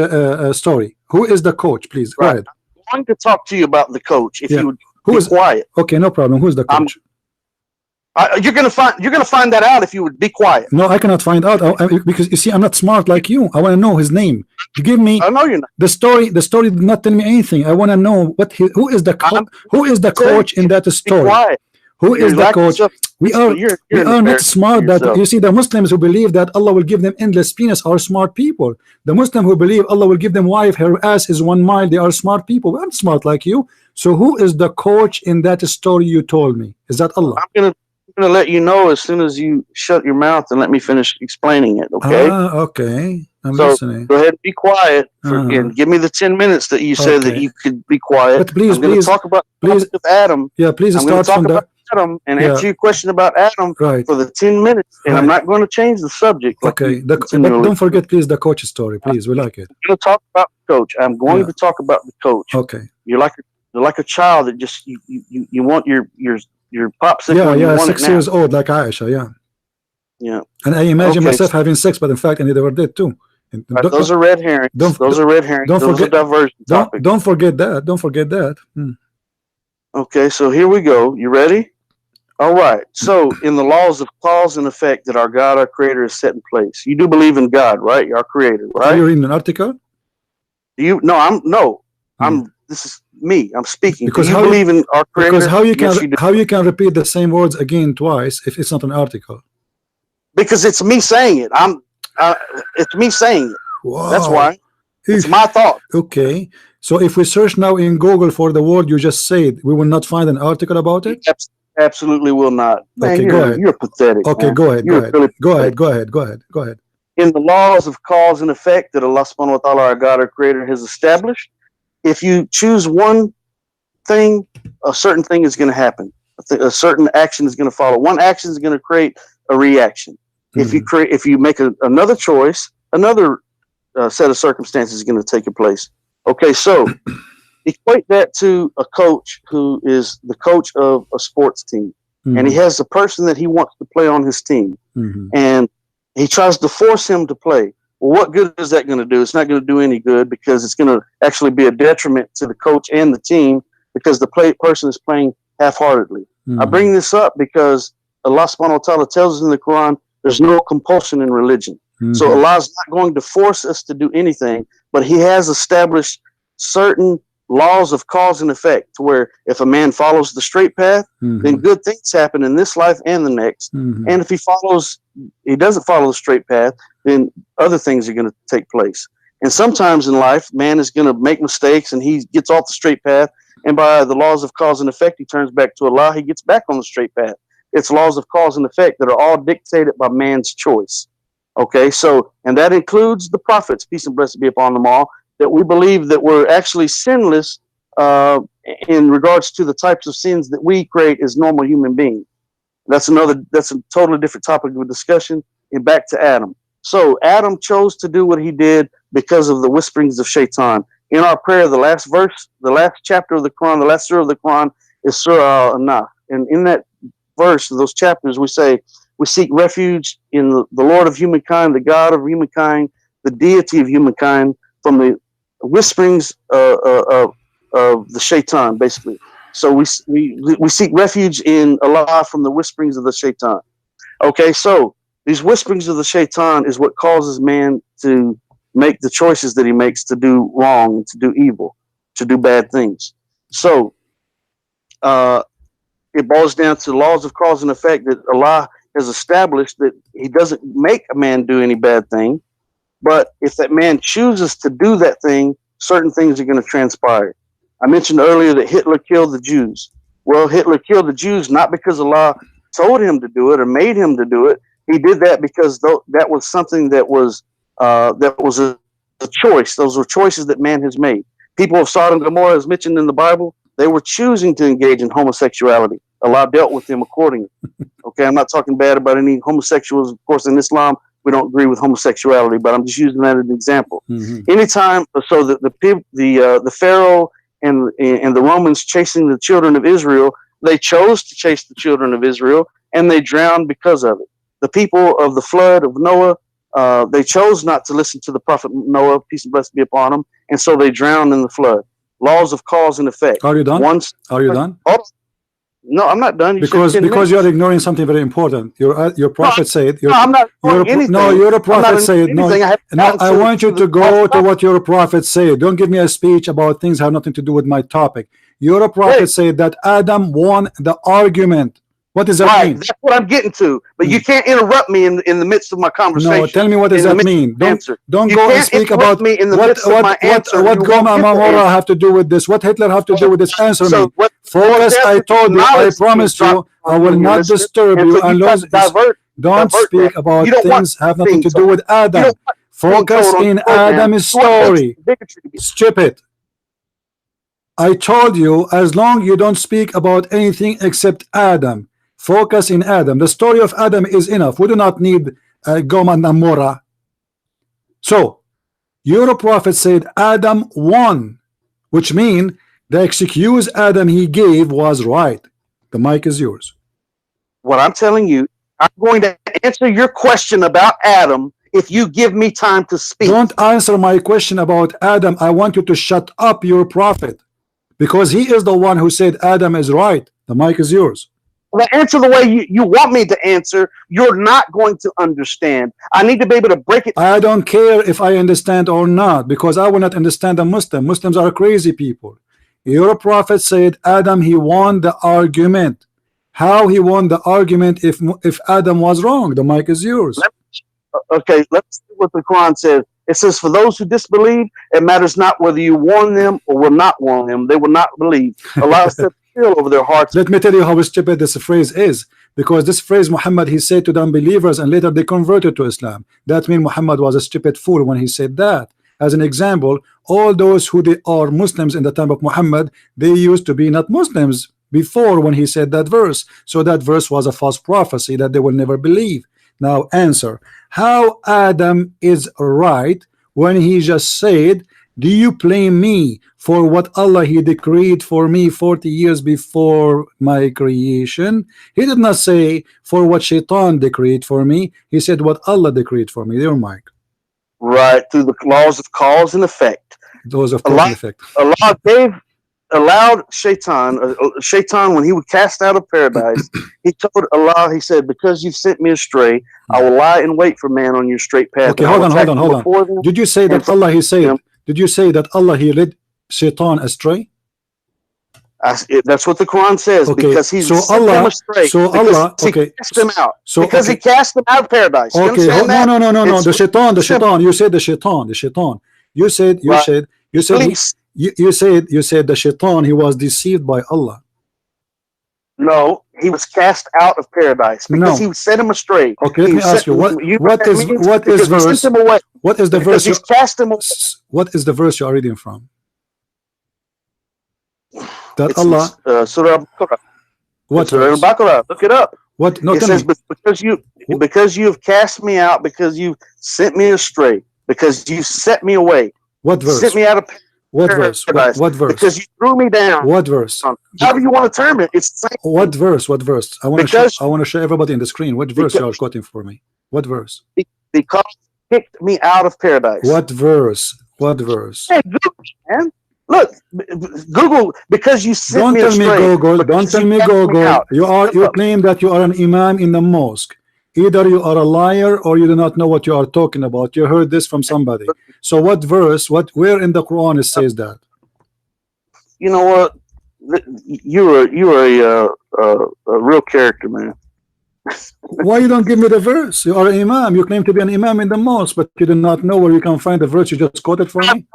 story. Who is the coach? Please go ahead. I'm going to talk to you about the coach. If you would be quiet. Okay, no problem. Who's the coach? You're gonna find that out if you would be quiet. No, I cannot find out because you see, I'm not smart like you. I want to know his name. You give me. I know you're not. The story did not tell me anything. I want to know who is the coach in that story. Who is the coach? We are not smart. That you see, the Muslims who believe that Allah will give them endless penis are smart people. The Muslim who believe Allah will give them wife, her ass is 1 mile, they are smart people. I'm smart like you. So who is the coach in that story you told me? Is that Allah? I'm gonna let you know as soon as you shut your mouth and let me finish explaining it. Okay. Okay. I'm listening. Go ahead and be quiet and give me the 10 minutes that you said that you could be quiet. But please, talk about with Adam. Yeah, please start from Adam and answer your question about Adam for the 10 minutes, and I'm not going to change the subject. Okay. But don't forget, please, the coach story. Please, we like it. I'm going to talk about the coach. I'm going to talk about the coach. Okay. You're like a child that just you want your popsicle. Yeah, 6 years old, like Aisha. Yeah. And I imagine myself having sex, but in fact, I never did too. Right, those are red herrings. Those are red herrings. Those are diversion topics. Don't forget that. Don't forget that. Okay, so here we go. You ready? All right. So, in the laws of cause and effect that our God, our Creator, has set in place, you do believe in God, right? Our Creator, right? Are you reading an article? This is me. I'm speaking. Because do you believe in our Creator? Because how you can repeat the same words again twice if it's not an article? Because it's me saying it. It's me saying it. Wow. That's why. It's my thought. Okay. So if we search now in Google for the word you just said, we will not find an article about it? Absolutely will not. Man, okay, go ahead. You're pathetic. Okay, man. Go ahead. Really Go ahead. In the laws of cause and effect that Allah subhanahu wa ta'ala, our God, our Creator, has established, if you choose one thing, a certain thing is going to happen. A certain action is going to follow. One action is going to create a reaction. If you make another choice, another set of circumstances is going to take place. Okay, so equate that to a coach who is the coach of a sports team, and he has a person that he wants to play on his team, and he tries to force him to play. Well, what good is that going to do? It's not going to do any good because it's going to actually be a detriment to the coach and the team because the person is playing half-heartedly. I bring this up because Allah subhanahu wa ta'ala tells us in the Quran, there's no compulsion in religion. So Allah's not going to force us to do anything, but He has established certain laws of cause and effect to where if a man follows the straight path, then good things happen in this life and the next. And if he doesn't follow the straight path, then other things are going to take place. And sometimes in life, man is going to make mistakes and he gets off the straight path. And by the laws of cause and effect, he turns back to Allah. He gets back on the straight path. It's laws of cause and effect that are all dictated by man's choice. Okay, so, and that includes the prophets, peace and blessing be upon them all, that we believe that we're actually sinless in regards to the types of sins that we create as normal human beings. That's a totally different topic of discussion. And back to Adam. So Adam chose to do what he did because of the whisperings of Shaitan. In our prayer, the last verse, the last chapter of the Quran, the last surah of the Quran is Surah Al-Anaf. And in that verse, those chapters, we say, we seek refuge in the Lord of humankind, the God of humankind, the deity of humankind, from the whisperings of the Shaitan, basically. So we seek refuge in Allah from the whisperings of the Shaitan. Okay, so these whisperings of the Shaitan is what causes man to make the choices that he makes to do wrong, to do evil, to do bad things. So it boils down to laws of cause and effect that Allah has established, that He doesn't make a man do any bad thing, but if that man chooses to do that thing, certain things are going to transpire. I mentioned earlier that Hitler killed the Jews. Well, Hitler killed the Jews not because Allah told him to do it or made him to do it. He did that because that was something that was a choice. Those were choices that man has made. People of Sodom and Gomorrah, as mentioned in the Bible, they were choosing to engage in homosexuality. Allah dealt with them accordingly. Okay, I'm not talking bad about any homosexuals. Of course, in Islam, we don't agree with homosexuality, but I'm just using that as an example. Anytime, so that the Pharaoh and the Romans chasing the children of Israel, they chose to chase the children of Israel, and they drowned because of it. The people of the flood of Noah, they chose not to listen to the prophet Noah, peace and blessing be upon him, and so they drowned in the flood. Laws of cause and effect. Are you done? Are you done? Oh, no, I'm not done. Because you are ignoring something very important. Your prophet said. No, I'm not ignoring anything. No, your prophet said. No, I want you to go to what your prophet said. Don't give me a speech about things that have nothing to do with my topic. Your prophet said that Adam won the argument. What does that mean? That's what I'm getting to. But you can't interrupt me in the midst of my conversation. No, tell me what does that mean. Don't go and speak about me in the midst of my answer. What Goma Mamora have to do with this? What Hitler have to do with this? Answer me. Focus. I told you. I promised you. I will not disturb you unless don't speak about things have nothing to do with Adam. Focus in Adam's story. Stupid. I told you, as long you don't speak about anything except Adam. Focus in Adam. The story of Adam is enough. We do not need Goma Namora. So, your prophet said Adam won, which means the excuse Adam he gave was right. The mic is yours. What I'm telling you, I'm going to answer your question about Adam if you give me time to speak. Don't answer my question about Adam. I want you to shut up your prophet, because he is the one who said Adam is right. The mic is yours. Well, answer the way you want me to answer. You're not going to understand. I need to be able to break it. I don't care if I understand or not, because I will not understand a Muslim. Muslims are crazy people. Your prophet said Adam, he won the argument. How he won the argument if Adam was wrong? The mic is yours. Okay, let's see what the Quran says. It says, for those who disbelieve, it matters not whether you warn them or will not warn them. They will not believe. Allah said over their hearts. Let me tell you how stupid this phrase is, because this phrase Muhammad he said to the unbelievers, and later they converted to Islam. That means Muhammad was a stupid fool when he said that. As an example, all those who are Muslims in the time of Muhammad, they used to be not Muslims before when he said that verse. So that verse was a false prophecy that they will never believe. Now answer, how Adam is right when he just said, do you blame me for what Allah he decreed for me 40 years before my creation? He did not say for what Shaitan decreed for me. He said what Allah decreed for me. Your mic. Right, through the laws of cause and effect. Those of cause and effect. Allah allowed Shaitan, when he was cast out of paradise, he told Allah, he said, because you've sent me astray, I will lie in wait for man on your straight path. Okay, hold on. Did you say that Allah he said? Did you say that Allah he led Shaitan astray? That's what the Quran says. Okay. Because he's so Allah, astray. So Allah, okay. He cast him out. So because he cast him out of paradise. Okay. No. The Shaitan. You said the Shaitan. You said the Shaitan. He was deceived by Allah. No, he was cast out of paradise because he set him astray. Okay, let me ask you, what is verse? What is the verse? What is the verse you are reading from? That it's Allah. Surah Al-Baqarah. What Surah Al-Baqarah? Look it up. What? No, it says because you have cast me out, because you sent me astray, because you set me away. What verse? Sent me out of. What verse? What verse? Because you threw me down. What verse? However you want to term it, it's the same. What verse? What verse? I want to show everybody in the screen. What verse you are quoting for me? What verse? Because you kicked me out of paradise. What verse? What verse? Hey, Google, man. Look, Google, because you sent me astray. Don't tell me Google. You claim that you are an imam in the mosque. Either you are a liar or you do not know what you are talking about. You heard this from somebody. So what verse, where in the Quran it says that? You know what? you're a real character, man. Why you don't give me the verse? You are an imam. You claim to be an imam in the mosque, but you do not know where you can find the verse. You just quoted for me.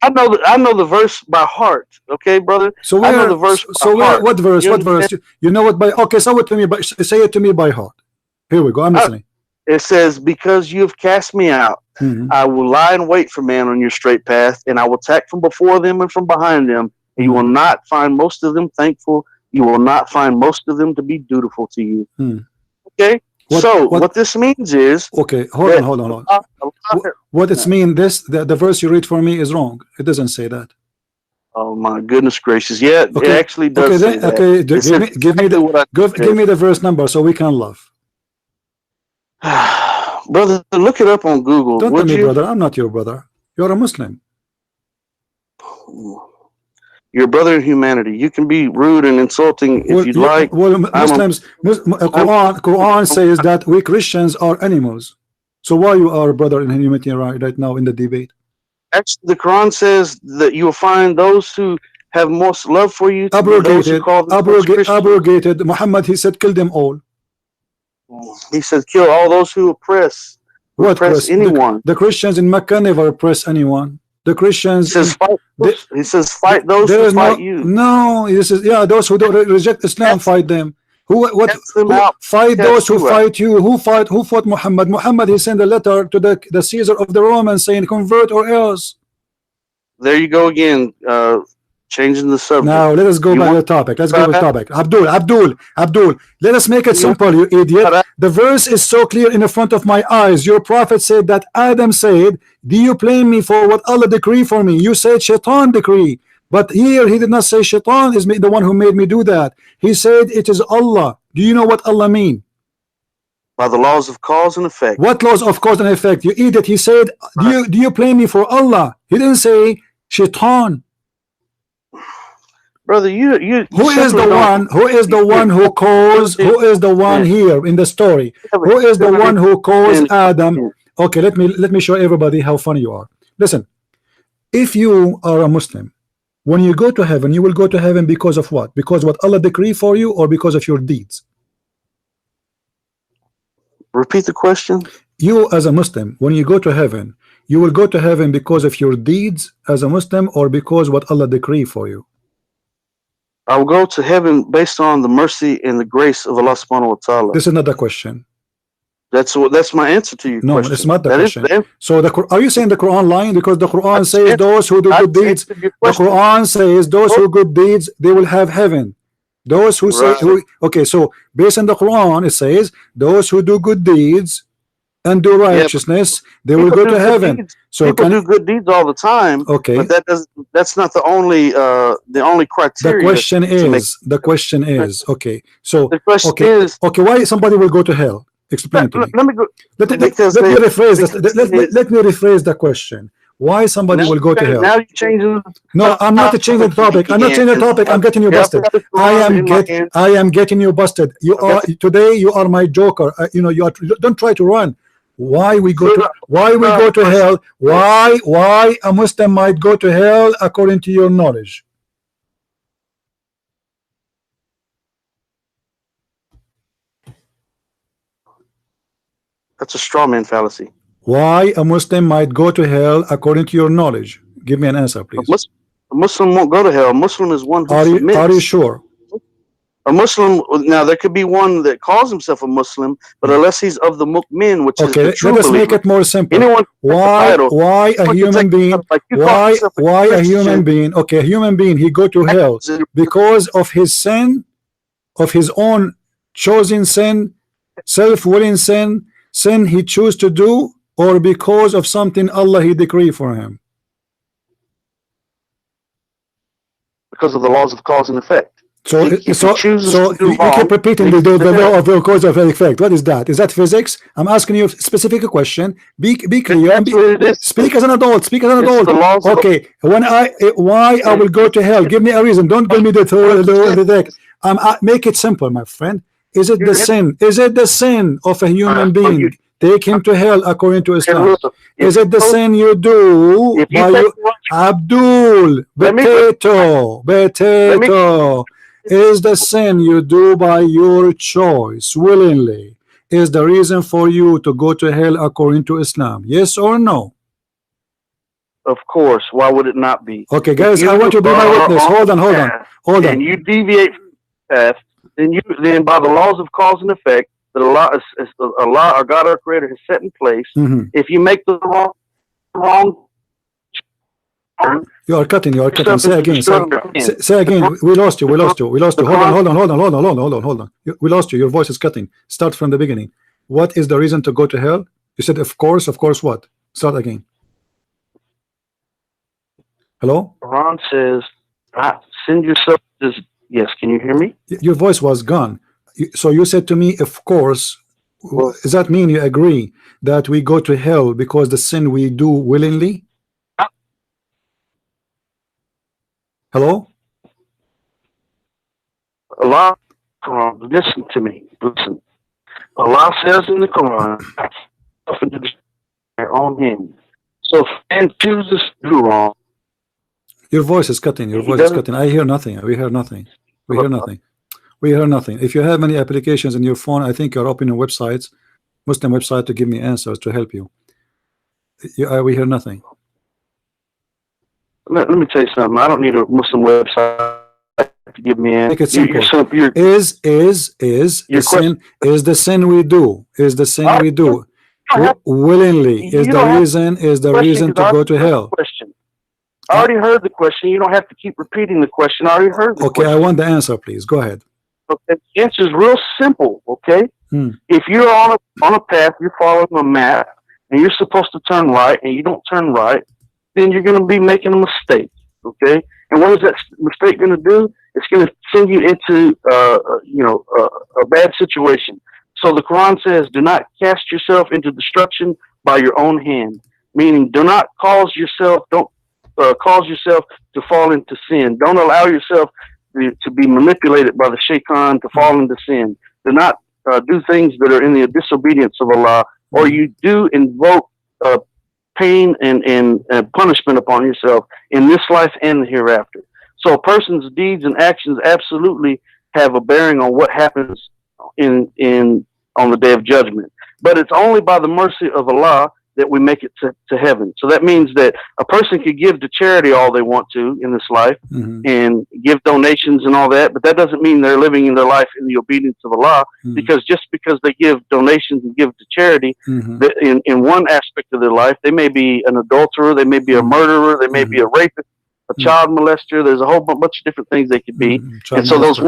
I know the verse by heart. Okay, brother. So where? I know the verse. So where? Heart. What verse? What verse? You know what by? Okay, say it to me. But say it to me by heart. Here we go. I'm listening. It says, "Because you have cast me out, I will lie in wait for man on your straight path, and I will attack from before them and from behind them. And you will not find most of them thankful. You will not find most of them to be dutiful to you." Okay. What this means is, okay, hold on. What it means, the verse you read for me is wrong. It doesn't say that. Oh my goodness gracious! Yeah, okay. It actually does. Okay, say that. Okay. Give me the verse number so we can laugh. Brother, look it up on Google. Don't tell me, brother. I'm not your brother. You're a Muslim. Your brother in humanity. You can be rude and insulting if you'd like. Well, Muslims, Quran says that we Christians are animals. So why you are a brother in humanity right now in the debate? Actually, the Quran says that you will find those who have most love for you. Abrogated. Muhammad, he said, kill them all. He said, kill all those who oppress. What oppress anyone? The Christians in Mecca never oppress anyone. The Christians. He says, fight those who fight you. No, this is those who don't reject Islam, fight them. Who fight those who fight you? Who fought Muhammad? Muhammad, he sent a letter to the Caesar of the Romans saying, convert or else. There you go again, changing the subject. Now let us go back to the topic. Let's go to the topic. Abdul, let us make it simple, you idiot. The verse is so clear in the front of my eyes. Your prophet said that Adam said, do you blame me for what Allah decree for me? You said Shaitan decree. But here he did not say Shaitan is the one who made me do that. He said it is Allah. Do you know what Allah mean? By the laws of cause and effect. What laws of cause and effect? You idiot. He said, do you blame me for Allah? He didn't say Shaitan. Brother, you who is the one who caused, who is the one here in the story? Who is the one who caused Adam? Okay, let me show everybody how funny you are. Listen, if you are a Muslim, when you go to heaven, you will go to heaven because of what? Because what Allah decree for you, or because of your deeds? Repeat the question. You as a Muslim, when you go to heaven, you will go to heaven because of your deeds as a Muslim, or because what Allah decree for you? I will go to heaven based on the mercy and the grace of Allah subhanahu wa ta'ala. This is not the question. That's my answer to you. No, question. It's not the question. So are you saying the Quran lying? Because the Quran says those who do good deeds. The Quran says those who good deeds, they will have heaven. Those who say okay, so based on the Quran, it says those who do good deeds and do righteousness, they will go to heaven. So people do good deeds all the time. Okay, but that's not the only criteria. The question is okay. So the question is okay, why somebody will go to hell? Explain to me. Let me go. Let me rephrase the question. Why somebody will go to hell? Now you're changing. No, I'm not changing the topic. I'm not changing the topic. I'm getting you busted. I am getting you busted. You are today. You are my joker. You are. Don't try to run. Why we go to hell? Why a Muslim might go to hell according to your knowledge? That's a straw man fallacy. Why a Muslim might go to hell according to your knowledge? Give me an answer, please. A Muslim won't go to hell. A Muslim is one who submits. Are you sure? A Muslim, now there could be one that calls himself a Muslim, but unless he's of the mu'min, which is the true let us believer, make it more simple. Why a human being? Why a human being? Okay, a human being, he go to hell because of his sin, of his own chosen sin, self-willing sin he choose to do, or because of something Allah he decree for him? Because of the laws of cause and effect. So you keep repeating the law of the cause of effect. What is that? Is that physics? I'm asking you a specific question. Be clear. Speak as an adult. Speak as an adult. Okay. Why I will go to hell? Give me a reason. Don't give me the make it simple, my friend. Is it the sin? Is it the sin of a human being? Take him to hell according to Islam. Is it the sin you do? Abdul, potato is the sin you do by your choice willingly is the reason for you to go to hell according to Islam. Yes or no? Of course. Why would it not be? Okay, guys, I want you to be my witness. Hold on. And you deviate from the path, then by the laws of cause and effect that Allah or God our Creator has set in place, if you make the wrong turn, you are cutting. Say again. Say again. We lost you. Hold on. We lost you. Your voice is cutting. Start from the beginning. What is the reason to go to hell? You said, of course. What? Start again. Hello? Quran says, send yourself to... Yes, can you hear me? Your voice was gone. So you said to me, of course. Well, does that mean you agree that we go to hell because the sin we do willingly? Hello? Allah, Quran, listen to me. Listen. Allah says in the Quran, on him. So if man chooses to do wrong, your voice is cutting. I hear nothing. We hear nothing. If you have any applications in your phone, I think you're opening websites, Muslim website, to give me answers to help you. We hear nothing. Let me tell you something. I don't need a Muslim website to give me an answer. Make it simple. Is the sin we do willingly is the reason to go to hell. I already heard the question. You don't have to keep repeating the question. I already heard the question. I want the answer, please. Go ahead. Okay. The answer is real simple, okay? If you're on a path, you're following a map, and you're supposed to turn right, and you don't turn right, then you're going to be making a mistake, okay? And what is that mistake going to do? It's going to send you into, a bad situation. So the Quran says, do not cast yourself into destruction by your own hand, meaning do not cause yourself to fall into sin. Don't allow yourself to be manipulated by the shaitan to fall into sin. Do not do things that are in the disobedience of Allah, or you do invoke pain and punishment upon yourself in this life and the hereafter. So a person's deeds and actions absolutely have a bearing on what happens on the day of judgment. But it's only by the mercy of Allah that we make it to heaven. So that means that a person could give to charity all they want to in this life and give donations and all that, but that doesn't mean they're living in their life in the obedience of Allah, because just because they give donations and give to charity, in one aspect of their life, they may be an adulterer, they may be a murderer, they may be a rapist, a child molester. There's a whole bunch of different things they could be. And so those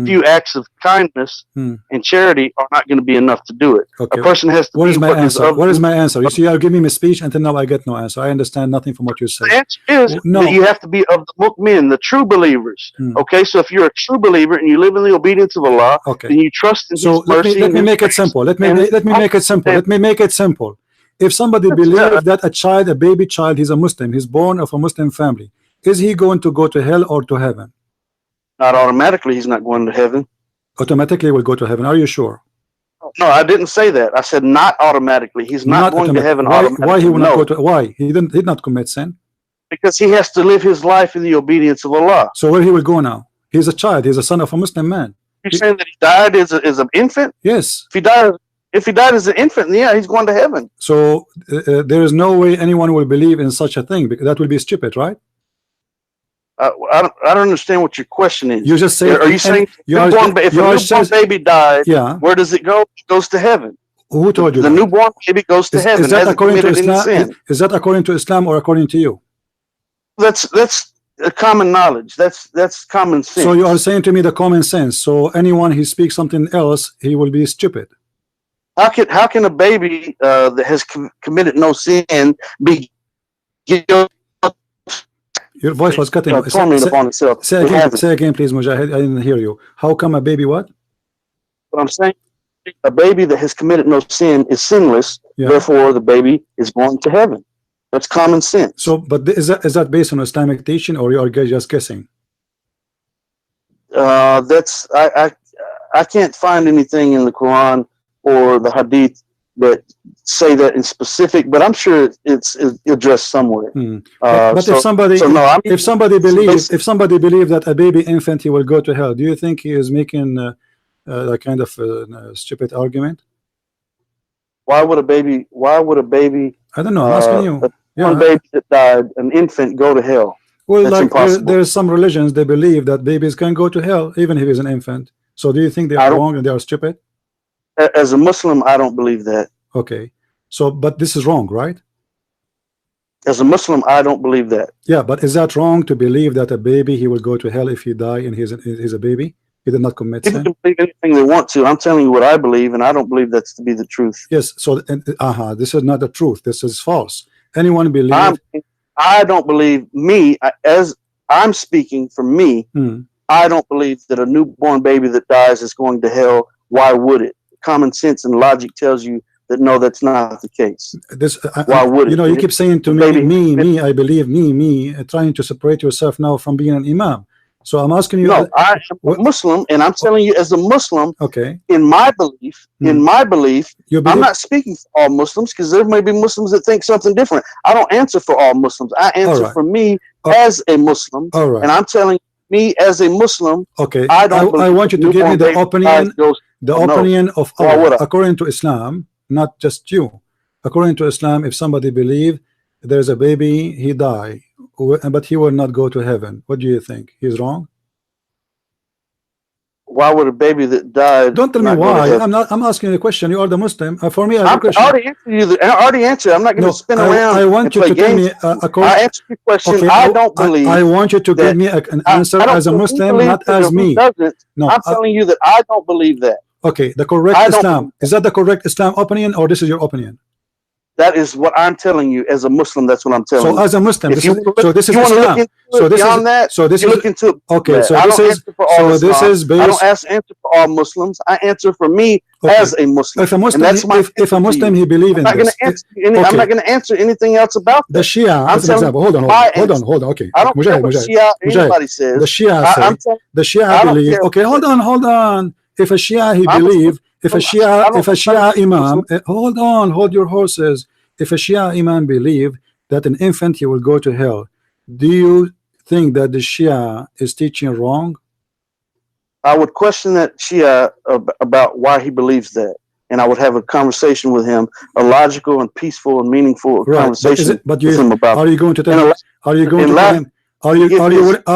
few acts of kindness and charity are not going to be enough to do it. Okay. A person has to. What is my answer? What is my answer? You see, you're giving me a speech until now I get no answer. I understand nothing from what you say. The answer is that you have to be of the mu'min, the true believers. Okay, so if you're a true believer and you live in the obedience of Allah, then you trust in His mercy. Let me make it simple. Let me make it simple. If somebody believes that a baby child, he's a Muslim, he's born of a Muslim family, is he going to go to hell or to heaven? Not automatically, he's not going to heaven. Automatically will go to heaven. Are you sure? No, I didn't say that. I said not automatically. He's not going to heaven automatically. Why he will not go to? Why he did not commit sin? Because he has to live his life in the obedience of Allah. So where he will go now? He's a child. He's a son of a Muslim man. You're saying that he died as an infant? Yes. If he died as an infant, then yeah, he's going to heaven. So there is no way anyone will believe in such a thing, because that will be stupid, right? I don't understand what your question is. You just say, are you saying if a newborn baby died, where does it go? It goes to heaven. Who told you the newborn baby goes to heaven? Is that according to Islam? Is that according to Islam or according to you? That's common knowledge. That's common sense. So you are saying to me the common sense. So anyone who speaks something else, he will be stupid. How can a baby that has committed no sin be guilty? Your voice was cutting. Say again, please, Mujahid. I didn't hear you. How come a baby what? What I'm saying, a baby that has committed no sin is sinless. Therefore, the baby is going to heaven. That's common sense. So, but is that based on Islamic teaching, or you are just guessing? I can't find anything in the Quran or the Hadith that say that in specific, but I'm sure it's addressed somewhere. But if somebody if somebody believes that a baby infant he will go to hell, do you think he is making a kind of stupid argument? Why would a baby? I don't know. I'm asking you. One baby that died, an infant, go to hell? Well, That's like there's some religions they believe that babies can go to hell even if he's an infant. So do you think they are wrong and they are stupid? As a Muslim, I don't believe that. Okay. So, but this is wrong, right? As a Muslim, I don't believe that. Yeah, but is that wrong to believe that a baby he will go to hell if he die and he's a baby? He did not commit sin. People can believe anything they want to. I'm telling you what I believe, and I don't believe that's to be the truth. Yes. So, this is not the truth. This is false. Anyone believe? I don't believe as I'm speaking for me. I don't believe that a newborn baby that dies is going to hell. Why would it? Common sense and logic tells you that no, that's not the case. Why would it? You know, you keep saying to me, I believe me, trying to separate yourself now from being an imam. So I'm asking you. No, I am a Muslim, and I'm telling you as a Muslim. Okay. In my belief, I'm not speaking for all Muslims because there may be Muslims that think something different. I don't answer for all Muslims. I answer for me as a Muslim. All right. And I'm telling me as a Muslim. Okay. I want you to give me the opinion of Allah according to Islam, not just you. According to Islam, if somebody believes there's a baby, he die, but he will not go to heaven, what do you think? He's wrong? Why would a baby that died? Don't tell me why. I'm asking you a question. You are the Muslim. For me, I already answered. I'm not going to spin around. I want you to tell me I answered your question. Okay, I don't believe. I want you to give me an answer as a Muslim, not as me. No, I'm telling you that I don't believe that. Okay, the correct Islam. Is that the correct Islam opinion, or this is your opinion? That is what I'm telling you as a Muslim. That's what I'm telling you. So as a Muslim, this is Islam. So this is okay. So this is based. I don't answer for all Muslims. I answer for me as a Muslim. If a Muslim he believes in this, I'm not going to answer anything else about the Shia. As an example, hold on. Okay, I don't care what Shia anybody says. The Shia believe. Okay, hold on. If a Shia he believe. If a Shia Imam, hold your horses. If a Shia Imam believe that an infant he will go to hell, do you think that the Shia is teaching wrong? I would question that Shia about why he believes that, and I would have a conversation with him, a logical and peaceful and meaningful conversation with him about. Are you going to tell him? Are you going to tell him? Are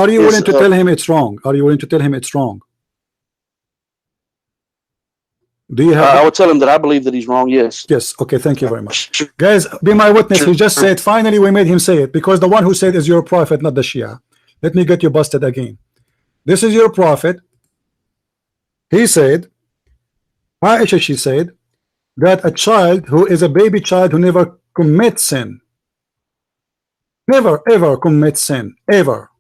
you willing to tell him it's wrong? Are you willing to tell him it's wrong? Do you have? I would tell him that I believe that he's wrong. Yes. Yes. Okay. Thank you very much, guys. Be my witness. He just said. Finally, we made him say it because the one who said is your prophet, not the Shia. Let me get you busted again. This is your prophet. He said, Aisha, she said that a child who is a baby child who never commits sin, never ever commits sin, ever.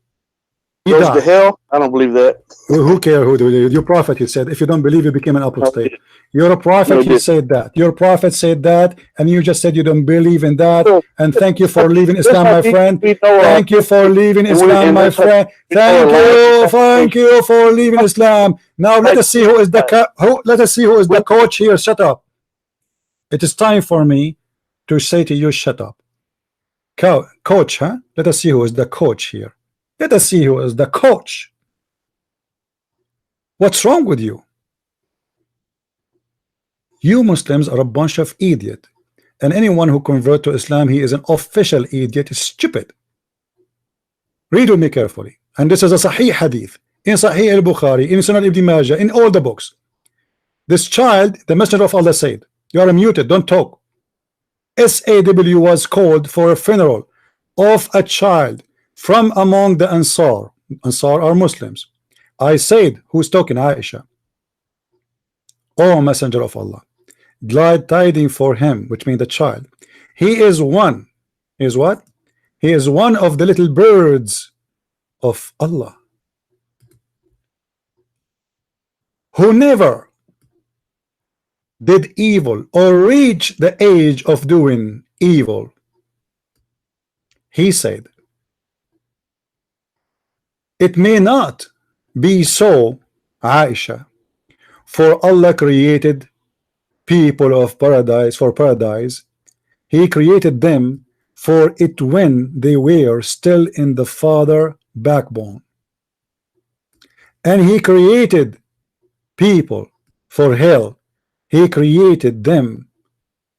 Goes to hell? I don't believe that. Who cares who do it? Your prophet, he said, if you don't believe, you became an apostate. You're a prophet, he said that. Your prophet said that, and you just said you don't believe in that. And thank you for leaving Islam, my friend. Thank you for leaving Islam, my friend. Thank you for leaving Islam. Now let us see who is the coach here. Shut up. It is time for me to say to you, shut up. Coach, huh? Let us see who is the coach here. Let us see who is the coach. What's wrong with you? You Muslims are a bunch of idiots, and anyone who convert to Islam, he is an official idiot, is stupid. Read with me carefully, and this is a Sahih Hadith in Sahih al-Bukhari, in Sunan Ibn Majah, in all the books. This child, the Messenger of Allah said, you are muted, don't talk. SAW was called for a funeral of a child from among the Ansar. Ansar are Muslims. I said, who's talking? Aisha. Oh, Messenger of Allah, glad tidings for him, which means the child. He is one. He is what? He is one of the little birds of Allah, who never did evil or reach the age of doing evil. He said, it may not be so, Aisha, for Allah created people of paradise for paradise. He created them for it when they were still in the father backbone. And he created people for hell. He created them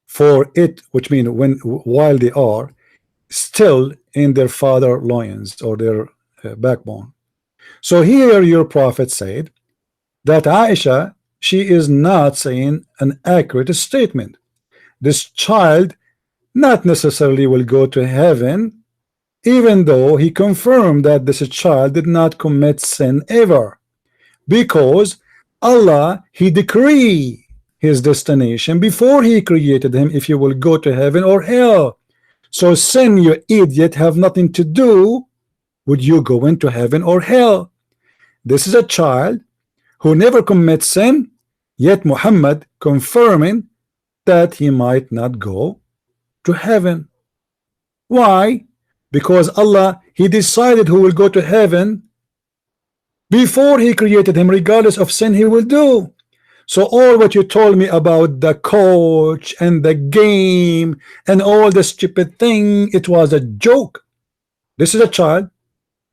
for it, which means while they are still in their father loins or their backbone. So here your prophet said that Aisha, she is not saying an accurate statement. This child not necessarily will go to heaven, even though he confirmed that this child did not commit sin ever, because Allah, he decreed his destination before he created him, if you will go to heaven or hell. So sin, you idiot, have nothing to do with you going to heaven or hell. This is a child who never commits sin, yet Muhammad confirming that he might not go to heaven. Why? Because Allah, he decided who will go to heaven before he created him, regardless of sin he will do. So all what you told me about the coach and the game and all the stupid thing, it was a joke. This is a child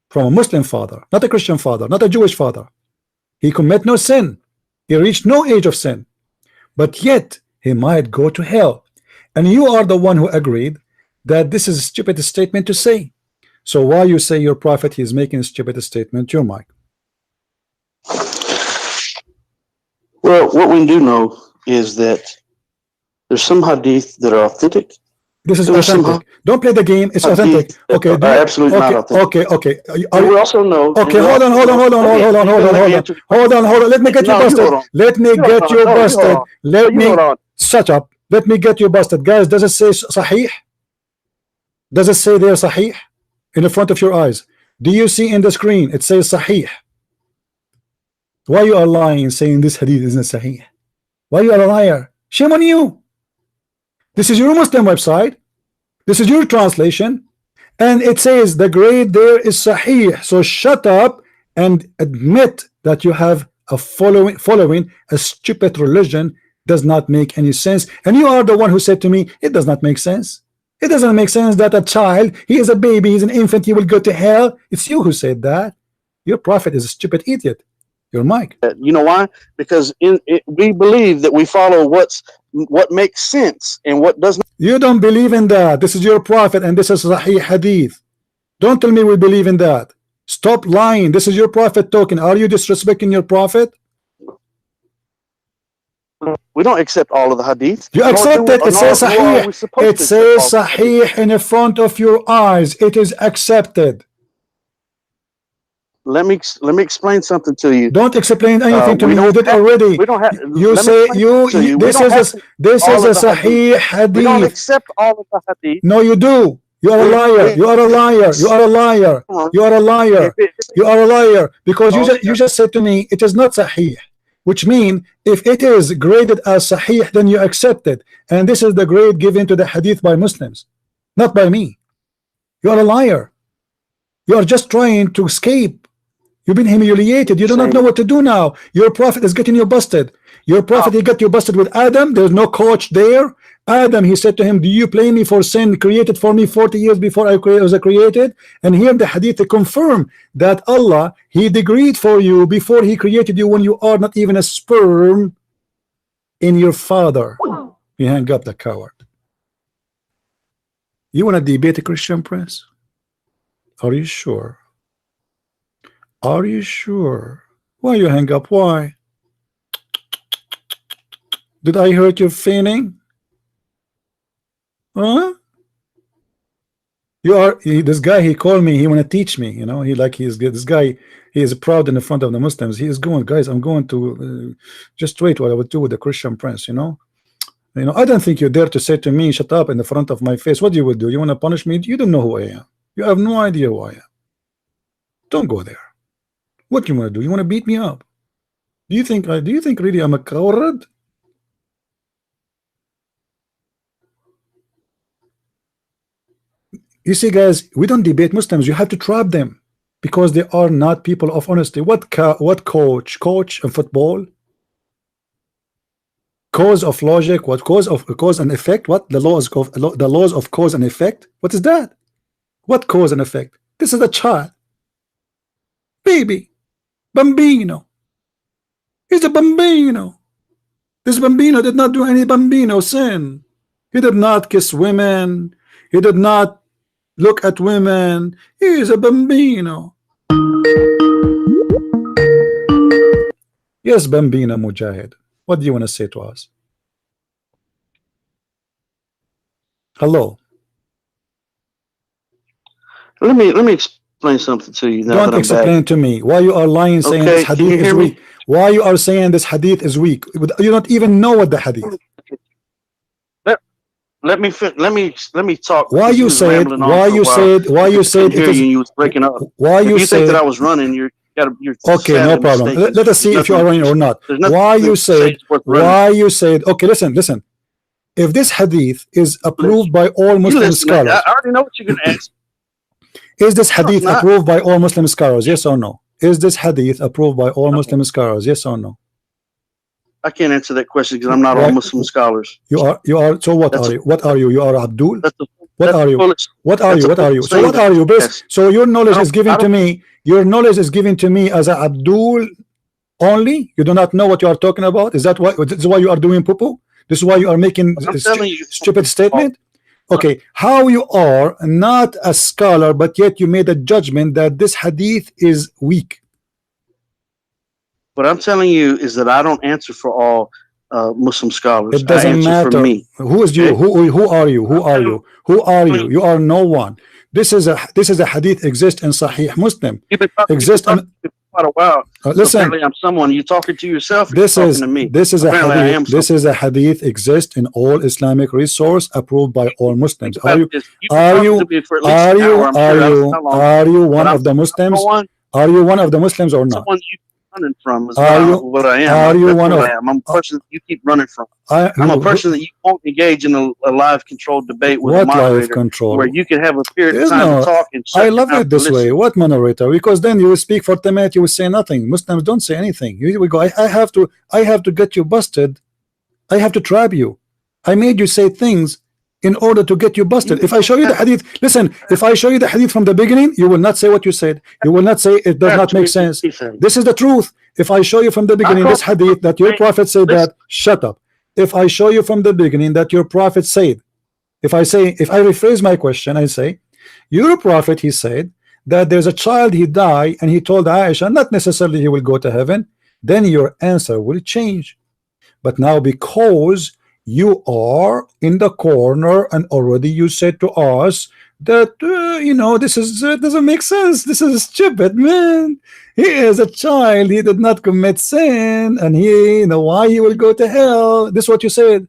from a Muslim father, not a Christian father, not a Jewish father. He commit no sin. He reached no age of sin, but yet he might go to hell. And you are the one who agreed that this is a stupid statement to say. So why you say your prophet, he is making a stupid statement? Your mic. Well, what we do know is that there's some hadith that are authentic. This is authentic. Don't play the game. It's authentic. Okay. Absolutely not authentic. Okay. We also know. Okay, hold on. Let me get you busted. Let me get you busted. Let me shut up. Let me get you busted, guys. Does it say Sahih? Does it say there Sahih in the front of your eyes? Do you see in the screen? It says Sahih. Why you are lying, saying this hadith isn't Sahih? Why you are a liar? Shame on you. This is your Muslim website. This is your translation, and it says the grade there is Sahih. So shut up and admit that you have a following a stupid religion. Does not make any sense. And you are the one who said to me, it does not make sense. It doesn't make sense that a child, he is a baby, he's an infant, he will go to hell. It's you who said that. Your prophet is a stupid idiot. Your mic. You know why? Because we believe that we follow what makes sense and what doesn't. You don't believe in that. This is your prophet and this is Sahih hadith. Don't tell me we believe in that. Stop lying. This is your prophet talking. Are you disrespecting your prophet? We don't accept all of the hadith. You accept it. It says Sahih. It says Sahih in the front of your eyes. It is accepted. Let me explain something to you. Don't explain anything to me. You did already. We don't have. You say you. This is a Sahih hadith. We don't accept all of the hadith. No, you do. You are a liar. You are a liar. You are a liar. You are a liar. You are a liar. Because you just said to me it is not Sahih, which means if it is graded as Sahih, then you accept it. And this is the grade given to the hadith by Muslims, not by me. You are a liar. You are just trying to escape. You've been humiliated. You do not know what to do now. Your prophet is getting you busted. Your prophet, he got you busted with Adam. There's no coach there. Adam, he said to him, do you blame me for sin created for me 40 years before I was created? And here the hadith they confirm that Allah, he decreed for you before he created you when you are not even a sperm in your father. You hang up, the coward. You want to debate a Christian prince? Are you sure? Are you sure? Why you hang up? Why? Did I hurt your feeling? Huh? This guy, he called me, he want to teach me, you know, this guy, he is proud in the front of the Muslims. He is going, guys, I'm going to just wait what I would do with the Christian prince, you know, I don't think you dare to say to me, shut up in the front of my face. What you would do? You want to punish me? You don't know who I am. You have no idea who I am. Don't go there. What you want to do? You want to beat me up? Do you think really I'm a coward? You see, guys, we don't debate Muslims. You have to trap them because they are not people of honesty. What coach in football? Cause of logic, what cause and effect? What the laws of cause and effect? What is that? What cause and effect? This is a child, baby, bambino. He's a bambino. This bambino did not do any bambino sin. He did not kiss women. He did not look at women. He is a bambino. Yes, bambino Mujahid. What do you want to say to us? Hello. Let me explain something to you. Now Don't explain to me why you are lying, saying this hadith is weak. Why you are saying this hadith is weak? You don't even know what the hadith. Let me talk. Why you said it is, you was breaking up. Why you think that I was running? You're okay, no problem. Let us see if you are running or not. Why you said okay, listen. If this hadith is approved by all Muslim scholars, I already know what you're going to ask. Is this hadith approved by all Muslim scholars? Yes or no? Is this hadith approved by all Muslim scholars? Yes or no? I can't answer that question because I'm not all Muslim scholars. You are. So what are you? What are you? You are Abdul. What are you? What are you? What are you? So what are you? So your knowledge is given to me. Your knowledge is given to me as a Abdul only. You do not know what you are talking about. Is that why? This is why you are doing poo-poo? This is why you are making stupid statement? Okay, how you are not a scholar, but yet you made a judgment that this hadith is weak. What I'm telling you is that I don't answer for all Muslim scholars. It doesn't matter. For me. Who is you? Who are you? Who are you? Who are you? You are no one. This is a hadith exists in Sahih Muslim. Exists in quite a while. Listen, apparently I'm someone. You talking to yourself? This is to me. This is a hadith. This is a hadith exists in all Islamic resource approved by all Muslims. Are you one of the Muslims? Are you one of the Muslims or not? Running from is what I am. Are you one of? I'm a person that you keep running from. I'm a person that you won't engage in a live controlled debate with a moderator where you can have a period of time to talk. And I love it this way. What moderator? Because then you will speak for 10 minutes, you will say nothing. Muslims don't say anything. You will go. I have to get you busted. I have to trap you. I made you say things in order to get you busted. If I show you the hadith, listen, if I show you the hadith from the beginning, you will not say what you said. You will not say it does not make sense. This is the truth. If I show you from the beginning this hadith that your prophet said that, shut up. If I show you from the beginning that your prophet said, if I rephrase my question, I say, your prophet, he said that there's a child, he died, and he told Aisha, not necessarily he will go to heaven, then your answer will change. But now because you are in the corner and already you said to us that you know, this is doesn't make sense, this is stupid, man, he is a child, he did not commit sin, and he, you know, why he will go to hell. This is what you said.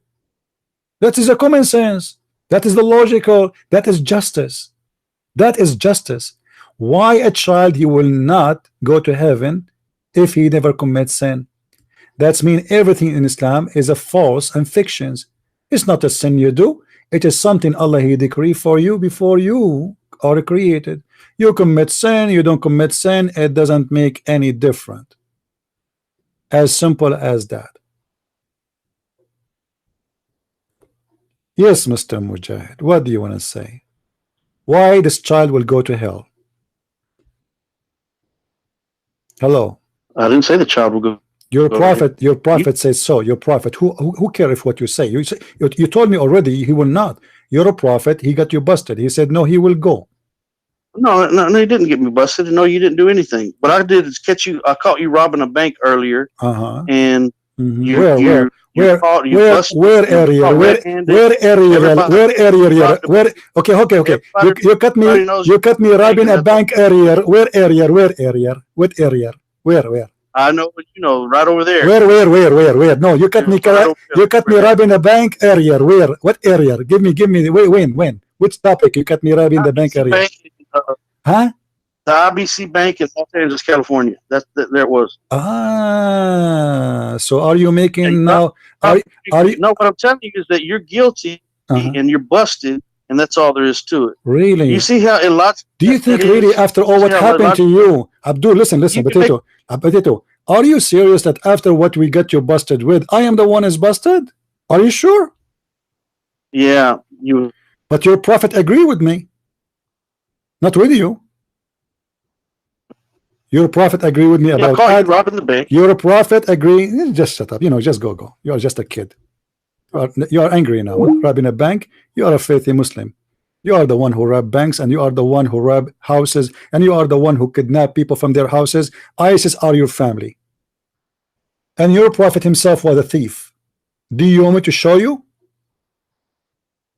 That is a common sense, that is the logical, that is justice, that is justice. Why a child, he will not go to heaven if he never commits sin? That's mean everything in Islam is a false and fictions. It's not a sin you do. It is something Allah he decree for you before you are created. You commit sin, you don't commit sin, it doesn't make any difference. As simple as that. Yes, Mr. Mujahid, what do you want to say? Why this child will go to hell? Hello. I didn't say the child will go. Your prophet says so. Your prophet, who cares what you say? You told me already he will not. You're a prophet. He got you busted. He said no, he will go. No, he didn't get me busted. No, you didn't do anything. What I did is catch you. I caught you robbing a bank earlier. And where area? Okay. You cut me robbing a bank area. Where area? What area? Where? I know, you know, right over there. Where? No, you cut me robbing a bank area. Where? What area? Give me. When? Which topic you cut me robbing the bank area? Huh? The IBC Bank in Los Angeles, California. There it was. So are you making now? Are you? No, what I'm telling you is that you're guilty and you're busted, and that's all there is to it. Really? You see how illogical? Do you think really after all what happened to you, Abdul? Listen, Potato. Are you serious that after what we got you busted with, I am the one is busted? Are you sure? Yeah, you. But your prophet agree with me, not with you. Your prophet agree with me about call you robbing the bank. Your prophet agree. Just shut up. You know, just go. You are just a kid. You are angry now. Robbing a bank. You are a faithful Muslim. You are the one who rob banks, and you are the one who rob houses, and you are the one who kidnap people from their houses. ISIS are your family. And your prophet himself was a thief. Do you want me to show you?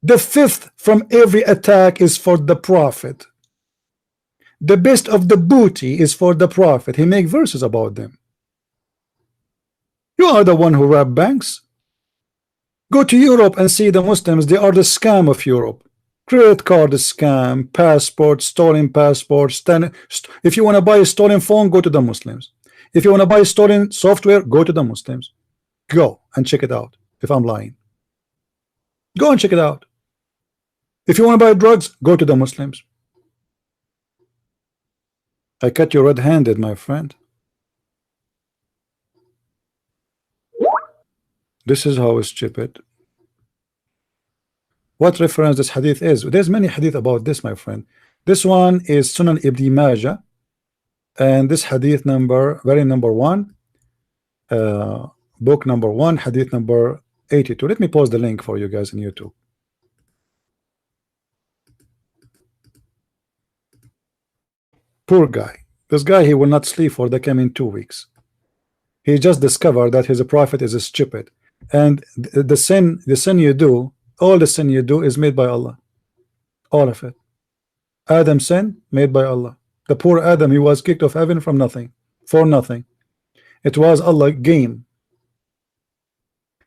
The fifth from every attack is for the prophet. The best of the booty is for the prophet. He make verses about them. You are the one who rob banks. Go to Europe and see the Muslims. They are the scam of Europe. Credit card scam, passport, stolen passports. If you want to buy a stolen phone, go to the Muslims. If you want to buy stolen software, go to the Muslims. Go and check it out. If I'm lying, go and check it out. If you want to buy drugs, go to the Muslims. I cut you red-handed, my friend. This is how stupid. What reference this hadith is? There's many hadith about this, my friend. This one is Sunan Ibn Majah, and this hadith number, very number one, book number one, hadith number 82. Let me post the link for you guys on YouTube. Poor guy. This guy, he will not sleep for the coming 2 weeks. He just discovered that his prophet is stupid, and the sin you do, all the sin you do is made by Allah, all of it. Adam's sin made by Allah. The poor Adam, he was kicked off heaven from nothing, for nothing. It was Allah game.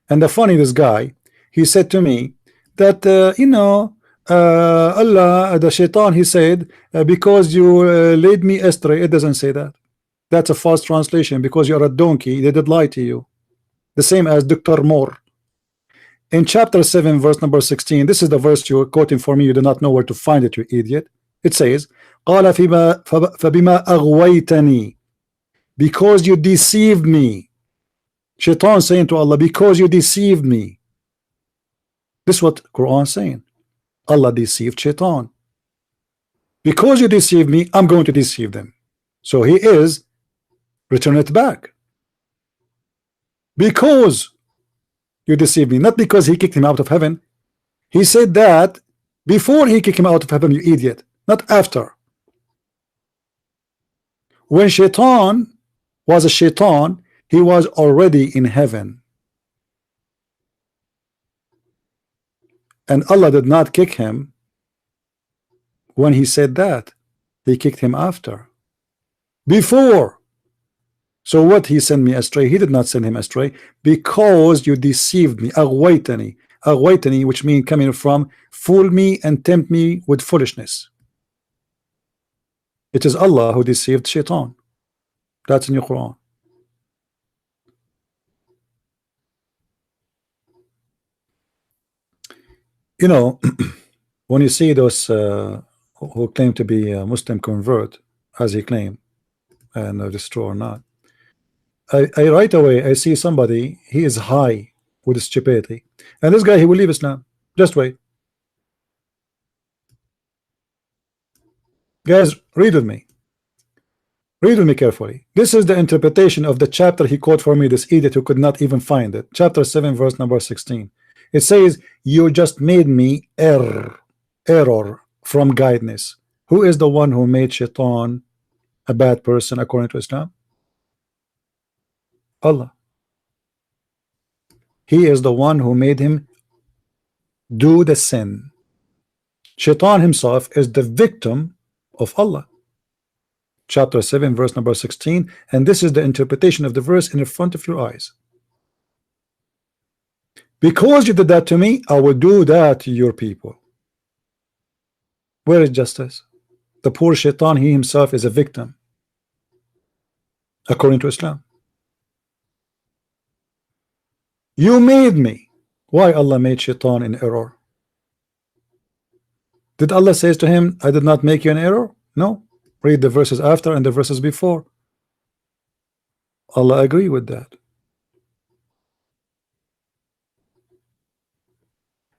And the funny, this guy, he said to me that Allah, the shaitan, he said, because you laid me astray. It doesn't say that. That's a false translation. Because you're a donkey, they did lie to you. The same as Dr. Moore. In chapter 7, verse number 16, this is the verse you're quoting for me. You do not know where to find it, you idiot. It says, قَالَ فَبِمَا أَغْوَيْتَنِي, because you deceived me. Shaitan saying to Allah, because you deceived me. This is what Quran saying. Allah deceived Shaitan. Because you deceived me, I'm going to deceive them. So he is, return it back. Because you deceived me, not because he kicked him out of heaven. He said that before he kicked him out of heaven, you idiot, not after. When Shaitan was a Shaitan, he was already in heaven. And Allah did not kick him when he said that. He kicked him after. Before. So what, he sent me astray? He did not send him astray, because you deceived me. Aghwaytani. Aghwaytani, which means coming from fool me and tempt me with foolishness. It is Allah who deceived Shaitan. That's in your Quran. You know, when you see those who claim to be a Muslim convert, as he claimed, and if it's true or not, I right away I see somebody, he is high with stupidity, and this guy, he will leave Islam. Just wait, guys. Read with me. Read with me carefully. This is the interpretation of the chapter he quoted for me, this idiot who could not even find it. Chapter 7, verse number 16. It says, you just made me error from guidance. Who is the one who made Shaitan a bad person according to Islam? Allah. He is the one who made him do the sin. Shaitan himself is the victim of Allah. Chapter 7, verse number 16, and this is the interpretation of the verse in the front of your eyes. Because you did that to me, I will do that to your people. Where is justice? The poor Shaitan, he himself is a victim according to Islam. You made me. Why Allah made Shaitan in error? Did Allah say to him, I did not make you in error? No. Read the verses after and the verses before. Allah agree with that.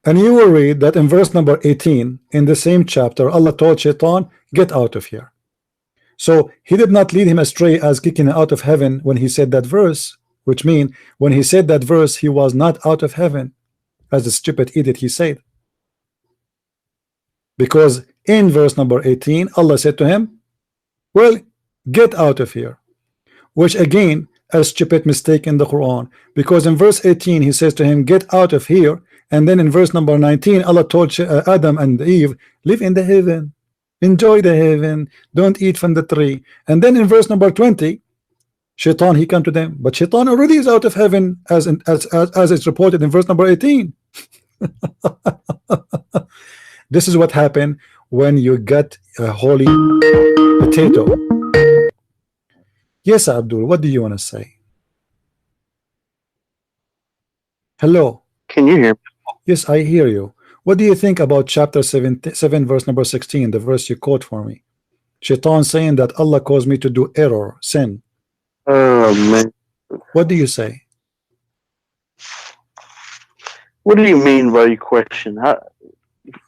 And you will read that in verse number 18 in the same chapter, Allah told Shaitan, get out of here. So he did not lead him astray as kicking him out of heaven when he said that verse, which means when he said that verse, he was not out of heaven, as the stupid idiot he said. Because in verse number 18, Allah said to him, well, get out of here, which again, a stupid mistake in the Quran, because in verse 18, he says to him, get out of here. And then in verse number 19, Allah told Adam and Eve, live in the heaven, enjoy the heaven, don't eat from the tree. And then in verse number 20, Shaitan, he come to them, but Shaitan already is out of heaven, as it's reported in verse number 18. This is what happened when you get a holy potato. Yes, Abdul, what do you want to say? Hello. Can you hear me? Yes, I hear you. What do you think about chapter 7 verse number 16, the verse you quote for me? Shaitan saying that Allah caused me to do error, sin. Oh man. What do you say? What do you mean by your question?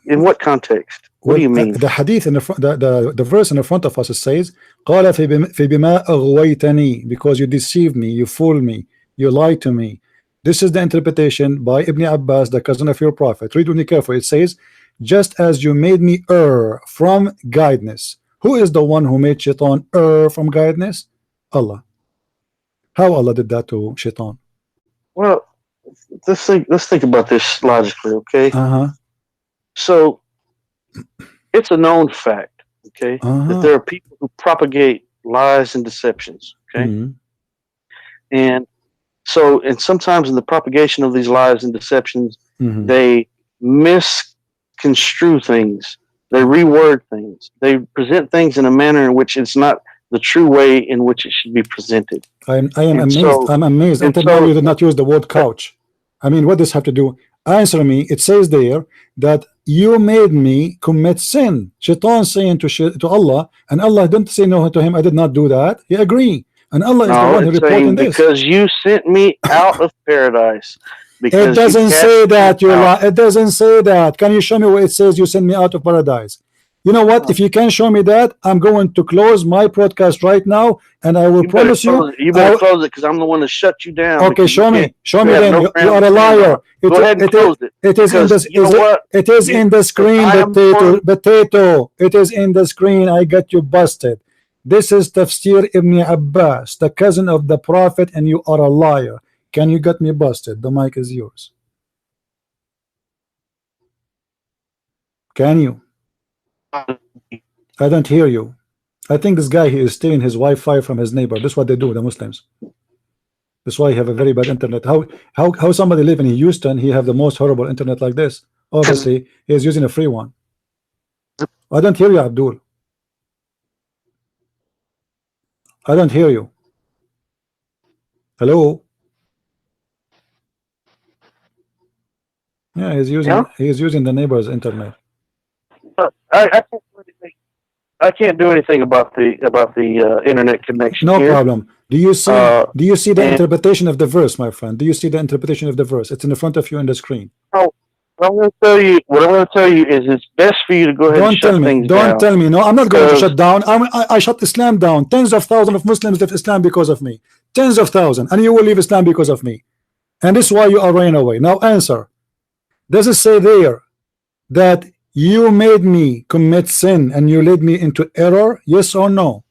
In what context? What do you mean? The hadith in the verse in the front of us, it says, قَالَ فَبِمَا أَغْوَيْتَنِي, because you deceived me, you fooled me, you lied to me. This is the interpretation by Ibn Abbas, the cousin of your prophet. Read with me carefully. It says, just as you made me err from guidance. Who is the one who made Shaitan err from guidance? Allah. How Allah did that to Shaitan? Well, let's think about this logically, okay? So it's a known fact, okay, that there are people who propagate lies and deceptions, okay? And so, and sometimes in the propagation of these lies and deceptions, they misconstrue things, they reword things, they present things in a manner in which it's not the true way in which it should be presented. I am amazed. So, I'm amazed. Until now, you did not use the word couch. I mean, what does this have to do? Answer me. It says there that you made me commit sin. Shaitan saying to Allah, and Allah didn't say no to him. I did not do that. He agreed, and Allah is the one who reported this. Because you sent me out of paradise. It doesn't say that. It doesn't say that. Can you show me where it says you sent me out of paradise? You know what? If you can show me that, I'm going to close my broadcast right now, and I will promise you. You better close it because I'm the one to shut you down. Okay, show me. Show me then. You are a liar. Go ahead and close it. It is in the. It is in the screen. Potato. It is in the screen. I got you busted. This is Tafsir Ibn Abbas, the cousin of the Prophet, and you are a liar. Can you get me busted? The mic is yours. Can you? I don't hear you. I think this guy, he is stealing his Wi-Fi from his neighbor. That's what they do, the Muslims. That's why you have a very bad internet. How somebody living in Houston, he have the most horrible internet like this? Obviously, he is using a free one. I don't hear you, Abdul. I don't hear you. Hello? Yeah, he's using the neighbor's internet. I can't do anything about the internet connection. No problem. Do you see the interpretation of the verse, my friend? Do you see the interpretation of the verse? It's in the front of you on the screen. Oh, what I'm going to tell you is it's best for you to go ahead and shut things down. Don't tell me. No, I'm not going to shut down. I shut Islam down. Tens of thousands of Muslims left Islam because of me. Tens of thousands, and you will leave Islam because of me. And this is why you are running away. Now answer. Does it say there that you made me commit sin and you led me into error? Yes or no?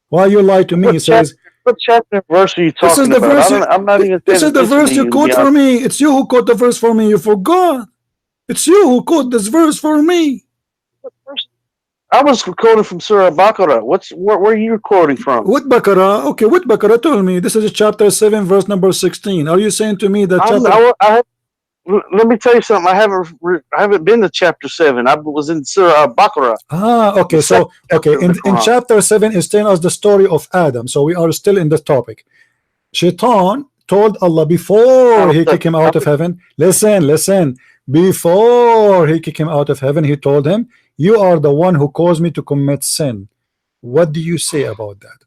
Why you lie to me? It says, what chapter and verse are you talking about? This is the verse you quote for me. It's you who quote the verse for me. You forgot. It's you who quote this verse for me. I was quoting from Surah Baqarah. Where are you quoting from? What Baqarah? Okay, what Baqarah? Tell me. This is chapter 7, verse number 16. Are you saying to me that let me tell you something. I haven't been to chapter 7. I was in Surah Baqarah. Okay. So in chapter 7 is telling us the story of Adam. So we are still in the topic. Shaitan told Allah before he kicked him out of heaven. Listen. Before he kicked him out of heaven, he told him, "You are the one who caused me to commit sin." What do you say about that?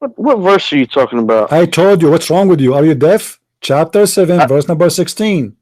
What verse are you talking about? I told you. What's wrong with you? Are you deaf? Chapter 7, verse number 16.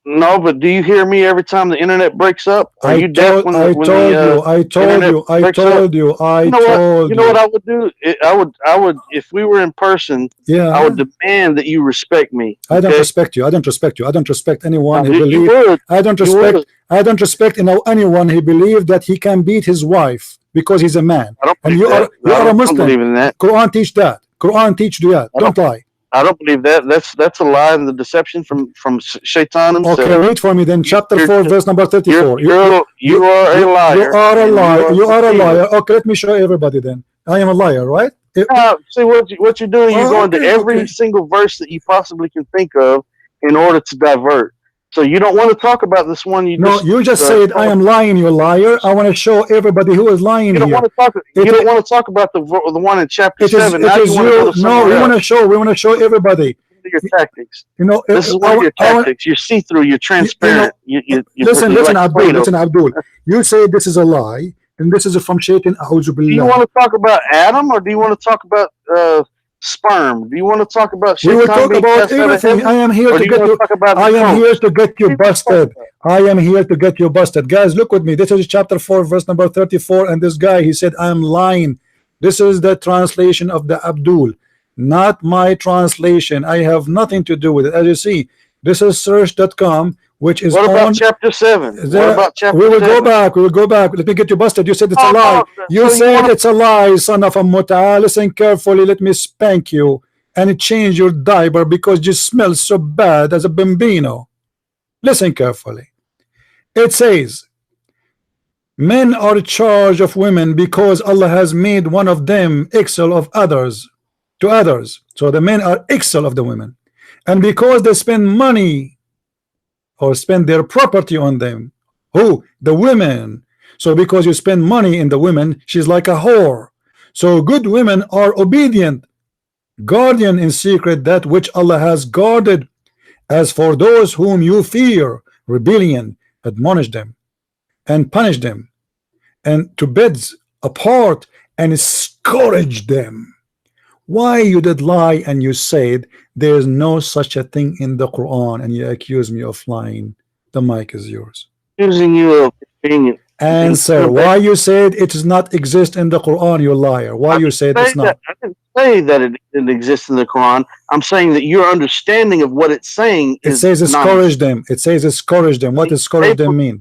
No, but do you hear me every time the internet breaks up? Are you deaf when I told you. I told you. I told you. You know what I would do? I would if we were in person. Yeah. I would demand that you respect me. I don't respect you. I don't respect you. I don't respect anyone who You believes. would. I don't respect. I don't respect anyone who believes that he can beat his wife because he's a man. I don't And believe that. you are a I don't Muslim. believe in that. Quran teach that. Quran teach that. Don't lie. I don't believe that. That's a lie and the deception from Shaitan himself. Okay, read for me then. Chapter 4, verse number 34. You are a liar. You are a liar. You are a liar. Okay, let me show everybody then. I am a liar, right? See what you're doing. You're going to every single verse that you possibly can think of in order to divert. So you don't want to talk about this one. You just said I am lying. You liar. I want to show everybody who is lying. You don't want to talk. You don't want to talk about the one in chapter 7. No, we want to show. We want to show everybody. Your tactics. This is one of your tactics. You're see-through. You're transparent. Listen, Abdul. You say this is a lie, and this is from Shaitan. Do you want to talk about Adam, or do you want to talk about sperm? Do you want to talk about? We will talk about everything. I am here to get you. I am here to get you busted. I am here to get you busted, guys. Look with me. This is chapter 4, verse number 34, and this guy, he said, "I am lying." This is the translation of the Abdul, not my translation. I have nothing to do with it. As you see, this is search.com, which is what about chapter 7? What about chapter 7? We will go back. We will go back. Let me get you busted. You said it's a lie. You said it's a lie, son of a muta. Listen carefully. Let me spank you and change your diaper because you smell so bad as a bambino. Listen carefully. It says, men are charged of women because Allah has made one of them equal of others to others. So the men are equal of the women. And because they spend money or spend their property on them. Who? The women. So because you spend money in the women, she's like a whore. So good women are obedient, guardian in secret that which Allah has guarded. As for those whom you fear rebellion, admonish them and punish them, and to beds apart and scourge them. Why you did lie and you said there is no such a thing in the Quran, and you accuse me of lying? The mic is yours. Accusing you of being answer. Why you said it does not exist in the Quran? You liar. Why you said it's not? I didn't say that it exists in the Quran. I'm saying that your understanding of what it's saying it says scourge them. It says scourge them. What does scourge them mean?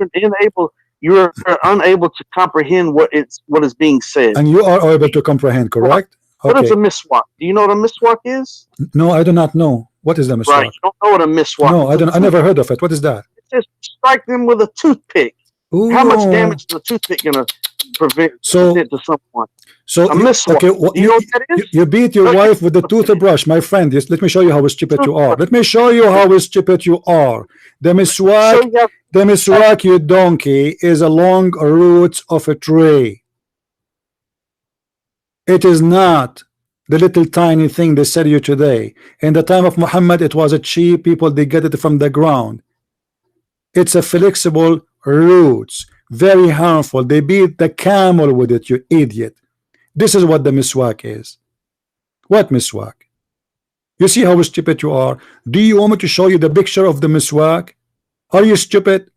You're unable to comprehend what is being said. And you are able to comprehend, correct? What is a miswak? Do you know what a miswak is? No, I do not know. What is the miswak? Right, you don't know what a miswak is. No, I don't. I never heard of it. What is that? Just strike them with a toothpick. Ooh. How much damage is a toothpick gonna prevent to someone? So a miswak. Okay, well, you know what that is? You beat your wife with the toothbrush, my friend. Yes, let me show you how stupid you are. Let me show you how stupid you are. The miswak, you donkey, is along roots of a tree. It is not the little tiny thing they sell you today. In the time of Muhammad, it was a cheap. People, they get it from the ground. It's a flexible roots, very harmful. They beat the camel with it, you idiot. This is what the miswak is. What miswak? You see how stupid you are? Do you want me to show you the picture of the miswak? Are you stupid?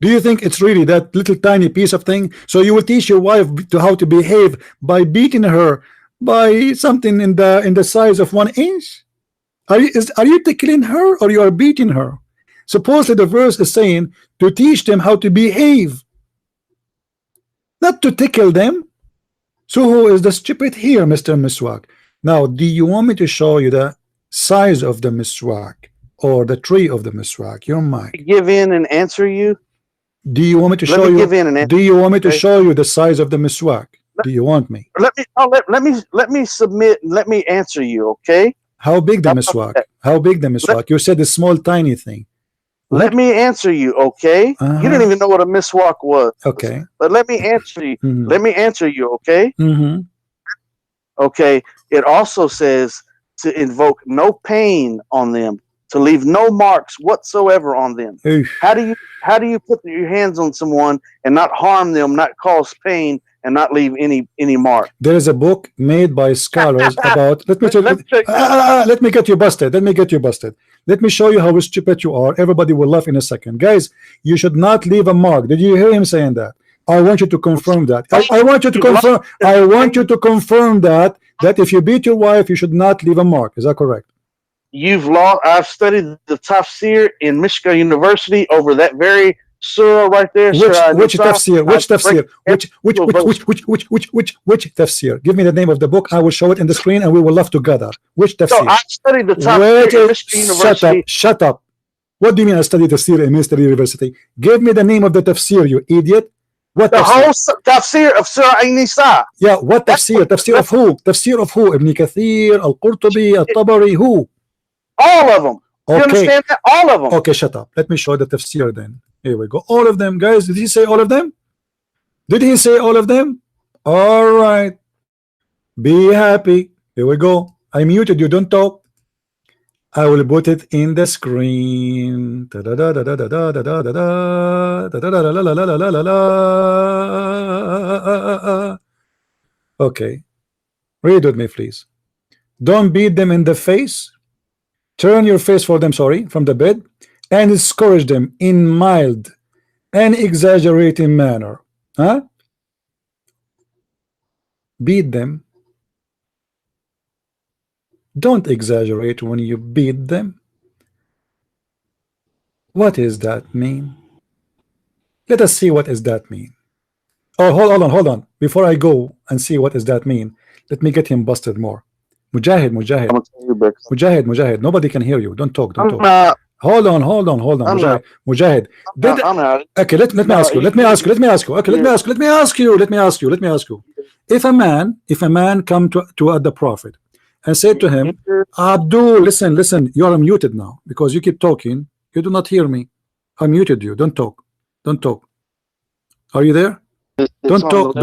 Do you think it's really that little tiny piece of thing? So you will teach your wife to how to behave by beating her by something in the size of 1 inch? Are you tickling her or you are beating her? Supposedly the verse is saying to teach them how to behave, not to tickle them. So who is the stupid here, Mr. Miswak? Now, do you want me to show you the size of the miswak or the tree of the miswak? Your mic. Give in and answer you. Do you want me to show you? Do you want me to show you the size of the miswak? Do you want me? Let me submit and let me answer you. Okay. How big the miswak? How big the miswak? You said a small, tiny thing. Let me answer you. Okay. You didn't even know what a miswak was. Okay. But let me answer you. Let me answer you. Okay. Okay. It also says to invoke no pain on them, to leave no marks whatsoever on them. How do you put your hands on someone and not harm them, not cause pain, and not leave any mark. There is a book made by scholars about. Let me let me get you busted. Let me get you busted. Let me show you how stupid you are. Everybody will laugh in a second, guys. You should not leave a mark. Did you hear him saying that? I want you to confirm that. I want you to confirm. I want you to confirm that if you beat your wife, you should not leave a mark. Is that correct? You've lost. I've studied the tafsir in Michigan University over that very surah right there. Which tafsir? Which tafsir? Which tafsir? Give me the name of the book. I will show it in the screen, and we will laugh together. Which tafsir? So I studied the tafsir in Michigan University. Shut up. What do you mean I studied tafsir in Michigan University? Give me the name of the tafsir, you idiot. What the whole tafsir of Surah An-Nisa. Yeah, what tafsir? Tafsir of who? Tafsir of who? Ibn Kathir, Al-Qurtubi, Al-Tabari, who? All of them. Okay. You understand that? All of them. Okay, shut up. Let me show the tafsir then. Here we go. All of them, guys. Did he say all of them? Did he say all of them? All right. Be happy. Here we go. I muted you. Don't talk. I will put it in the screen. Okay. Read with me, please. Don't beat them in the face. Turn your face for them, sorry, from the bed, and discourage them in mild and exaggerating manner. Huh? Beat them. Don't exaggerate when you beat them. What does that mean? Let us see what does that mean. Oh, hold on. Before I go and see what does that mean, let me get him busted more. Mujahid. Mujahid. Nobody can hear you. Don't talk. Hold on. Mujahid. Okay, let me ask you. If a man come to the Prophet and said to him, Abdul, listen, you are muted now because you keep talking. You do not hear me. I muted you. Don't talk. Are you there? Don't talk.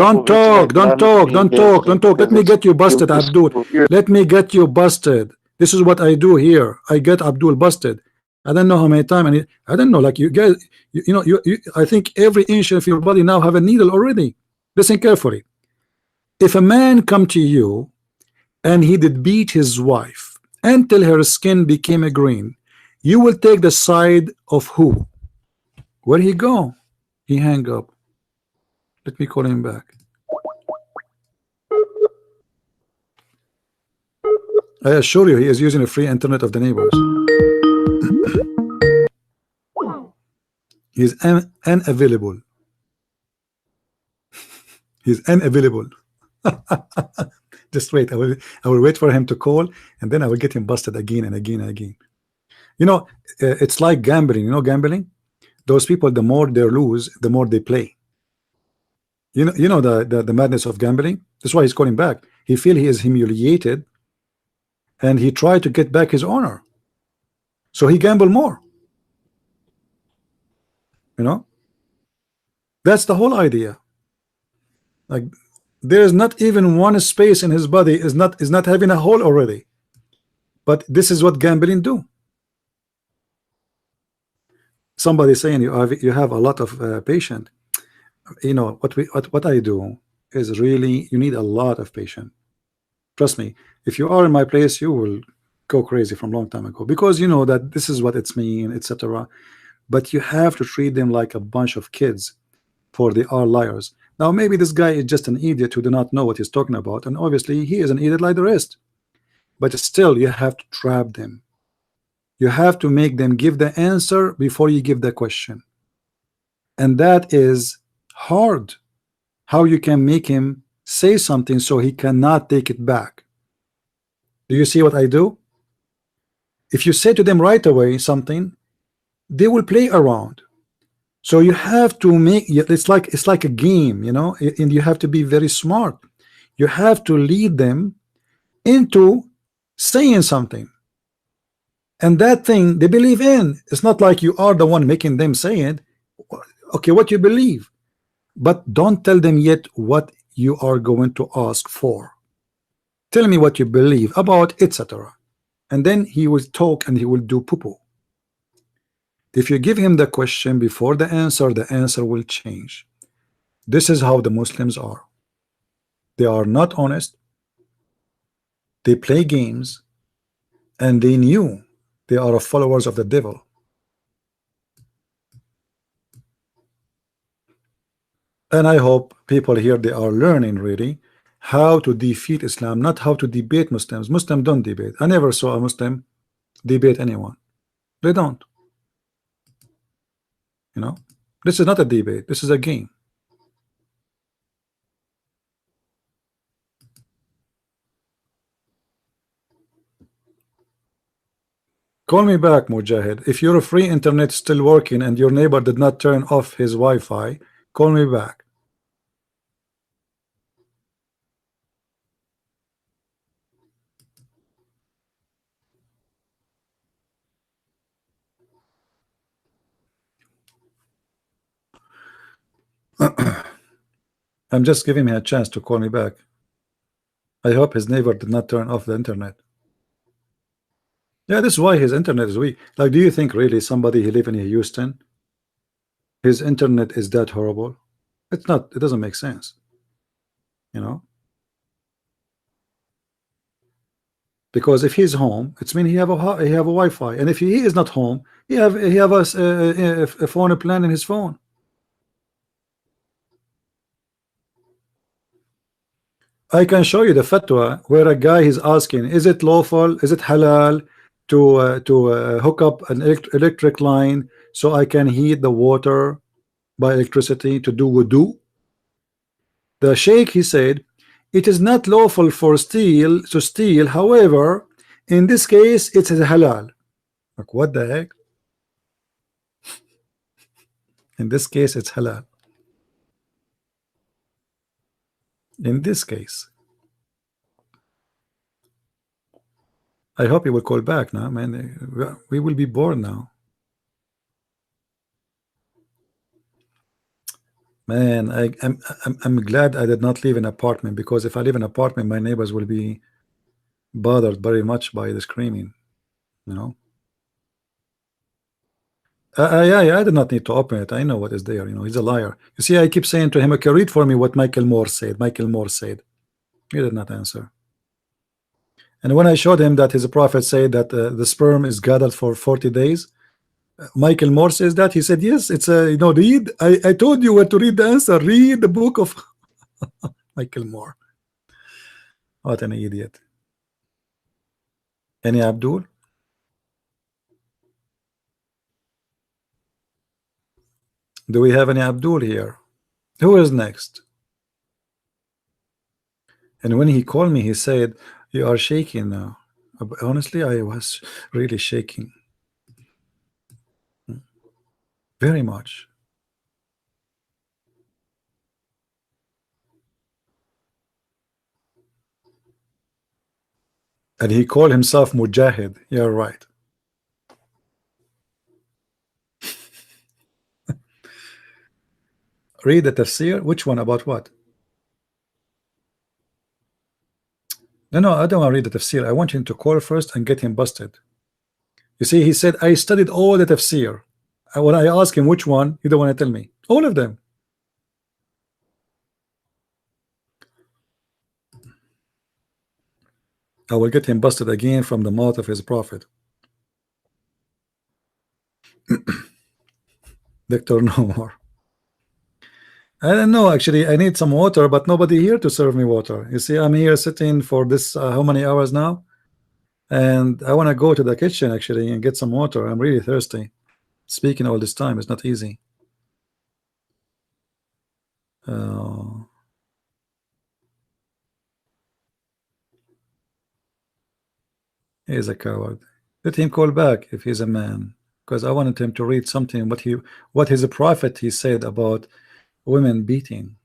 Let me get you busted, Abdul. Let me get you busted. This is what I do here. I get Abdul busted. I don't know how many times, and I don't know, like you guys, I think every inch of your body now have a needle already. Listen carefully. If a man come to you and he did beat his wife until her skin became a green, you will take the side of who? Where he go? He hang up. Let me call him back. I assure you, he is using a free internet of the neighbors. He's unavailable. He's unavailable. Just wait. I will wait for him to call, and then I will get him busted again and again and again. It's like gambling. Gambling. Those people, the more they lose, the more they play. You know the madness of gambling. That's why he's calling back. He feel he is humiliated, and he tried to get back his honor. So he gamble more. That's the whole idea. Like there is not even one space in his body is not having a hole already. But this is what gambling do. Somebody saying you have a lot of patient. What I do is really you need a lot of patience. Trust me, if you are in my place, you will go crazy from long time ago, because you know that this is what it's mean, etc. But you have to treat them like a bunch of kids, for they are liars. Now maybe this guy is just an idiot who do not know what he's talking about, and obviously he is an idiot like the rest. But still, you have to trap them. You have to make them give the answer before you give the question, and that is hard. How you can make him say something so he cannot take it back. Do you see what I do? If you say to them right away something, they will play around. So you have to make it's like a game, and you have to be very smart. You have to lead them into saying something, and that thing they believe in. It's not like you are the one making them say it. Okay, what you believe, but don't tell them yet what you are going to ask for. Tell me what you believe about, etc. And then he will talk and he will do poo-poo. If you give him the question before the answer will change. This is how the Muslims are. They are not honest. They play games, and they knew they are followers of the devil. And I hope people here, they are learning really how to defeat Islam, not how to debate Muslims. Muslims don't debate. I never saw a Muslim debate anyone. They don't. You know, this is not a debate. This is a game. Call me back, Mujahid. If your free internet is still working and your neighbor did not turn off his Wi-Fi, call me back. I'm just giving him a chance to call me back. I hope his neighbor did not turn off the internet. Yeah, this is why his internet is weak. Like, do you think really somebody who live in Houston, his internet is that horrible? It's not. It doesn't make sense. You know, because if he's home, it's mean he have a Wi-Fi, and if he is not home, he have a phone plan in his phone. I can show you the fatwa where a guy is asking, is it lawful, is it halal to hook up an electric line so I can heat the water by electricity to do wudu? The sheikh, he said, it is not lawful for to steal, however, in this case it's halal. Like, what the heck? In this case it's halal. In this case, I hope he will call back now, man. We will be bored now. Man, I'm glad I did not live in an apartment, because if I live in an apartment, my neighbors will be bothered very much by the screaming, you know. Yeah, I did not need to open it. I know what is there. You know, he's a liar. You see, I keep saying to him, okay, read for me what Michael Moore said. Michael Moore said. He did not answer. And when I showed him that his prophet said that the sperm is gathered for 40 days, Michael Moore says that. He said, yes, it's a, you know, read. I told you where to read the answer. Read the book of Michael Moore. What an idiot. Any Abdul? Do we have any Abdul here? Who is next? And when he called me, he said, you are shaking now. Honestly, I was really shaking. Very much. And he called himself Mujahid. You're right. Read the tafsir. Which one? About what? No, I don't want to read the tafsir. I want him to call first and get him busted. You see, he said, I studied all the tafsir. And when I asked him which one, he don't want to tell me. All of them. I will get him busted again from the mouth of his prophet. Victor, no more. I don't know, actually. I need some water, but nobody here to serve me water. You see, I'm here sitting for this how many hours now, and I want to go to the kitchen actually and get some water. I'm really thirsty. Speaking all this time is not easy. He's a coward. Let him call back if he's a man, because I wanted him to read something what his prophet he said about women beating,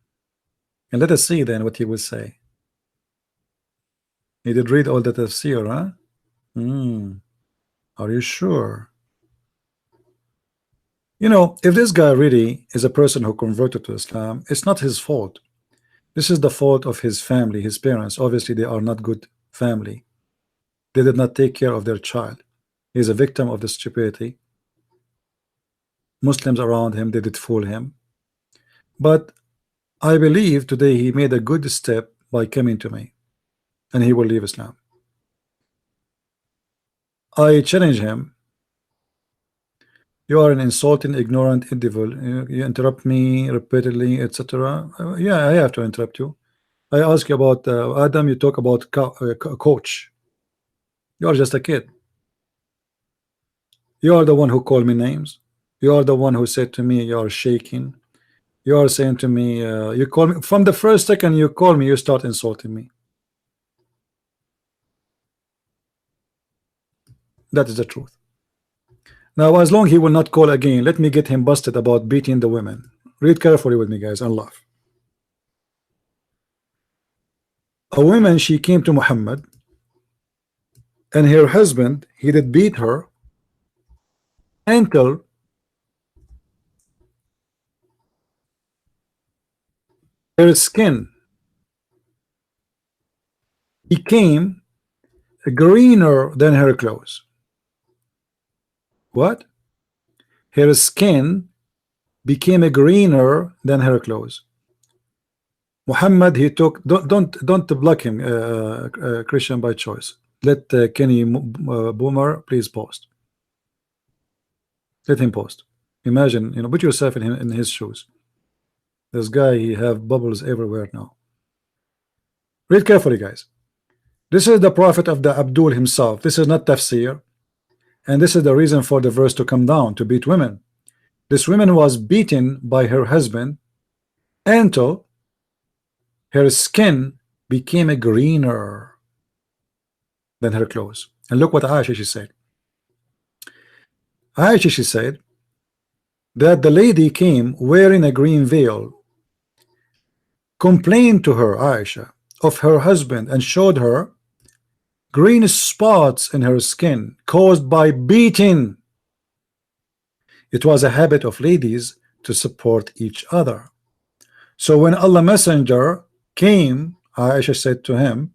and let us see then what he will say. He did read all the tafsir, huh? Are you sure? You know, if this guy really is a person who converted to Islam, it's not his fault. This is the fault of his family, his parents. Obviously, they are not good family. They did not take care of their child. He's a victim of the stupidity. Muslims around him, they did fool him. But I believe today he made a good step by coming to me, and he will leave Islam. I challenge him. You are an insulting, ignorant individual. You interrupt me repeatedly, etc. Yeah, I have to interrupt you. I ask you about Adam. You talk about coach. You are just a kid. You are the one who called me names. You are the one who said to me, you are shaking. You are saying to me, you call me from the first second you call me, you start insulting me. That is the truth. Now, as long he will not call again, let me get him busted about beating the women. Read carefully with me, guys, and laugh. A woman, she came to Muhammad, and her husband, he did beat her until her skin became greener than her clothes. What? Her skin became greener than her clothes. Muhammad, he took, don't block him, Christian, by choice. Let Kenny Bomer please post. Let him post. Imagine, you know, put yourself in his shoes. This guy, he have bubbles everywhere now. Read carefully, guys. This is the prophet of the Abdul himself. This is not tafsir, and this is the reason for the verse to come down, to beat women. This woman was beaten by her husband until her skin became greener than her clothes. And look what Aisha, she said. Aisha, she said that the lady came wearing a green veil, complained to her, Aisha, of her husband, and showed her green spots in her skin caused by beating. It was a habit of ladies to support each other. So when Allah Messenger came, Aisha said to him,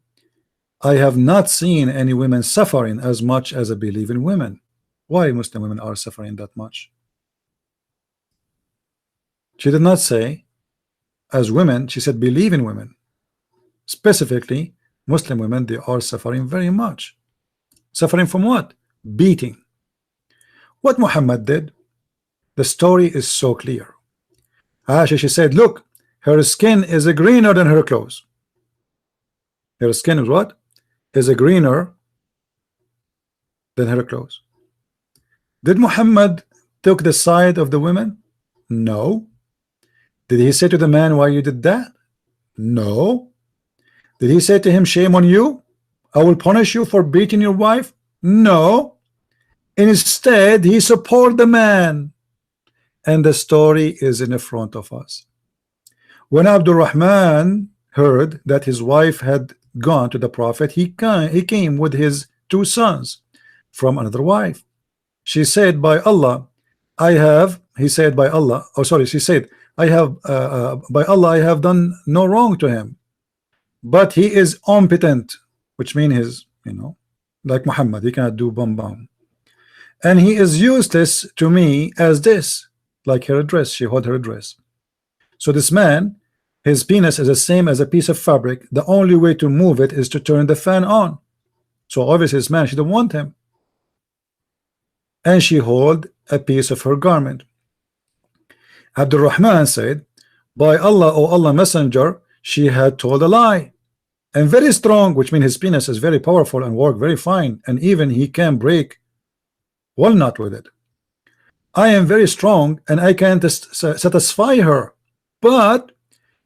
I have not seen any women suffering as much as I believe in women. Why Muslim women are suffering that much? She did not say as women, she said believe in women. Specifically, Muslim women, they are suffering very much. Suffering from what? Beating. What Muhammad did, the story is so clear. Aisha, she said, look, her skin is greener than her clothes. Her skin is what? Is greener than her clothes. Did Muhammad took the side of the women? No. Did he say to the man, why you did that? No. Did he say to him, shame on you? I will punish you for beating your wife? No. Instead, he supported the man. And the story is in front of us. When Abdul Rahman heard that his wife had gone to the Prophet, he came with his 2 sons from another wife. She said, by Allah, I have, he said, by Allah, oh sorry, she said, I have, by Allah, I have done no wrong to him, but he is impotent, which means his, you know, like Muhammad, he cannot do bam, and he is useless to me as this, like her dress, she held her dress. So this man, his penis is the same as a piece of fabric. The only way to move it is to turn the fan on. So obviously this man, she don't want him. And she held a piece of her garment. Abdul Rahman said, by Allah, O Allah Messenger, she had told a lie. And very strong, which means his penis is very powerful and work very fine. And even he can break walnut with it. I am very strong and I can't satisfy her. But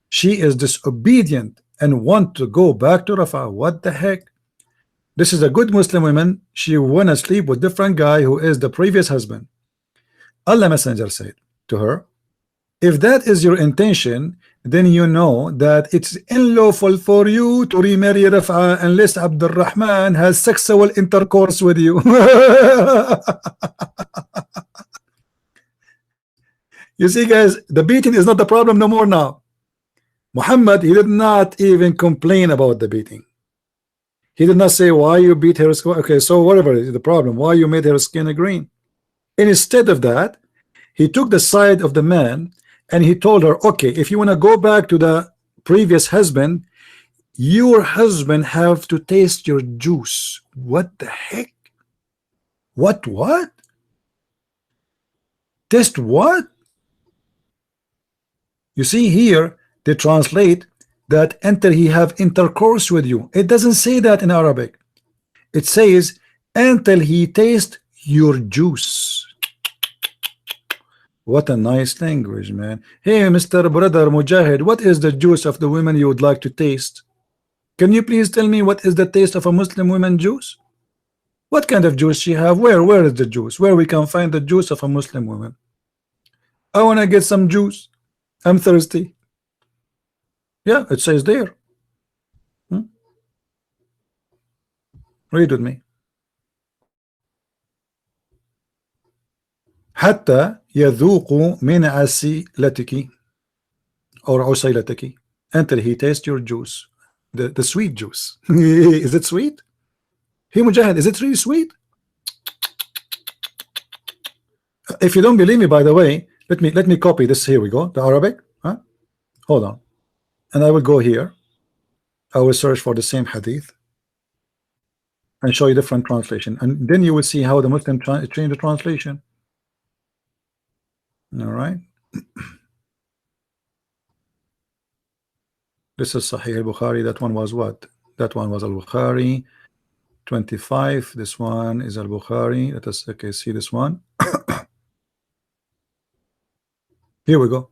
she is disobedient and want to go back to Rafah. What the heck? This is a good Muslim woman. She went to sleep with different guy who is the previous husband. Allah Messenger said to her, if that is your intention, then you know that it's unlawful for you to remarry Rafah unless Abdul Rahman has sexual intercourse with you. You see, guys, the beating is not the problem no more now. Muhammad, he did not even complain about the beating. He did not say why you beat her skin. Okay, so whatever is the problem, why you made her skin green. And instead of that, he took the side of the man and he told her, okay, if you want to go back to the previous husband, your husband have to taste your juice. What the heck? What? Taste what? You see here, they translate that until he have intercourse with you. It doesn't say that in Arabic. It says until he taste your juice. What a nice language, man. Hey, Mr. Brother Mujahid, what is the juice of the women you would like to taste? Can you please tell me what is the taste of a Muslim woman juice? What kind of juice she have? Where is the juice? Where we can find the juice of a Muslim woman? I want to get some juice. I'm thirsty. Yeah, it says there. Read with me. حتى يذوق من عسيلتك or عسيلتك until he tastes your juice, the sweet juice. Is it sweet? Hey Mujahid, is it really sweet? If you don't believe me, by the way, let me copy this. Here we go, the Arabic. Hold on, and I will go here. I will search for the same hadith and show you different translation, and then you will see how the Muslim change the translation. All right. This is Sahih al-Bukhari. That one was what? That one was al-Bukhari 25. This one is al-Bukhari. Let us see this one. Here we go.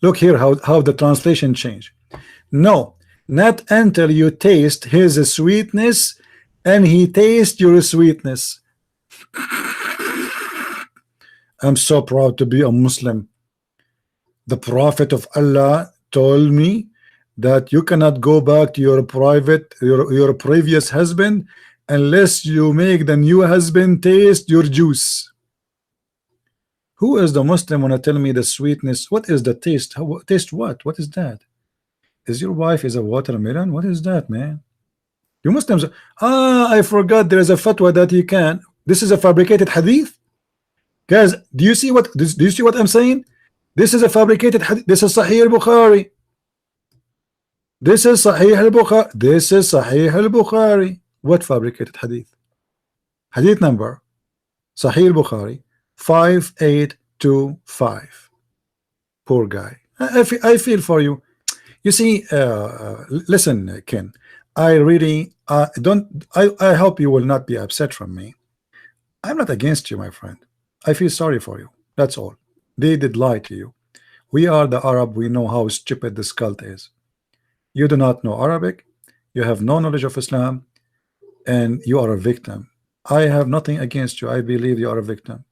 Look here how the translation changed. No, not until you taste his sweetness and he tastes your sweetness. I'm so proud to be a Muslim. The Prophet of Allah told me that you cannot go back to your previous husband unless you make the new husband taste your juice. Who is the Muslim when I tell me the sweetness? What is the taste? Taste what? What is that? Is your wife is a watermelon? What is that, man? You Muslims, I forgot there is a fatwa that you can. This is a fabricated hadith. Guys, do you see what I'm saying? This is a fabricated hadith. This is Sahih al-Bukhari. This is Sahih al-Bukhari. This is Sahih al-Bukhari. What fabricated hadith? Hadith number Sahih al-Bukhari 5825. Poor guy. I feel for you. You see, listen, Ken. I really don't. I hope you will not be upset from me. I'm not against you, my friend. I feel sorry for you. That's all. They did lie to you. We are the Arab. We know how stupid this cult is. You do not know Arabic. You have no knowledge of Islam, and you are a victim. I have nothing against you. I believe you are a victim.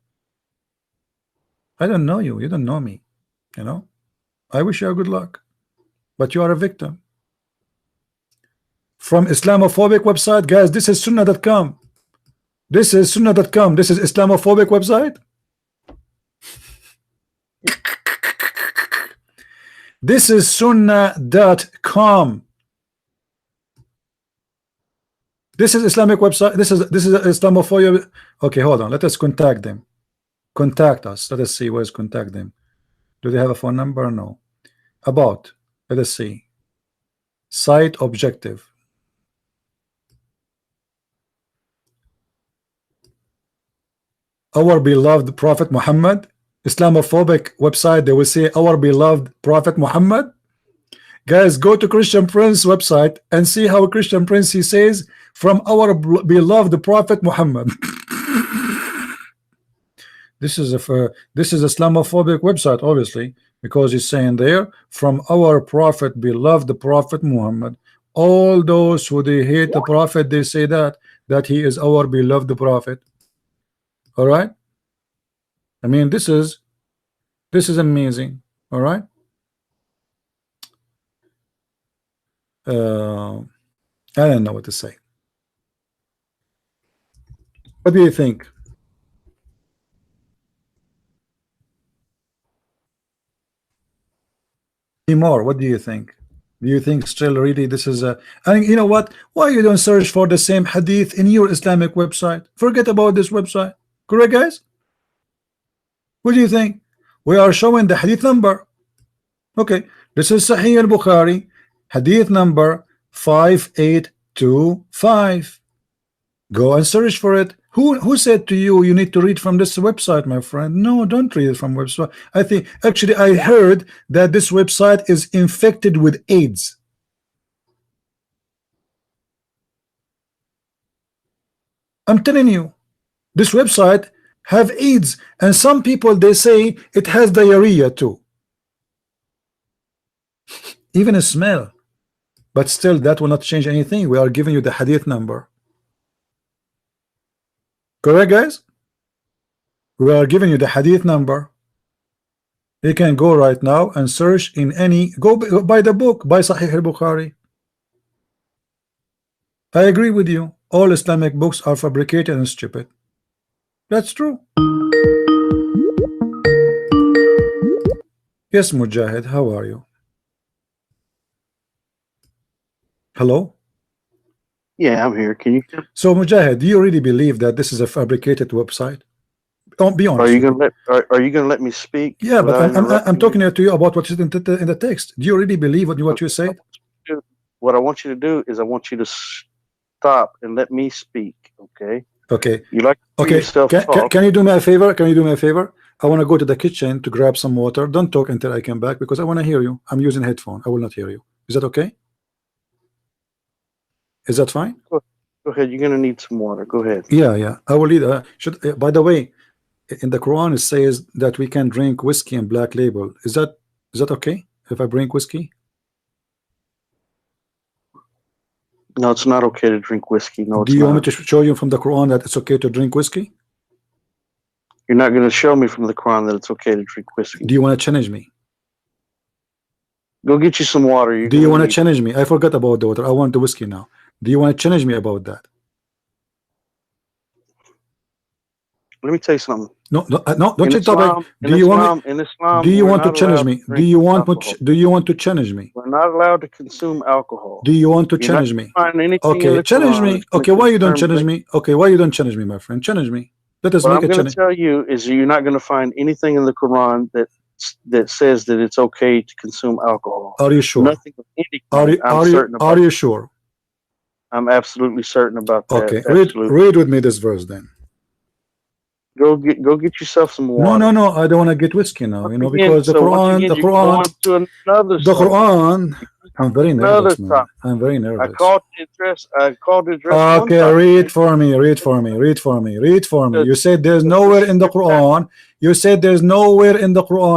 I don't know you. You don't know me. You know. I wish you good luck, but you are a victim. From Islamophobic website, guys. This is Sunnah.com. This is Sunnah.com. This is Islamophobic website. This is Sunnah.com. This is Islamic website. This is Islamophobia. Okay, hold on. Let us contact them. Contact us. Let us see where's contact them. Do they have a phone number? No. About. Let us see. Site objective. Our beloved Prophet Muhammad. Islamophobic website, they will say our beloved Prophet Muhammad. Guys, go to Christian Prince website and see how Christian Prince he says from our beloved Prophet Muhammad. This is Islamophobic website, obviously, because he's saying there from our prophet, beloved Prophet Muhammad. All those who they hate the Prophet, they say that he is our beloved Prophet. All right. I mean, this is amazing. All right. I don't know what to say. What do you think? More. What do you think? Do you think still really this is a? And you know what? Why you don't search for the same hadith in your Islamic website? Forget about this website. Correct, guys? What do you think? We are showing the hadith number. Okay, this is Sahih al-Bukhari, hadith number 5825. Go and search for it. Who said to you you need to read from this website, my friend? No, don't read it from website. I think actually I heard that this website is infected with AIDS. I'm telling you, this website have AIDS, and some people they say it has diarrhea too. Even a smell. But still that will not change anything. We are giving you the hadith number. Correct, guys? We are giving you the hadith number. You can go right now and search in any, go buy the book, buy Sahih al-Bukhari. I agree with you. All Islamic books are fabricated and stupid. That's true. Yes, Mujahid, how are you? Hello? Yeah, I'm here. Can you? So, Mujahid, do you really believe that this is a fabricated website? Don't be honest. Are you gonna let me speak? Yeah, but I'm talking to you about what's in the text. Do you really believe what you said? What I want you to do is I want you to stop and let me speak. Okay. Okay. You like to okay. Yourself can you do me a favor? Can you do me a favor? I want to go to the kitchen to grab some water. Don't talk until I come back because I want to hear you. I'm using headphone. I will not hear you. Is that okay? Is that fine? Go ahead. You're gonna need some water. Go ahead. Yeah. I will need. By the way, in the Quran it says that we can drink whiskey and black label. Is that okay if I drink whiskey? No, it's not okay to drink whiskey. No, it's Do you not. want me to show you from the Quran that it's okay to drink whiskey? You're not going to show me from the Quran that it's okay to drink whiskey. Do you want to challenge me? Go get you some water. Do you want to challenge me? I forgot about the water. I want the whiskey now. Do you want to challenge me about that? Let me tell you something. No, don't you talk. Do you want to challenge me? Do you want to challenge me? We're not allowed to consume alcohol. Do you want to challenge me? Okay, challenge me. Okay, why you don't challenge me? Okay, why you don't challenge me, my friend? Challenge me. Let us make a challenge. What I'm going to tell you is you're not going to find anything in the Quran that says that it's okay to consume alcohol. Are you sure? Nothing of any kind. Are you sure? I'm absolutely certain about that. Okay, read with me this verse then. Go get yourself some water. No, I don't want to get whiskey now. You know, because the Quran. I'm very nervous, man. I'm very nervous. I called the address. Okay, read for me. You said there's nowhere in the Quran.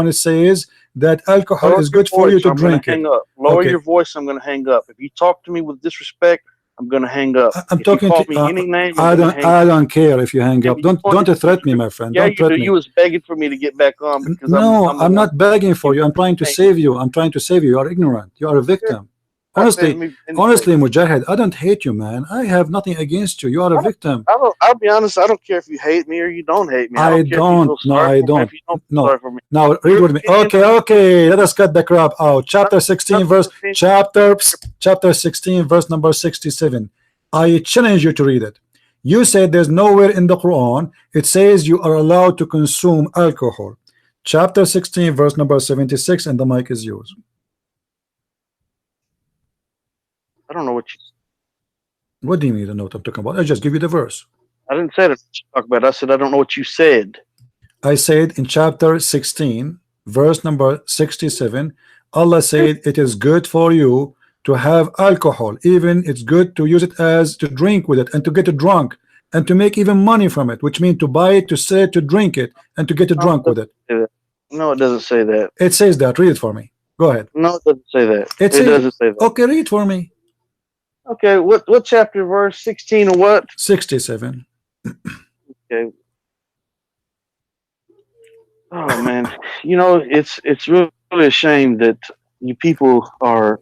It says that alcohol is good for you to drink it. Lower your voice. I'm going to hang up. If you talk to me with disrespect, I'm going to hang up. I'm talking to you. I don't care if you hang up. Don't threaten me, my friend. Yeah, you was begging for me to get back on. Because no, I'm not begging for you. I'm trying to save you. You are ignorant. You are a victim. Honestly, Mujahid, I don't hate you, man. I have nothing against you. You are a victim. I'll be honest. I don't care if you hate me or you don't hate me. I don't. No. Now read with me. Okay. Let us cut the crap out. Chapter 16, verse number 67. I challenge you to read it. You said there's nowhere in the Quran it says you are allowed to consume alcohol. Chapter 16, verse number 76, and the mic is yours. I don't know what you. What do you mean you don't know what I'm talking about? I just give you the verse. I didn't say that. Talk about. I said I don't know what you said. I said in chapter 16, verse number 67, Allah said it is good for you to have alcohol. Even it's good to use it as to drink with it and to get drunk and to make even money from it, which means to buy it, to sell it, to drink it, and to get drunk with it. No, it doesn't say that. It says that. Read it for me. Go ahead. No, it doesn't say that. It doesn't say that. Okay, read for me. Okay, what chapter, verse 16 or what? 67. Okay. Oh man, it's really a shame that you people are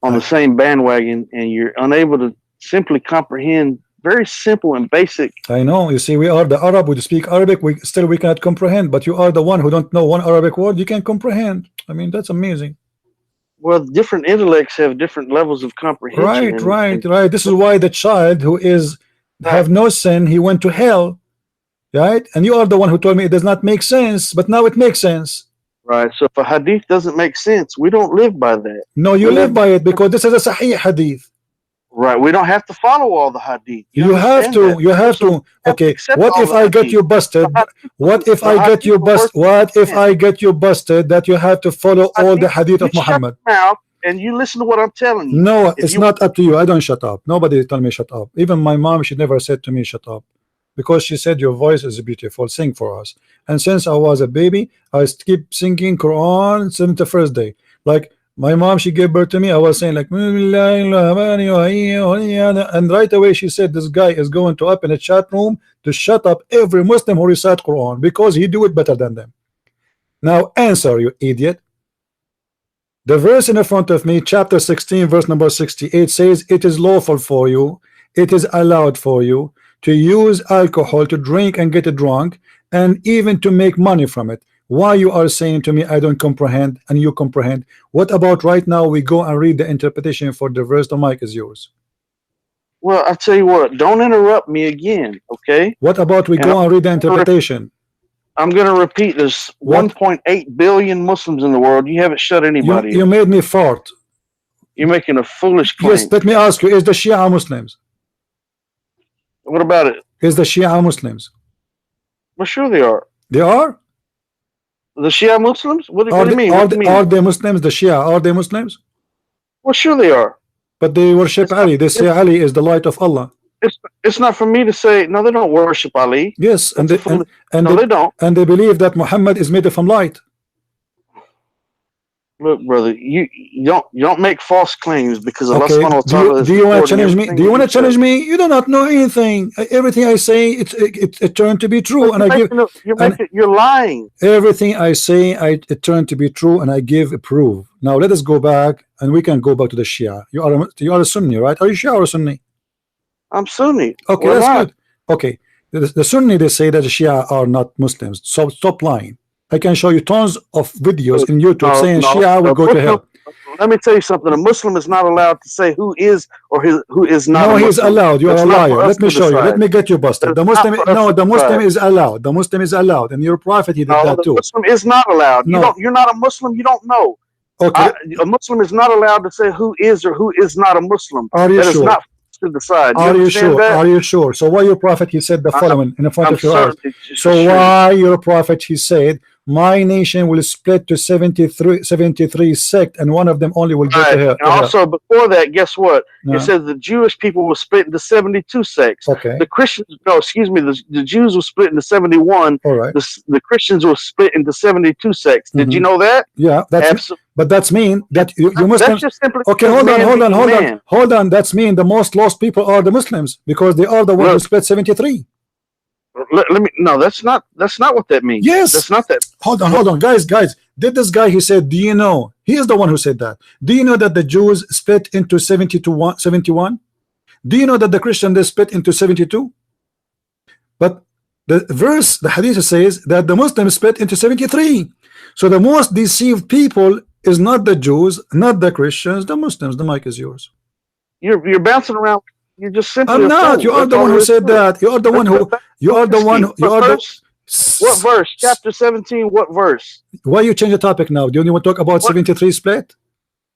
on the same bandwagon and you're unable to simply comprehend very simple and basic. I know. You see, we are the Arab. We speak Arabic. We cannot comprehend. But you are the one who don't know one Arabic word. You can comprehend. I mean, that's amazing. Well, different intellects have different levels of comprehension. Right. This is why the child who have no sin, he went to hell, right? And you are the one who told me it does not make sense, but now it makes sense. Right. So if a hadith doesn't make sense, we don't live by that. No, you live by it because this is a Sahih hadith. Right. We don't have to follow all the hadith. You have to. You have to. Okay. What if I get you busted? What if I get you busted? What if I get you busted that you have to follow all the hadith of Muhammad? Shut your mouth and you listen to what I'm telling you. No, it's not up to you. I don't shut up. Nobody tell me shut up. Even my mom, she never said to me shut up, because she said your voice is beautiful. Sing for us. And since I was a baby, I keep singing Quran since the first day. Like my mom, she gave birth to me. I was saying like, and right away she said this guy is going to up in a chat room to shut up every Muslim who recite Quran because he do it better than them. Now answer, you idiot. The verse in front of me, chapter 16, verse number 68 says, it is lawful for you, it is allowed for you to use alcohol, to drink and get drunk, and even to make money from it. Why you are saying to me I don't comprehend and you comprehend? What about right now we go and read the interpretation for the verse? The mic is yours. Well, I'll tell you what, don't interrupt me again, okay? What about we go and read the interpretation? I'm going to repeat this. 1.8 billion Muslims in the world. You haven't shut anybody. You made me fart. You're making a foolish claim. Yes, let me ask you, is the Shia Muslims? What about it? Is the Shia Muslims? Well, sure they are. They are? The Shia Muslims? What do you mean? Are they Muslims? The Shia, are they Muslims? Well, sure they are. But they worship Ali. They say Ali is the light of Allah. It's not for me to say, no, they don't worship Ali. Yes, and they don't. And they believe that Muhammad is made from light. Look, brother, you don't make false claims because Allah subhanahu wa ta'ala. Do you want to challenge me? Do you want to challenge me? You do not know anything. Everything I say, it turned to be true, and you're lying. Everything I say, it turned to be true, and I give a proof. Now let us go back, and we can go back to the Shia. You are a Sunni, right? Are you Shia or Sunni? I'm Sunni. Okay, that's good. Okay, the Sunni, they say that the Shia are not Muslims. So stop lying. I can show you tons of videos in YouTube saying Shia will go to hell. Let me tell you something. A Muslim is not allowed to say who is or who is not. No, he's allowed. You are a liar. Let me show you. Let me get you busted. The Muslim, no, the Muslim is allowed. The Muslim is allowed, and your prophet, he did that too. The Muslim is not allowed. No. You're not a Muslim. You don't know. Okay. A Muslim is not allowed to say who is or who is not a Muslim. Are you sure? Not to decide. Are you sure? That? Are you sure? So why your prophet, he said the following in front of your eyes. So why your prophet, he said, my nation will split to 73 sect, and one of them only will go to hell. And also before that, guess what? It says the Jewish people were split into 72 sects. Okay. The Christians, no, excuse me, the Jews were split into 71. All right. The Christians were split into 72 sects. Did you know that? Yeah, but that's mean that you Muslims. Okay, hold on. That's mean the most lost people are the Muslims because they are the ones who split 73. Let me. No, that's not what that means. Yes, that's not that. Hold on, guys. Did this guy? He said, do you know? He is the one who said that. Do you know that the Jews split into 71? Do you know that the Christian they split into 72? But the verse, the hadith says that the Muslims split into 73. So the most deceived people is not the Jews, not the Christians, the Muslims. The mic is yours. You're bouncing around. You're just simply. I'm not. You are the one who said that. You are the one who. You are the one. You are the. What verse? Chapter 17. What verse? Why you change the topic now? Do you want to talk about 73 split?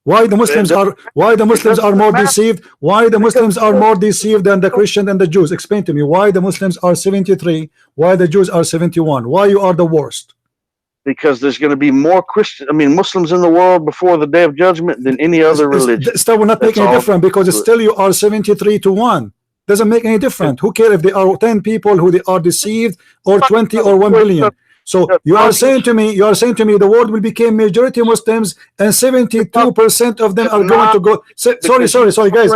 Why the Muslims are? Why the Muslims are more deceived? Why the Muslims are more deceived than the Christian and the Jews? Explain to me why the Muslims are 73. Why the Jews are 71? Why you are the worst? Because there's going to be more Muslims in the world before the day of judgment than any other religion. Still will not make any difference because still you are 73 to 1. Doesn't make any difference. Who cares if they are 10 people who they are deceived or 20 or 1 billion? So you are saying to me, the world will become majority Muslims and 72% of them are going to go. Sorry, guys.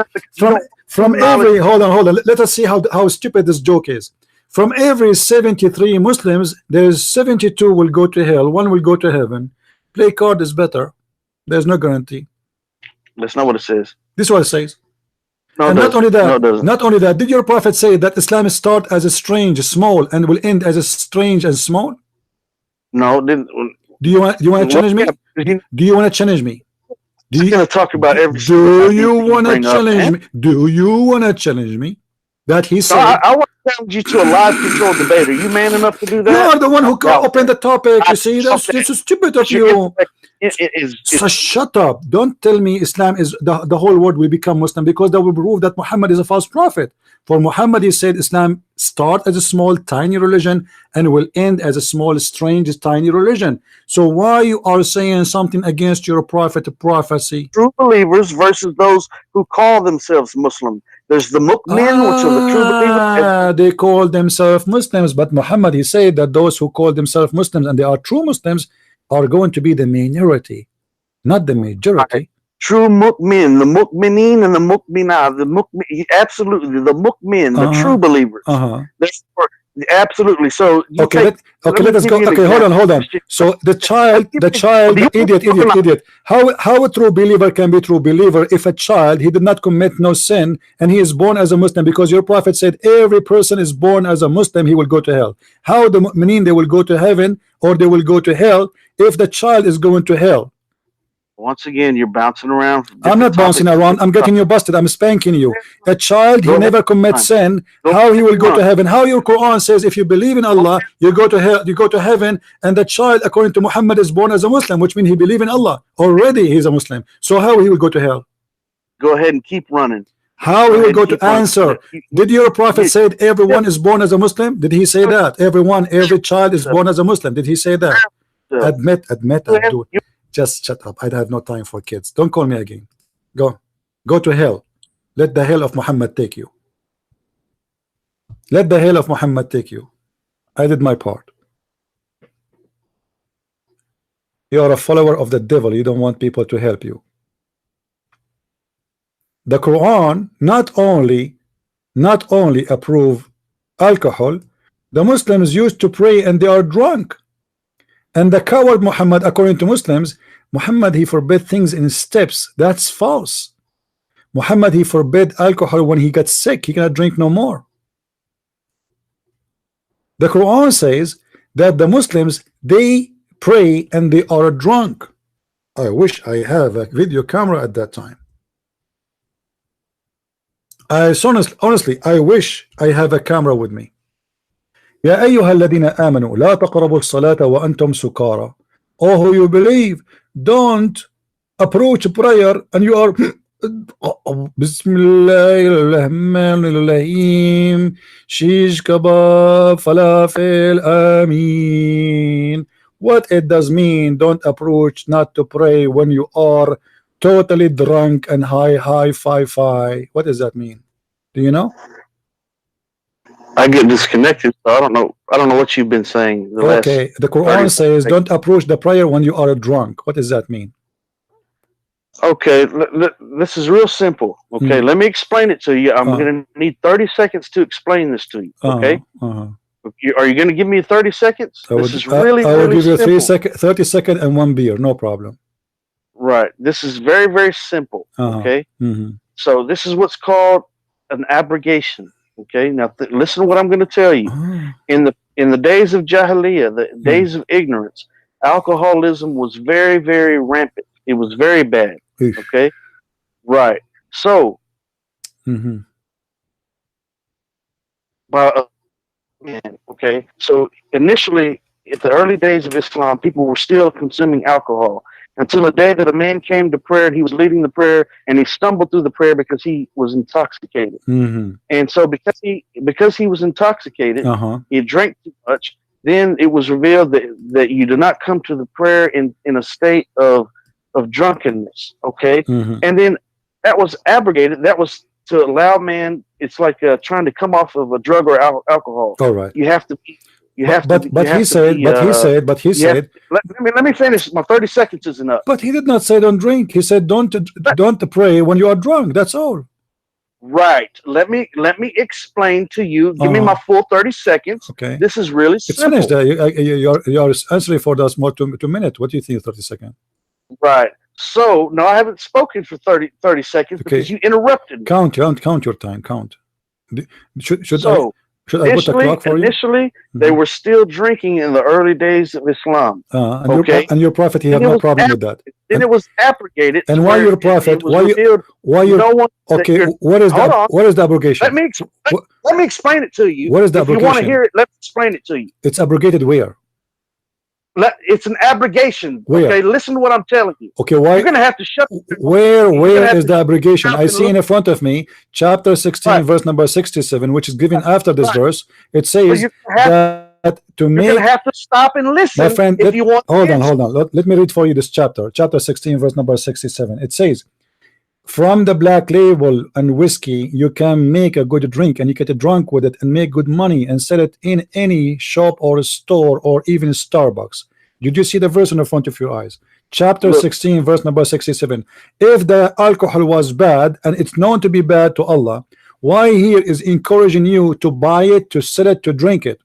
From every hold on. Let us see how stupid this joke is. From every 73 Muslims, there's 72 will go to hell, 1 will go to heaven. Play card is better. There's no guarantee. That's not what it says. This is what it says. No, and not only that, did your prophet say that Islam start as a strange, small, and will end as a strange and small? No, didn't. Do you want to challenge me? Do you want to challenge me? He's going to talk about every. Do you want to challenge me? Do you want to challenge me? that he So said. I want to challenge you to a live control debate. Are you man enough to do that? You are the one who opened the topic. You see, this is stupid of you. So shut up. Don't tell me Islam is the whole world will become Muslim, because that will prove that Muhammad is a false prophet. For Muhammad, he said Islam start as a small tiny religion and will end as a small strange tiny religion. So why you are saying something against your prophet prophecy? True believers versus those who call themselves Muslim. There's the mu'min, which are the true believers. They call themselves Muslims, but Muhammad, he said that those who call themselves Muslims and they are true Muslims are going to be the minority, not the majority. True mu'min, the mu'minin and the mu'minah, the mu'min, absolutely, the mu'min, the true believers. Absolutely. So okay, let us go. Okay, hold on. So the child, idiot. How a true believer can be true believer if a child, he did not commit no sin and he is born as a Muslim? Because your prophet said every person is born as a Muslim, he will go to hell. How the mu'minin, they will go to heaven or they will go to hell if the child is going to hell? Once again, you're bouncing around. I'm not bouncing around. I'm getting you busted. I'm spanking you. A child, he never commits sin. How he will go to heaven? How your Quran says if you believe in Allah, you go to hell, you go to heaven, and the child, according to Muhammad, is born as a Muslim, which means he believes in Allah. Already he's a Muslim. So how he will go to hell? Go ahead and keep running. How he will go to answer? Did your prophet say everyone is born as a Muslim? Did he say that? Every child is born as a Muslim. Did he say that? Admit, Abdul. Just shut up. I have no time for kids. Don't call me again. Go to hell. Let the hell of Muhammad take you. Let the hell of Muhammad take you. I did my part. You are a follower of the devil. You don't want people to help you. The Quran not only approve alcohol, the Muslims used to pray and they are drunk. And the coward Muhammad, according to Muslims, Muhammad, he forbid things in steps. That's false. Muhammad, he forbid alcohol when he got sick. He cannot drink no more. The Quran says that the Muslims, they pray and they are drunk. I wish I have a video camera at that time. Honestly, I wish I have a camera with me. يا أيها الذين آمنوا لا تقربوا الصلاة وأنتم سكارى. Oh, who you believe, don't approach prayer and you are Bismillahirrahmanirrahim, shish kebab falafel amin. What it does mean, don't approach, not to pray when you are totally drunk and high fi. What does that mean? Do you know? I get disconnected, so I don't know what you've been saying. Okay, the Quran says don't approach the prayer when you are drunk. What does that mean? Okay, this is real simple. Okay, let me explain it to you. I'm going to need 30 seconds to explain this to you. Okay, are you going to give me 30 seconds? I will give you 30 seconds and one beer, no problem. Right. This is very, very simple. Okay, so this is what's called an abrogation. Okay, now listen to what I'm going to tell you. In the days of Jahiliyyah, the days of ignorance, alcoholism was very, very rampant. It was very bad. Okay, right. So, okay. So initially, at the early days of Islam, people were still consuming alcohol. Until the day that a man came to prayer and he was leading the prayer and he stumbled through the prayer because he was intoxicated. And so because he was intoxicated, he drank too much. Then it was revealed that you do not come to the prayer in a state of drunkenness. Okay. And then that was abrogated. That was to allow man. It's like trying to come off of a drug or alcohol. All right. You have to be. Let me finish. My 30 seconds isn't up. But he did not say don't drink. He said don't pray when you are drunk. That's all. Right. Let me explain to you. Give me my full 30 seconds. Okay. This is really simple. It's finished. You are answering for us more 2 minutes. What do you think? 30 seconds. Right. So no, I haven't spoken for 30 seconds because you interrupted me. Count your time. Count. Should I put a clock for you? Initially, they were still drinking in the early days of Islam. And your prophet, he had no problem with that. Then it was abrogated. And why your prophet? What is the abrogation? Let me explain it to you. What is the If you want to hear it, let's explain it to you. It's abrogated where? It's an abrogation. Where? Okay, listen to what I'm telling you. Okay, why? You're going to have to shut. Where is the abrogation? I see in front of me, chapter 16, verse number 67, which is given after this verse. It says that to make. You're going to have to stop and listen, my friend. if you want. Hold on. Let me read for you this chapter, chapter 16, verse number 67. It says, from the black label and whiskey, you can make a good drink, and you get drunk with it and make good money and sell it in any shop or store or even Starbucks. Did you see the verse in the front of your eyes? Chapter 16, verse number 67. If the alcohol was bad and it's known to be bad to Allah, why here is encouraging you to buy it, to sell it, to drink it?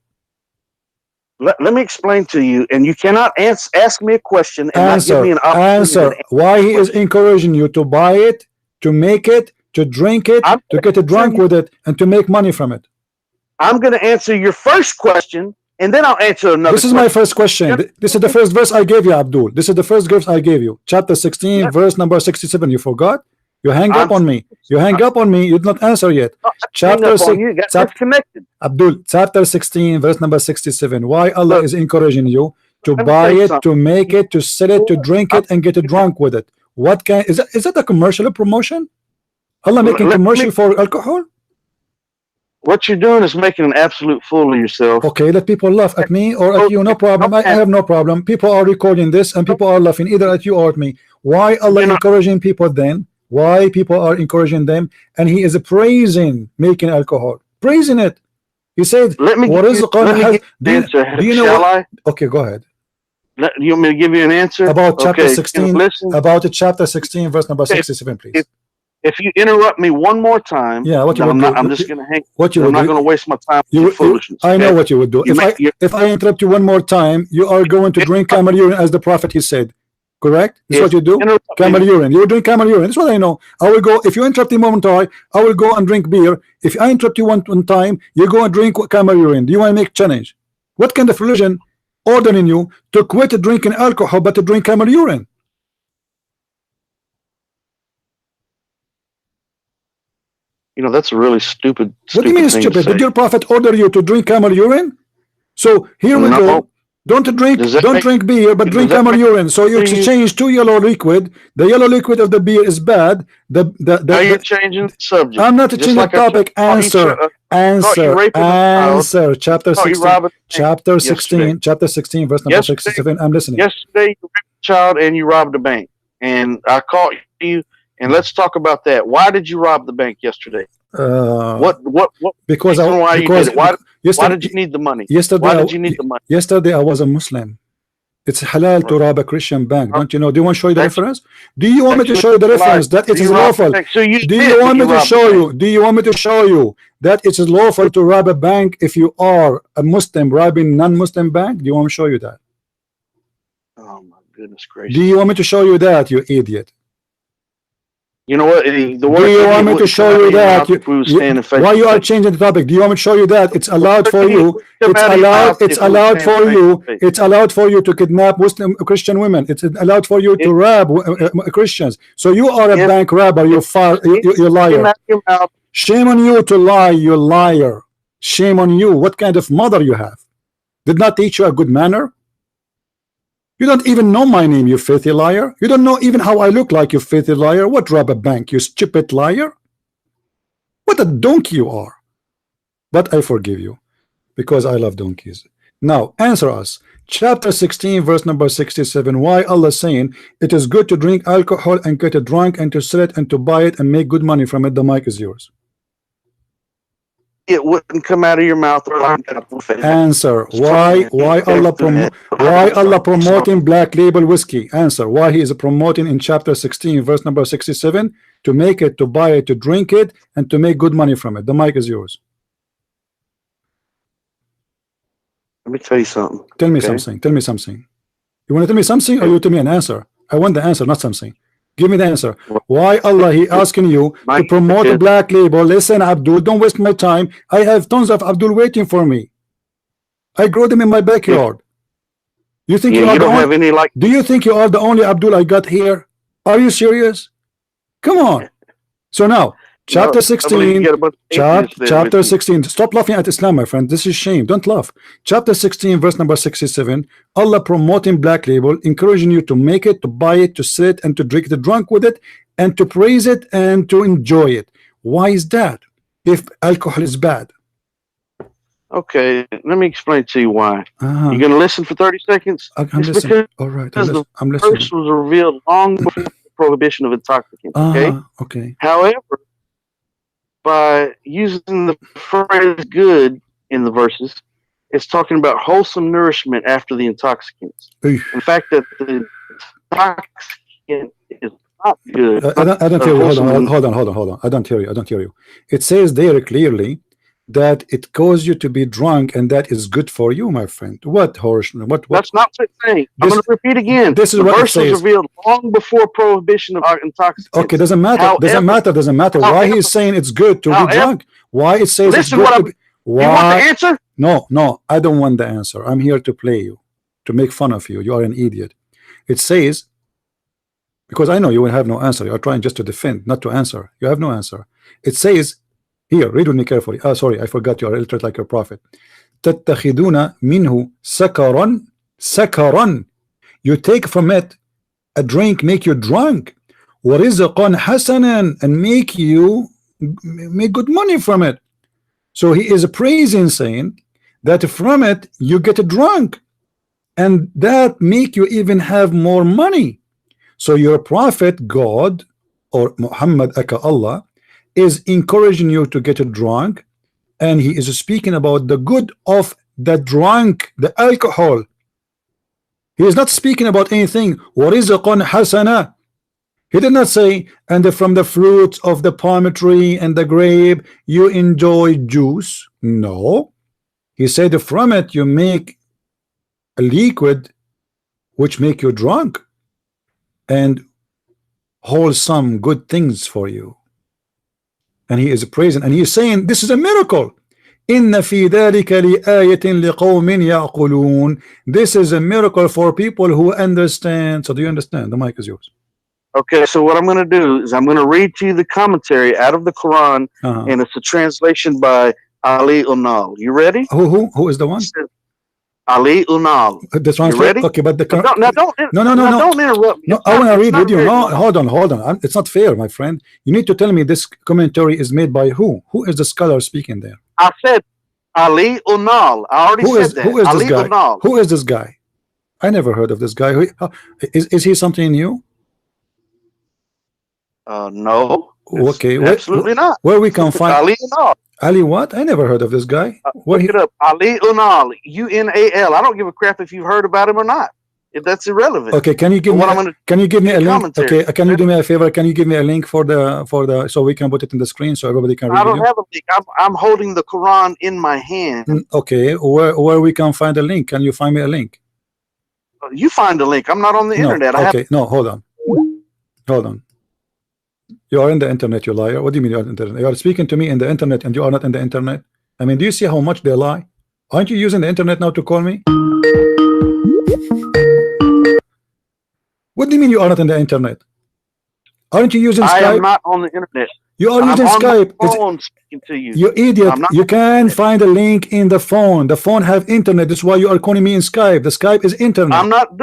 Let me explain to you, and you cannot ask me a question and not give me an opportunity. Answer. Why he is encouraging you to buy it, to make it, to drink it, to get drunk with it, and to make money from it? I'm going to answer your first question, and then I'll answer another. This is my first question. This is the first verse I gave you, Abdul. This is the first verse I gave you. Chapter 16, verse number 67. You forgot? You hang up on me. You hang up on me. You did not answer yet. Chapter 16. Abdul, chapter 16, verse number 67. Why Allah is encouraging you to buy it, to make it, to sell it, to drink it, and get drunk with it? What kind is that a commercial promotion? Allah making commercial for alcohol? What you're doing is making an absolute fool of yourself. Okay, let people laugh at me or at you, no problem. I have no problem. People are recording this and people are laughing either at you or at me. Why Allah encouraging people then? Why people are encouraging them? And he is praising making alcohol, praising it. He said, "What is do you know what? Okay, go ahead. You want me to give you an answer about chapter 16? About chapter 16, verse number 67, please. If you interrupt me one more time, yeah, what you would I'm just going to hang. What you I'm not going to waste my time with your foolishness. I know what you would do. If I interrupt you one more time, you are going to drink camel urine, as the prophet he said. Correct? That's what you do. Camel urine. You drink camel urine. That's what I know. I will go. If you interrupt me momentarily, I will go and drink beer. If I interrupt you one time, you go and drink camel urine. Do you want to make challenge? What kind of religion ordering you to quit drinking alcohol but to drink camel urine? You know, that's a really stupid. What do you mean stupid? Did your prophet order you to drink camel urine? So here we go. Don't drink beer, but drink camel urine. So you exchange two yellow liquid. The yellow liquid of the beer is bad. Now you're changing the subject. I'm not changing the topic. Answer. Chapter 16, verse number 67. I'm listening. Yesterday you raped a child and you robbed a bank, and I caught you. And let's talk about that. Why did you rob the bank yesterday? Why did you need the money? Why did you need the money? Yesterday I was a Muslim. It's halal to rob a Christian bank. Don't you know? Do you want to show you the reference? Do you want me to show you the reference that it is lawful? Do you want me to show you? Do you want me to show you that it is lawful to rob a bank if you are a Muslim robbing non-Muslim bank? Do you want me to show you that? Oh my goodness gracious! Do you want me to show you that, you idiot? You know what? Do you want me to show you that? Why you are changing the topic? Do you want me to show you that it's allowed for you? It's allowed for you to kidnap Muslim Christian women. It's allowed for you to rob Christians. So you are a bank robber. You liar. Shame on you to lie. You liar. Shame on you. What kind of mother you have? Did not teach you a good manner? You don't even know my name, you filthy liar. You don't know even how I look like, you filthy liar. What rob a bank, you stupid liar? What a donkey you are. But I forgive you because I love donkeys. Now answer us. Chapter 16, verse number 67. Why Allah saying it is good to drink alcohol and get drunk and to sell it and to buy it and make good money from it? The mic is yours. It wouldn't come out of your mouth. Answer. Why Allah promoting black label whiskey? Answer. Why he is promoting in chapter 16 verse number 67 to make it, to buy it, to drink it, and to make good money from it? The mic is yours. Let me tell you something. Tell me something. Tell me something. You want to tell me something or you tell me an answer? I want the answer, not something. Give me the answer. Why Allah he asking you to promote a black label? Listen, Abdul, don't waste my time. I have tons of Abdul waiting for me. I grow them in my backyard. You think you are the only, do you think you are the only Abdul I got here? Are you serious? Come on. So now Chapter 16. Chapter 16. Stop. Stop laughing at Islam, my friend. This is shame. Don't laugh. Chapter 16, verse number 67. Allah promoting black label, encouraging you to make it, to buy it, to sell it, and to drink the drunk with it, and to praise it and to enjoy it. Why is that? If alcohol is bad. Okay, let me explain to you why. You're gonna listen for 30 seconds. I'm listening. All right. I'm listening. The verse was revealed long before the prohibition of intoxicants. Okay. Okay. However, by using the phrase "good" in the verses, it's talking about wholesome nourishment after the intoxicants. In fact, that the intoxicant is not good. I don't hear you. Hold on. I don't hear you. It says there clearly that it causes you to be drunk, and that is good for you, my friend. What horse? What? That's not what it's saying. I'm going to repeat again. This is the what verse was revealed long before prohibition of intoxicants. Okay, doesn't matter. However, doesn't matter. Why he's saying it's good to be drunk? Why it says it's good to be? Why? You want the answer? No, I don't want the answer. I'm here to play you, to make fun of you. You are an idiot. It says, because I know you will have no answer. You are trying just to defend, not to answer. You have no answer. It says. Here, read with me carefully. Sorry, I forgot you are illiterate like your prophet. تَتَّخِذُونَ مِنْهُ سَكَرًا. You take from it a drink, make you drunk. وَرِزْقًا حَسَنًا, and make good money from it. So he is praising, saying that from it you get drunk, and that make you even have more money. So your prophet, God, or Muhammad aka Allah, is encouraging you to get drunk, and he is speaking about the good of the drunk, the alcohol. He is not speaking about anything. وَرِزْقًا حَسَنًا. He did not say, and from the fruits of the palm tree and the grape you enjoy juice. No, he said from it you make a liquid which make you drunk, and wholesome good things for you. And he is praising, and he is saying this is a miracle. إِنَّ فِي ذَلِكَ لِآيَةٍ لِقَوْمٍ يَعْقُلُونَ. This is a miracle for people who understand. So do you understand? The mic is yours. Okay, so what I'm going to do is I'm going to read to you the commentary out of the Quran, and it's a translation by Ali Unal. You ready? Who is the one? Ali Unal. The translation. Okay, but the don't interrupt me. No, I want to read with you. No, hold on. It's not fair, my friend. You need to tell me this commentary is made by who? Who is the scholar speaking there? I said Ali Unal. I already said that. Who is Ali this guy? Unal. Who is this guy? I never heard of this guy. Is he something new? No. Okay. Absolutely not. Where we can find Ali Unal. Ali what? I never heard of this guy. Look it up. Ali Unal. UNAL. I don't give a crap if you've heard about him or not. That's irrelevant. Okay, can you give me a link? Okay, can you do me a favor? Can you give me a link for the so we can put it in the screen so everybody can read it? I don't have a link. I'm holding the Quran in my hand. Okay, where we can find a link? Can you find me a link? You find a link. I'm not on the internet. Okay, no, hold on. You are in the internet, you liar. What do you mean you are in the internet? You are speaking to me in the internet and you are not in the internet. I mean, do you see how much they lie? Aren't you using the internet now to call me? What do you mean you are not in the internet? Aren't you using Skype? I am not on the internet. You are using Skype. I'm on the phone speaking to you. You idiot. You can find a link in the phone. The phone have internet. That's why you are calling me in Skype. The Skype is internet. I'm not.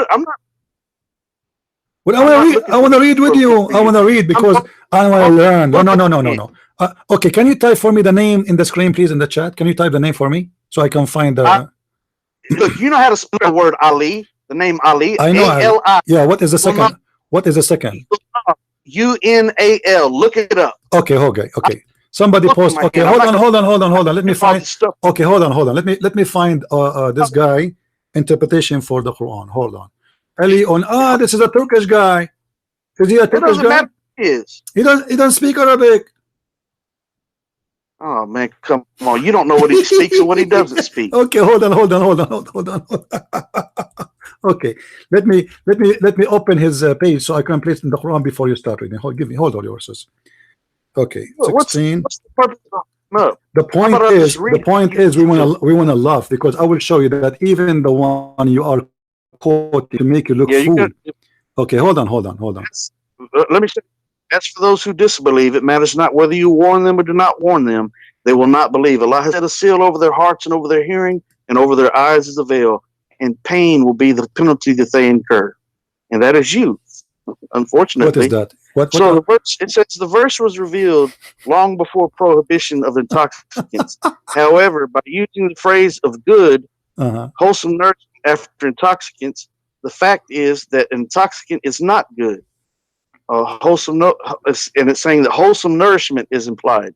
Well, I want to read with you. I want to read because I want to learn. No. Okay, can you type for me the name in the screen, please, in the chat? Can you type the name for me so I can find the... Look, you know how to spell the word Ali? The name Ali? I know. A-L-I. Yeah, what is the second? What is the second? U-N-A-L. Look it up. Okay. Somebody post. Okay, hold on. Let me find... Okay, hold on. Let me find this guy interpretation for the Quran. Hold on. Ali on this is a Turkish guy. Is he a Turkish guy? He doesn't speak Arabic. Oh man, come on! You don't know what he speaks or what he doesn't speak. Okay, hold on. Okay, let me open his page so I can place in the Quran before you start reading. Hold on, yours. Okay, 16. What's the purpose of no? The point is we wanna laugh because I will show you that even the one you are quoting to make you look fool. Okay, hold on. Let me say. As for those who disbelieve, it matters not whether you warn them or do not warn them. They will not believe. Allah has set a seal over their hearts and over their hearing, and over their eyes is a veil, and pain will be the penalty that they incur. And that is you, unfortunately. What is that? So the verse, it says the verse was revealed long before prohibition of intoxicants. However, by using the phrase of good, wholesome nourishment after intoxicants, the fact is that intoxicant is not good. And it's saying that wholesome nourishment is implied.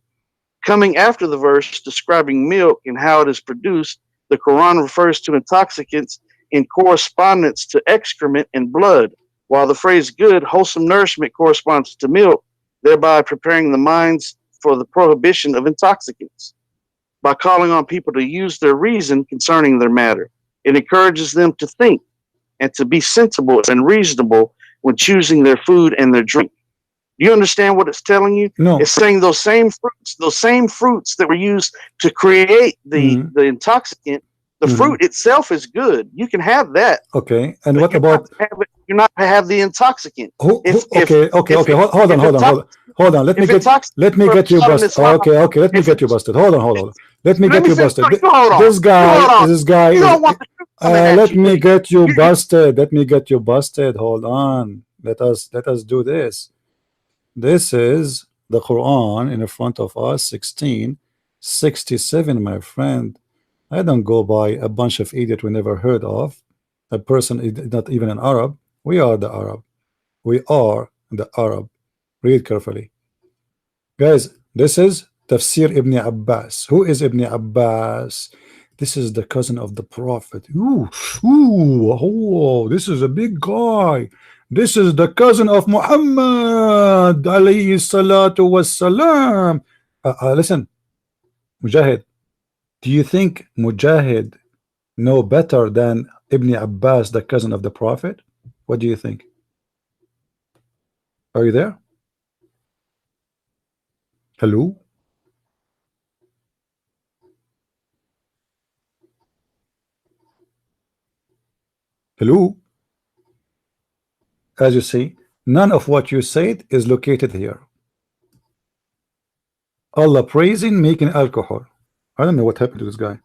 Coming after the verse describing milk and how it is produced, the Quran refers to intoxicants in correspondence to excrement and blood, while the phrase good, wholesome nourishment corresponds to milk, thereby preparing the minds for the prohibition of intoxicants. By calling on people to use their reason concerning their matter, it encourages them to think and to be sensible and reasonable when choosing their food and their drink. Do you understand what it's telling you? No. It's saying those same fruits that were used to create the intoxicant, the fruit itself is good. You can have that. Okay. And what about you're not to have the intoxicant. Hold on. Let me get you busted. Okay. Let me get you busted. Hold on. Let me get you busted. This guy. Let me get you busted. Hold on. Let us do this. This is the Quran in front of us, 1667, my friend. I don't go by a bunch of idiots we never heard of. A person is not even an Arab. We are the Arab. Read carefully. Guys, this is Tafsir Ibn Abbas. Who is Ibn Abbas? This is the cousin of the Prophet. This is a big guy. This is the cousin of Muhammad alayhi salatu wassalam. Listen, Mujahid, do you think Mujahid know better than Ibn Abbas, the cousin of the Prophet? What do you think? Are you there? Hello? Hello? As you see, none of what you said is located here. Allah praising making alcohol. I don't know what happened to this guy.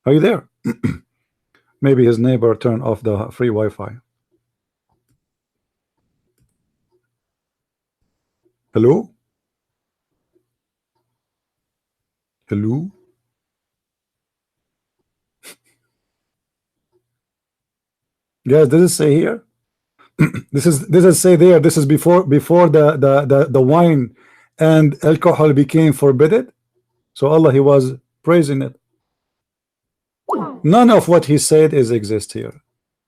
Are you there? Maybe his neighbor turned off the free Wi-Fi. Hello? Hello? Guys, does it say here? This is say there. This is before the wine and alcohol became forbidden. So Allah, he was praising it. None of what he said is exist here.